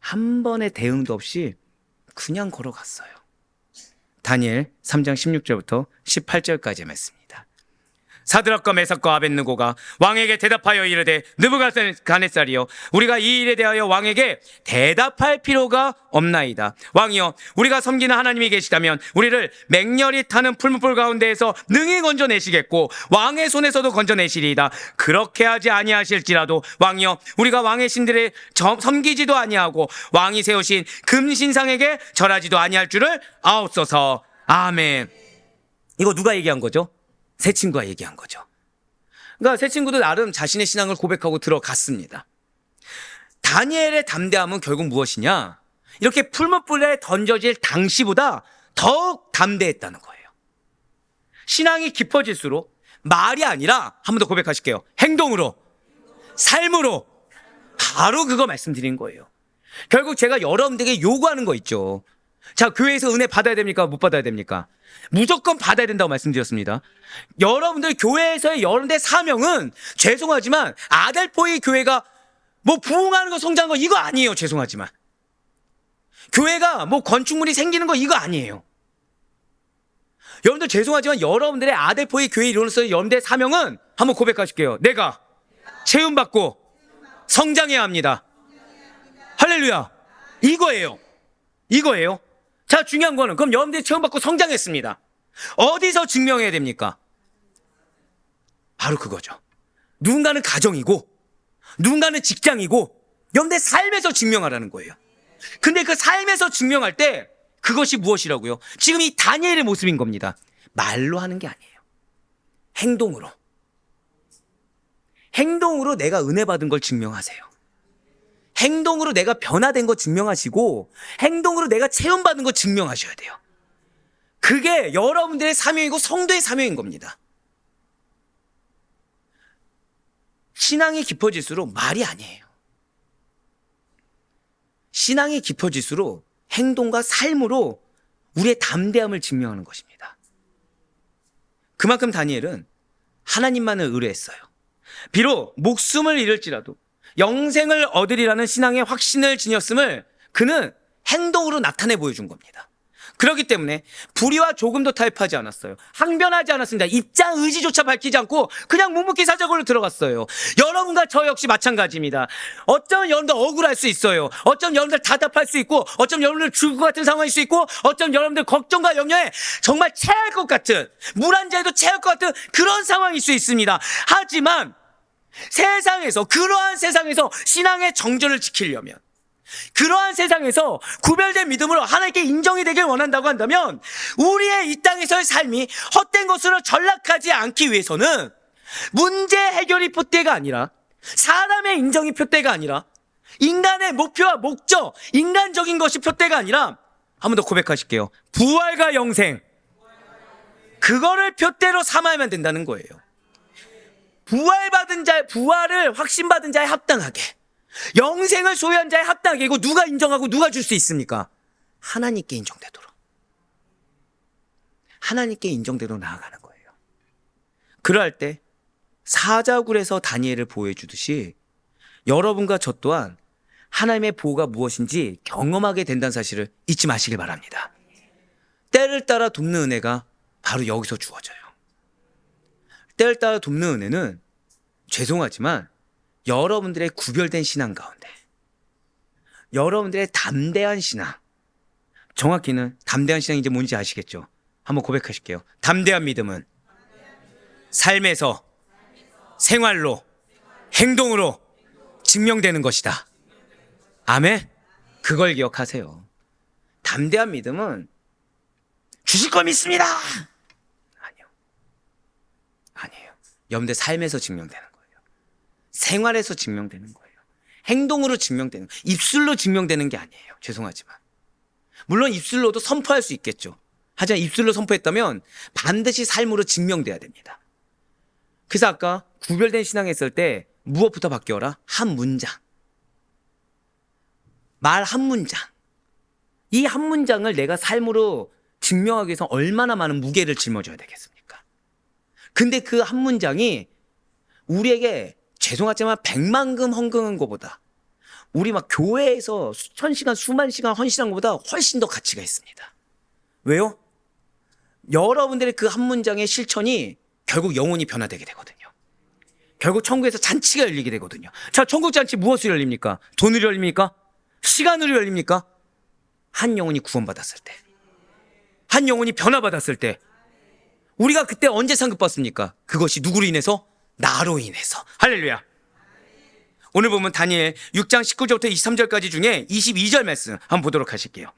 한 번의 대응도 없이 그냥 걸어갔어요. 다니엘 3장 16절부터 18절까지의 말씀입니다. 사드락과 메삭과 아벳느고가 왕에게 대답하여 이르되 느부갓네살이여 우리가 이 일에 대하여 왕에게 대답할 필요가 없나이다. 왕이여 우리가 섬기는 하나님이 계시다면 우리를 맹렬히 타는 풀무불 가운데에서 능히 건져내시겠고 왕의 손에서도 건져내시리이다. 그렇게 하지 아니하실지라도 왕이여 우리가 왕의 신들을 섬기지도 아니하고 왕이 세우신 금신상에게 절하지도 아니할 줄을 아옵소서. 아멘. 이거 누가 얘기한 거죠? 세 친구가 얘기한 거죠. 그러니까 세 친구도 나름 자신의 신앙을 고백하고 들어갔습니다. 다니엘의 담대함은 결국 무엇이냐? 이렇게 풀무불에 던져질 당시보다 더욱 담대했다는 거예요. 신앙이 깊어질수록 말이 아니라 한 번 더 고백하실게요. 행동으로, 삶으로 바로 그거 말씀드린 거예요. 결국 제가 여러분들에게 요구하는 거 있죠. 자, 교회에서 은혜 받아야 됩니까? 못 받아야 됩니까? 무조건 받아야 된다고 말씀드렸습니다. 여러분들 교회에서의 여러분들의 사명은 죄송하지만 아델포이 교회가 뭐 부흥하는 거 성장하는 거 이거 아니에요. 죄송하지만 교회가 뭐 건축물이 생기는 거 이거 아니에요. 여러분들 죄송하지만 여러분들의 아델포이 교회 이론으로서 여러분들의 사명은 한번 고백하실게요. 내가 체험받고 성장해야 합니다. 할렐루야. 이거예요. 자, 중요한 거는 그럼 여러분들이 체험받고 성장했습니다. 어디서 증명해야 됩니까? 바로 그거죠. 누군가는 가정이고 누군가는 직장이고 여러분들의 삶에서 증명하라는 거예요. 근데 그 삶에서 증명할 때 그것이 무엇이라고요? 지금 이 다니엘의 모습인 겁니다. 말로 하는 게 아니에요. 행동으로 내가 은혜 받은 걸 증명하세요. 행동으로 내가 변화된 거 증명하시고 행동으로 내가 체험받은 거 증명하셔야 돼요. 그게 여러분들의 사명이고 성도의 사명인 겁니다. 신앙이 깊어질수록 말이 아니에요. 신앙이 깊어질수록 행동과 삶으로 우리의 담대함을 증명하는 것입니다. 그만큼 다니엘은 하나님만을 의뢰했어요. 비록 목숨을 잃을지라도 영생을 얻으리라는 신앙의 확신을 지녔음을 그는 행동으로 나타내 보여준 겁니다. 그렇기 때문에 불의와 조금도 타협하지 않았어요. 항변하지 않았습니다. 입장 의지조차 밝히지 않고 그냥 묵묵히 사자굴로 들어갔어요. 여러분과 저 역시 마찬가지입니다. 어쩌면 여러분들 억울할 수 있어요. 어쩌면 여러분들 답답할 수 있고 어쩌면 여러분들 죽을 것 같은 상황일 수 있고 어쩌면 여러분들 걱정과 염려에 정말 체할 것 같은 물 한 잔에도 체할 것 같은 그런 상황일 수 있습니다. 하지만 그러한 세상에서 신앙의 정절을 지키려면 그러한 세상에서 구별된 믿음으로 하나님께 인정이 되길 원한다고 한다면 우리의 이 땅에서의 삶이 헛된 것으로 전락하지 않기 위해서는 문제 해결이 표대가 아니라 사람의 인정이 표대가 아니라 인간의 목표와 목적, 인간적인 것이 표대가 아니라 한 번 더 고백하실게요. 부활과 영생 그거를 표대로 삼아야만 된다는 거예요. 부활을 확신받은 자에 합당하게 영생을 소유한 자에 합당하게 이거 누가 인정하고 누가 줄 수 있습니까? 하나님께 인정되도록 하나님께 인정대로 나아가는 거예요. 그럴 때 사자굴에서 다니엘을 보호해 주듯이 여러분과 저 또한 하나님의 보호가 무엇인지 경험하게 된다는 사실을 잊지 마시길 바랍니다. 때를 따라 돕는 은혜가 바로 여기서 주어져요. 때를 따라 돕는 은혜는 죄송하지만 여러분들의 구별된 신앙 가운데 여러분들의 담대한 신앙, 정확히는 담대한 신앙이 이제 뭔지 아시겠죠? 한번 고백하실게요. 담대한 믿음은 삶에서 생활로 행동으로 증명되는 것이다. 아멘. 그걸 기억하세요. 담대한 믿음은 주실 거 믿습니다. 아니에요. 여러분들 삶에서 증명되는 거예요. 생활에서 증명되는 거예요. 행동으로 증명되는 거예요. 입술로 증명되는 게 아니에요. 죄송하지만. 물론 입술로도 선포할 수 있겠죠. 하지만 입술로 선포했다면 반드시 삶으로 증명돼야 됩니다. 그래서 아까 구별된 신앙 했을 때 무엇부터 바뀌어라? 한 문장. 말 한 문장. 이 한 문장을 내가 삶으로 증명하기 위해서 얼마나 많은 무게를 짊어져야 되겠습니까? 근데 그 한 문장이 우리에게 죄송하지만 100만금 헌금한 것보다 우리 막 교회에서 수천 시간, 수만 시간 헌신한 것보다 훨씬 더 가치가 있습니다. 왜요? 여러분들의 그 한 문장의 실천이 결국 영혼이 변화되게 되거든요. 결국 천국에서 잔치가 열리게 되거든요. 자, 천국 잔치 무엇으로 열립니까? 돈으로 열립니까? 시간으로 열립니까? 한 영혼이 구원받았을 때, 한 영혼이 변화받았을 때, 우리가 그때 언제 상급받습니까? 그것이 누구로 인해서? 나로 인해서. 할렐루야. 오늘 보면 다니엘 6장 19절부터 23절까지 중에 22절 말씀 한번 보도록 하실게요.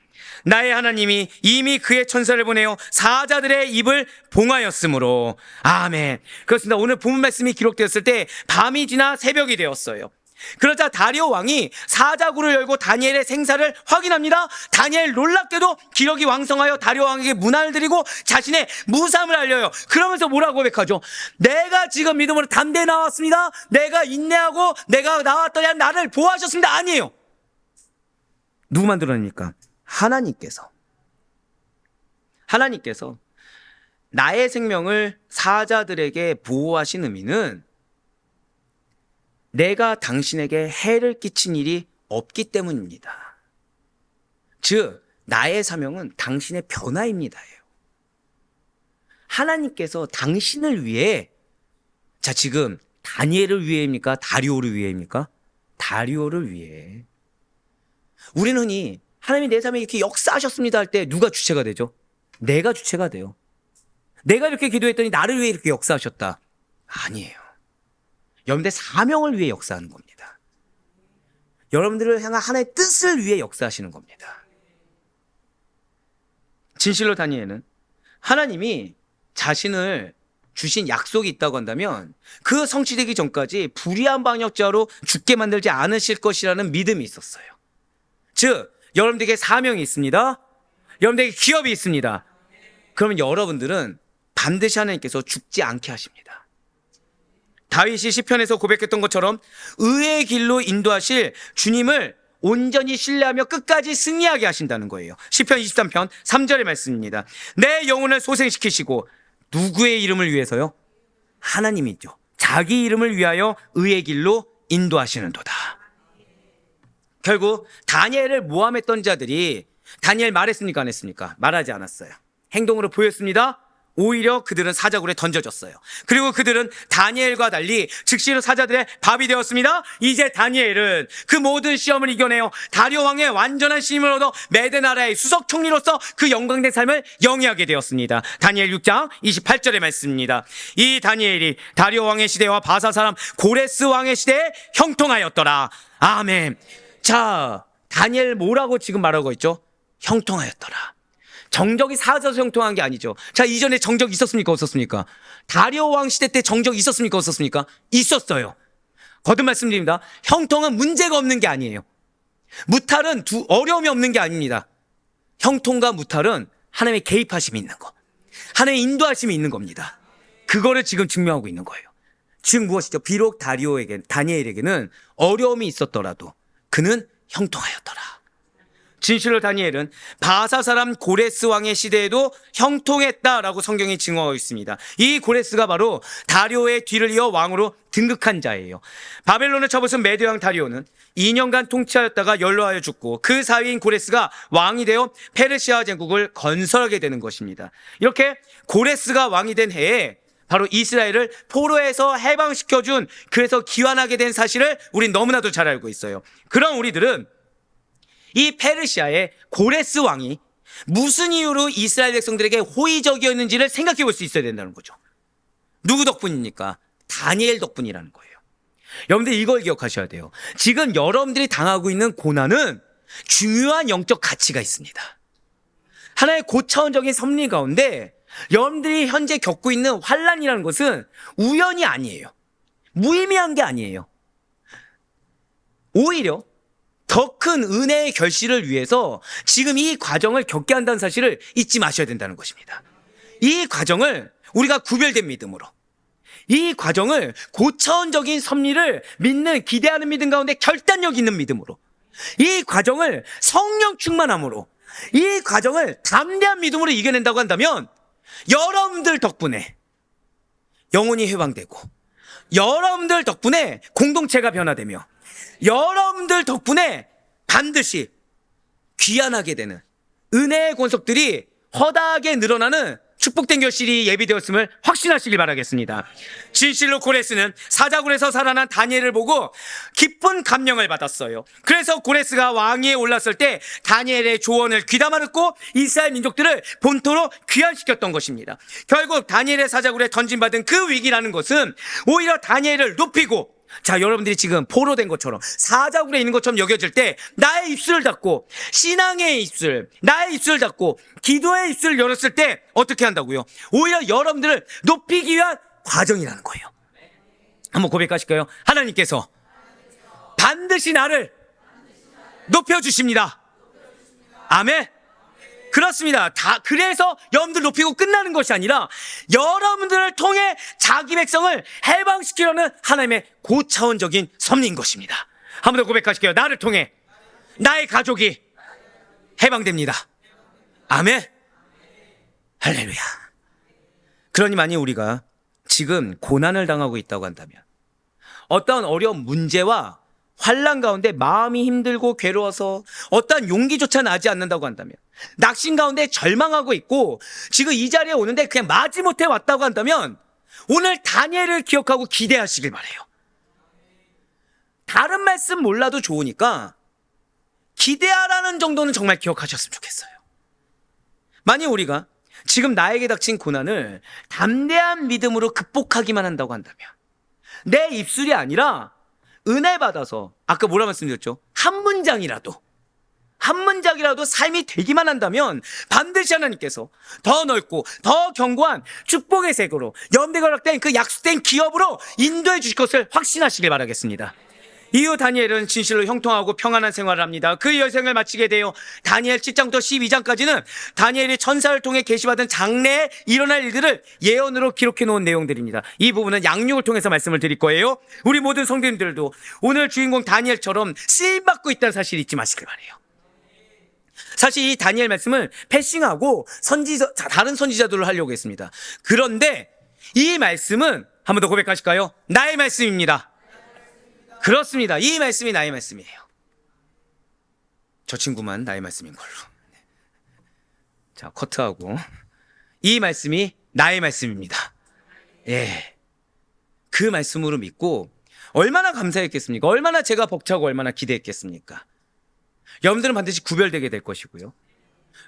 나의 하나님이 이미 그의 천사를 보내어 사자들의 입을 봉하였으므로. 아멘. 그렇습니다. 오늘 본문 말씀이 기록되었을 때 밤이 지나 새벽이 되었어요. 그러자 다리오 왕이 사자굴을 열고 다니엘의 생사를 확인합니다. 다니엘 놀랍게도 기력이 왕성하여 다리오 왕에게 문안을 드리고 자신의 무삼을 알려요. 그러면서 뭐라고 고백하죠? 내가 지금 믿음으로 담대히 나왔습니다. 내가 인내하고 내가 나왔더니 나를 보호하셨습니다. 아니에요. 누구 만들어냅니까? 하나님께서 나의 생명을 사자들에게 보호하신 의미는 내가 당신에게 해를 끼친 일이 없기 때문입니다. 즉, 나의 사명은 당신의 변화입니다. 하나님께서 당신을 위해, 자, 지금 다니엘을 위해입니까? 다리오를 위해입니까? 다리오를 위해. 우리는 흔히 하나님이 내 삶에 이렇게 역사하셨습니다 할 때 누가 주체가 되죠? 내가 주체가 돼요. 내가 이렇게 기도했더니 나를 위해 이렇게 역사하셨다. 아니에요. 여러분들의 사명을 위해 역사하는 겁니다. 여러분들을 향한 하나의 뜻을 위해 역사하시는 겁니다. 진실로 다니엘은 하나님이 자신을 주신 약속이 있다고 한다면 그 성취되기 전까지 불의한 방역자로 죽게 만들지 않으실 것이라는 믿음이 있었어요. 즉, 여러분들에게 사명이 있습니다. 여러분들에게 기업이 있습니다. 그러면 여러분들은 반드시 하나님께서 죽지 않게 하십니다. 다윗이 시편에서 고백했던 것처럼 의의 길로 인도하실 주님을 온전히 신뢰하며 끝까지 승리하게 하신다는 거예요. 시편 23편 3절의 말씀입니다. 내 영혼을 소생시키시고 누구의 이름을 위해서요? 하나님이죠. 자기 이름을 위하여 의의 길로 인도하시는도다. 결국 다니엘을 모함했던 자들이 다니엘 말했습니까? 안 했습니까? 말하지 않았어요. 행동으로 보였습니다. 오히려 그들은 사자굴에 던져졌어요. 그리고 그들은 다니엘과 달리 즉시로 사자들의 밥이 되었습니다. 이제 다니엘은 그 모든 시험을 이겨내어 다리오 왕의 완전한 신임을 얻어 메대 나라의 수석 총리로서 그 영광된 삶을 영위하게 되었습니다. 다니엘 6장 28절의 말씀입니다. 이 다니엘이 다리오 왕의 시대와 바사 사람 고레스 왕의 시대에 형통하였더라. 아멘. 자, 다니엘 뭐라고 지금 말하고 있죠? 형통하였더라. 정적이 사자에서 형통한 게 아니죠. 자, 이전에 정적 있었습니까? 없었습니까? 다리오 왕 시대 때 정적 있었습니까? 없었습니까? 있었어요. 거듭 말씀드립니다. 형통은 문제가 없는 게 아니에요. 무탈은 어려움이 없는 게 아닙니다. 형통과 무탈은 하나님의 개입하심이 있는 거, 하나님의 인도하심이 있는 겁니다. 그거를 지금 증명하고 있는 거예요. 즉 무엇이죠? 비록 다니엘에게는 어려움이 있었더라도 그는 형통하였더라. 진실로 다니엘은 바사 사람 고레스 왕의 시대에도 형통했다라고 성경이 증언하고 있습니다. 이 고레스가 바로 다리오의 뒤를 이어 왕으로 등극한 자예요. 바벨론을 쳐부순 메대 왕 다리오는 2년간 통치하였다가 연로하여 죽고 그 사위인 고레스가 왕이 되어 페르시아 제국을 건설하게 되는 것입니다. 이렇게 고레스가 왕이 된 해에 바로 이스라엘을 포로에서 해방시켜준, 그래서 기환하게 된 사실을 우린 너무나도 잘 알고 있어요. 그럼 우리들은 이 페르시아의 고레스 왕이 무슨 이유로 이스라엘 백성들에게 호의적이었는지를 생각해 볼 수 있어야 된다는 거죠. 누구 덕분입니까? 다니엘 덕분이라는 거예요. 여러분들 이걸 기억하셔야 돼요. 지금 여러분들이 당하고 있는 고난은 중요한 영적 가치가 있습니다. 하나의 고차원적인 섭리 가운데 여러분들이 현재 겪고 있는 환란이라는 것은 우연이 아니에요. 무의미한 게 아니에요. 오히려 더 큰 은혜의 결실을 위해서 지금 이 과정을 겪게 한다는 사실을 잊지 마셔야 된다는 것입니다. 이 과정을 우리가 구별된 믿음으로, 이 과정을 고차원적인 섭리를 믿는, 기대하는 믿음 가운데 결단력 있는 믿음으로, 이 과정을 성령 충만함으로, 이 과정을 담대한 믿음으로 이겨낸다고 한다면 여러분들 덕분에 영혼이 해방되고, 여러분들 덕분에 공동체가 변화되며, 여러분들 덕분에 반드시 귀환하게 되는 은혜의 권속들이 허다하게 늘어나는 축복된 결실이 예비되었음을 확신하시길 바라겠습니다. 진실로 고레스는 사자굴에서 살아난 다니엘을 보고 깊은 감명을 받았어요. 그래서 고레스가 왕위에 올랐을 때 다니엘의 조언을 귀담아 듣고 이스라엘 민족들을 본토로 귀환시켰던 것입니다. 결국 다니엘의 사자굴에 던진받은 그 위기라는 것은 오히려 다니엘을 높이고, 자, 여러분들이 지금 포로된 것처럼 사자굴에 있는 것처럼 여겨질 때 나의 입술을 닫고, 신앙의 입술, 나의 입술을 닫고 기도의 입술을 열었을 때 어떻게 한다고요? 오히려 여러분들을 높이기 위한 과정이라는 거예요. 한번 고백하실까요? 하나님께서 반드시 나를 높여주십니다. 아멘. 그렇습니다. 그래서 여러분들 높이고 끝나는 것이 아니라 여러분들을 통해 자기 백성을 해방시키려는 하나님의 고차원적인 섭리인 것입니다. 한 번 더 고백하실게요. 나를 통해 나의 가족이 해방됩니다. 아멘. 할렐루야. 그러니 만약 우리가 지금 고난을 당하고 있다고 한다면, 어떠한 어려운 문제와 환난 가운데 마음이 힘들고 괴로워서 어떠한 용기조차 나지 않는다고 한다면, 낙심 가운데 절망하고 있고 지금 이 자리에 오는데 그냥 마지못해 왔다고 한다면, 오늘 다니엘을 기억하고 기대하시길 바라요. 다른 말씀 몰라도 좋으니까 기대하라는 정도는 정말 기억하셨으면 좋겠어요. 만약 우리가 지금 나에게 닥친 고난을 담대한 믿음으로 극복하기만 한다고 한다면, 내 입술이 아니라 은혜 받아서, 아까 뭐라 말씀드렸죠? 한 문장이라도 삶이 되기만 한다면 반드시 하나님께서 더 넓고 더 견고한 축복의 세계로, 여러분들과 허락된 그 약속된 기업으로 인도해 주실 것을 확신하시길 바라겠습니다. 이후 다니엘은 진실로 형통하고 평안한 생활을 합니다. 그 여생을 마치게 되어 다니엘 7장부터 12장까지는 다니엘이 천사를 통해 계시받은 장래에 일어날 일들을 예언으로 기록해 놓은 내용들입니다. 이 부분은 양육을 통해서 말씀을 드릴 거예요. 우리 모든 성도님들도 오늘 주인공 다니엘처럼 쓰임받고 있다는 사실 잊지 마시길 바라요. 사실 이 다니엘 말씀을 패싱하고 다른 선지자들을 하려고 했습니다. 그런데 이 말씀은, 한 번 더 고백하실까요? 나의 말씀입니다. 그렇습니다. 이 말씀이 나의 말씀이에요. 저 친구만 나의 말씀인 걸로. 자, 커트하고. 이 말씀이 나의 말씀입니다. 예. 그 말씀으로 믿고 얼마나 감사했겠습니까? 얼마나 제가 벅차고 얼마나 기대했겠습니까? 여러분들은 반드시 구별되게 될 것이고요.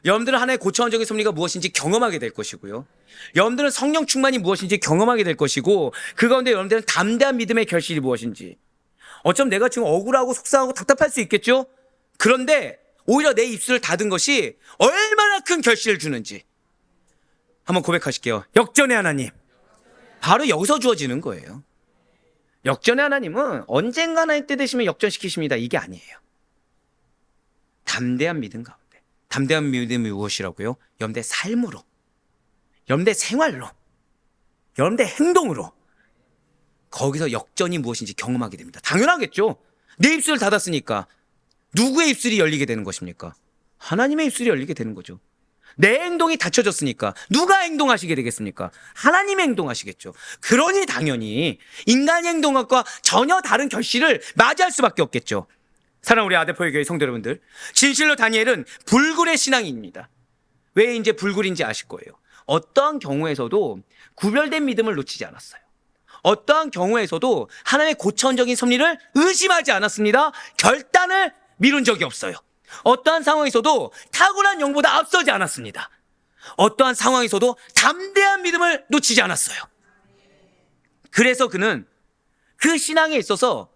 여러분들은 하나의 고차원적인 섭리가 무엇인지 경험하게 될 것이고요. 여러분들은 성령 충만이 무엇인지 경험하게 될 것이고, 그 가운데 여러분들은 담대한 믿음의 결실이 무엇인지, 어쩜 내가 지금 억울하고 속상하고 답답할 수 있겠죠? 그런데 오히려 내 입술을 닫은 것이 얼마나 큰 결실을 주는지 한번 고백하실게요. 역전의 하나님. 바로 여기서 주어지는 거예요. 역전의 하나님은 언젠가 하나님 때 되시면 역전시키십니다. 이게 아니에요. 담대한 믿음 가운데. 담대한 믿음이 무엇이라고요? 여러분들의 삶으로, 여러분들의 생활로, 여러분들의 행동으로 거기서 역전이 무엇인지 경험하게 됩니다. 당연하겠죠. 내 입술을 닫았으니까 누구의 입술이 열리게 되는 것입니까? 하나님의 입술이 열리게 되는 거죠. 내 행동이 닫혀졌으니까 누가 행동하시게 되겠습니까? 하나님의 행동하시겠죠. 그러니 당연히 인간의 행동과 전혀 다른 결실을 맞이할 수밖에 없겠죠. 사랑하는 우리 아데포의 교회 성도 여러분들, 진실로 다니엘은 불굴의 신앙인입니다. 왜 이제 불굴인지 아실 거예요. 어떠한 경우에서도 구별된 믿음을 놓치지 않았어요. 어떠한 경우에서도 하나님의 고차원적인 섭리를 의심하지 않았습니다. 결단을 미룬 적이 없어요. 어떠한 상황에서도 탁월한 영보다 앞서지 않았습니다. 어떠한 상황에서도 담대한 믿음을 놓치지 않았어요. 그래서 그는 그 신앙에 있어서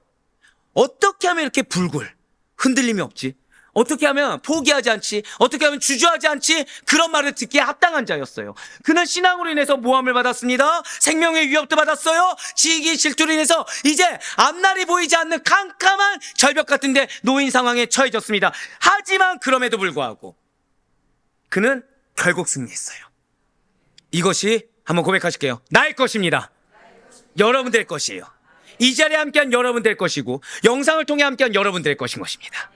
어떻게 하면 이렇게 불굴, 흔들림이 없지? 어떻게 하면 포기하지 않지, 어떻게 하면 주저하지 않지, 그런 말을 듣기에 합당한 자였어요. 그는 신앙으로 인해서 모함을 받았습니다. 생명의 위협도 받았어요. 지기 질투로 인해서 이제 앞날이 보이지 않는 캄캄한 절벽 같은데 놓인 상황에 처해졌습니다. 하지만 그럼에도 불구하고 그는 결국 승리했어요. 이것이 한번 고백하실게요. 나의 것입니다. 여러분들의 것이에요. 이 자리에 함께한 여러분들의 것이고 영상을 통해 함께한 여러분들의 것인 것입니다.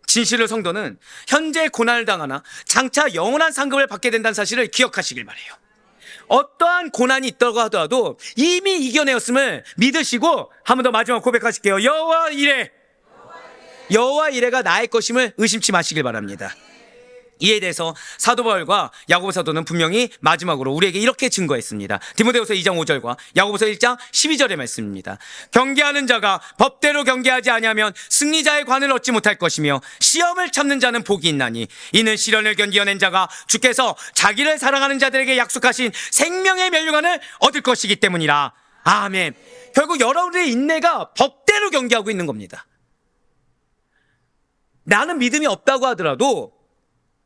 진실로 성도는 현재 고난을 당하나 장차 영원한 상급을 받게 된다는 사실을 기억하시길 바라요. 어떠한 고난이 있다고 하더라도 이미 이겨내었음을 믿으시고 한 번 더 마지막 고백하실게요. 여호와 이레, 여호와 이레가 나의 것임을 의심치 마시길 바랍니다. 이에 대해서 사도 바울과 야고보 사도는 분명히 마지막으로 우리에게 이렇게 증거했습니다. 디모데후서 2장 5절과 야고보서 1장 12절의 말씀입니다. 경계하는 자가 법대로 경계하지 아니하면 승리자의 관을 얻지 못할 것이며 시험을 참는 자는 복이 있나니 이는 시련을 견디어낸 자가 주께서 자기를 사랑하는 자들에게 약속하신 생명의 면류관을 얻을 것이기 때문이라. 아멘. 결국 여러분의 인내가 법대로 경계하고 있는 겁니다. 나는 믿음이 없다고 하더라도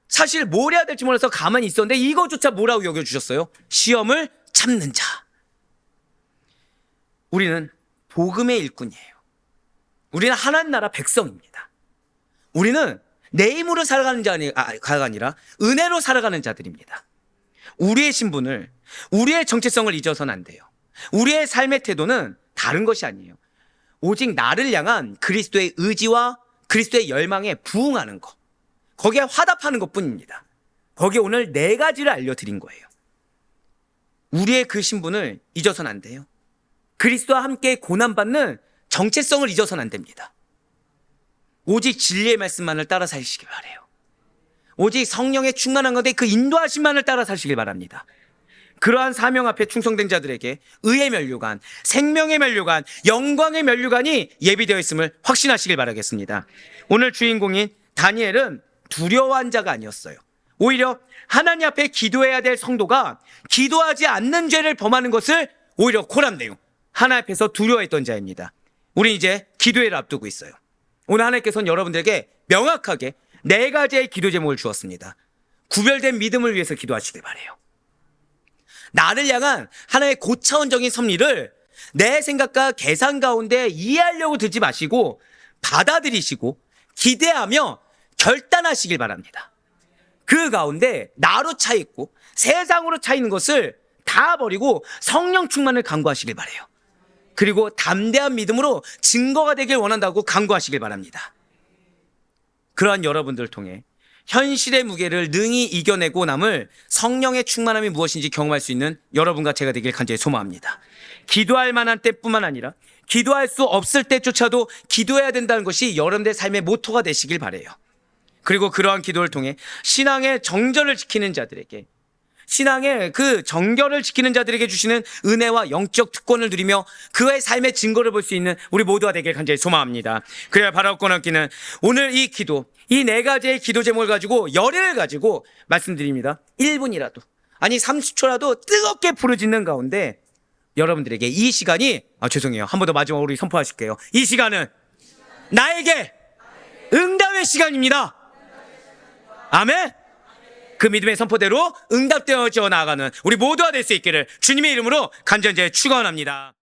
사실 뭘 해야 될지 몰라서 가만히 있었는데 이거조차 뭐라고 여겨주셨어요? 시험을 참는 자. 우리는 복음의 일꾼이에요. 우리는 하나님 나라 백성입니다. 우리는 내 힘으로 살아가는 자가 아니라 은혜로 살아가는 자들입니다. 우리의 신분을, 우리의 정체성을 잊어서는 안 돼요. 우리의 삶의 태도는 다른 것이 아니에요. 오직 나를 향한 그리스도의 의지와 그리스도의 열망에 부응하는 것, 거기에 화답하는 것뿐입니다. 거기에 오늘 4가지를 알려드린 거예요. 우리의 그 신분을 잊어서는 안 돼요. 그리스도와 함께 고난받는 정체성을 잊어서는 안 됩니다. 오직 진리의 말씀만을 따라 사시길 바라요. 오직 성령의 충만한 건데 그 인도하심만을 따라 사시길 바랍니다. 그러한 사명 앞에 충성된 자들에게 의의 면류관, 생명의 면류관, 영광의 면류관이 예비되어 있음을 확신하시길 바라겠습니다. 오늘 주인공인 다니엘은 두려워한 자가 아니었어요. 오히려 하나님 앞에 기도해야 될 성도가 기도하지 않는 죄를 범하는 것을 오히려 고란내요. 하나님 앞에서 두려워했던 자입니다. 우리 이제 기도회를 앞두고 있어요. 오늘 하나님께서는 여러분들에게 명확하게 4가지의 기도 제목을 주었습니다. 구별된 믿음을 위해서 기도하시길 바라요. 나를 향한 하나의 고차원적인 섭리를 내 생각과 계산 가운데 이해하려고 들지 마시고 받아들이시고 기대하며 결단하시길 바랍니다. 그 가운데 나로 차 있고 세상으로 차 있는 것을 다 버리고 성령 충만을 간구하시길 바라요. 그리고 담대한 믿음으로 증거가 되길 원한다고 간구하시길 바랍니다. 그러한 여러분들을 통해 현실의 무게를 능히 이겨내고 남을 성령의 충만함이 무엇인지 경험할 수 있는 여러분과 제가 되길 간절히 소망합니다. 기도할 만한 때뿐만 아니라 기도할 수 없을 때조차도 기도해야 된다는 것이 여러분들의 삶의 모토가 되시길 바라요. 그리고 그러한 기도를 통해 신앙의 정절을 지키는 자들에게, 신앙의 그 정결을 지키는 자들에게 주시는 은혜와 영적 특권을 누리며 그의 삶의 증거를 볼 수 있는 우리 모두가 되길 간절히 소망합니다. 그래야 바라옵고 남기는 오늘 이 기도, 이 4가지의 기도 제목을 가지고 열의를 가지고 말씀드립니다. 1분이라도 아니 30초라도 뜨겁게 부르짖는 가운데 여러분들에게 이 시간이 죄송해요. 한 번 더 마지막으로 우리 선포하실게요. 이 시간은 나에게 응답의 시간입니다. 아멘. 그 믿음의 선포대로 응답되어져 나아가는 우리 모두가 될 수 있기를 주님의 이름으로 간절히 축원합니다.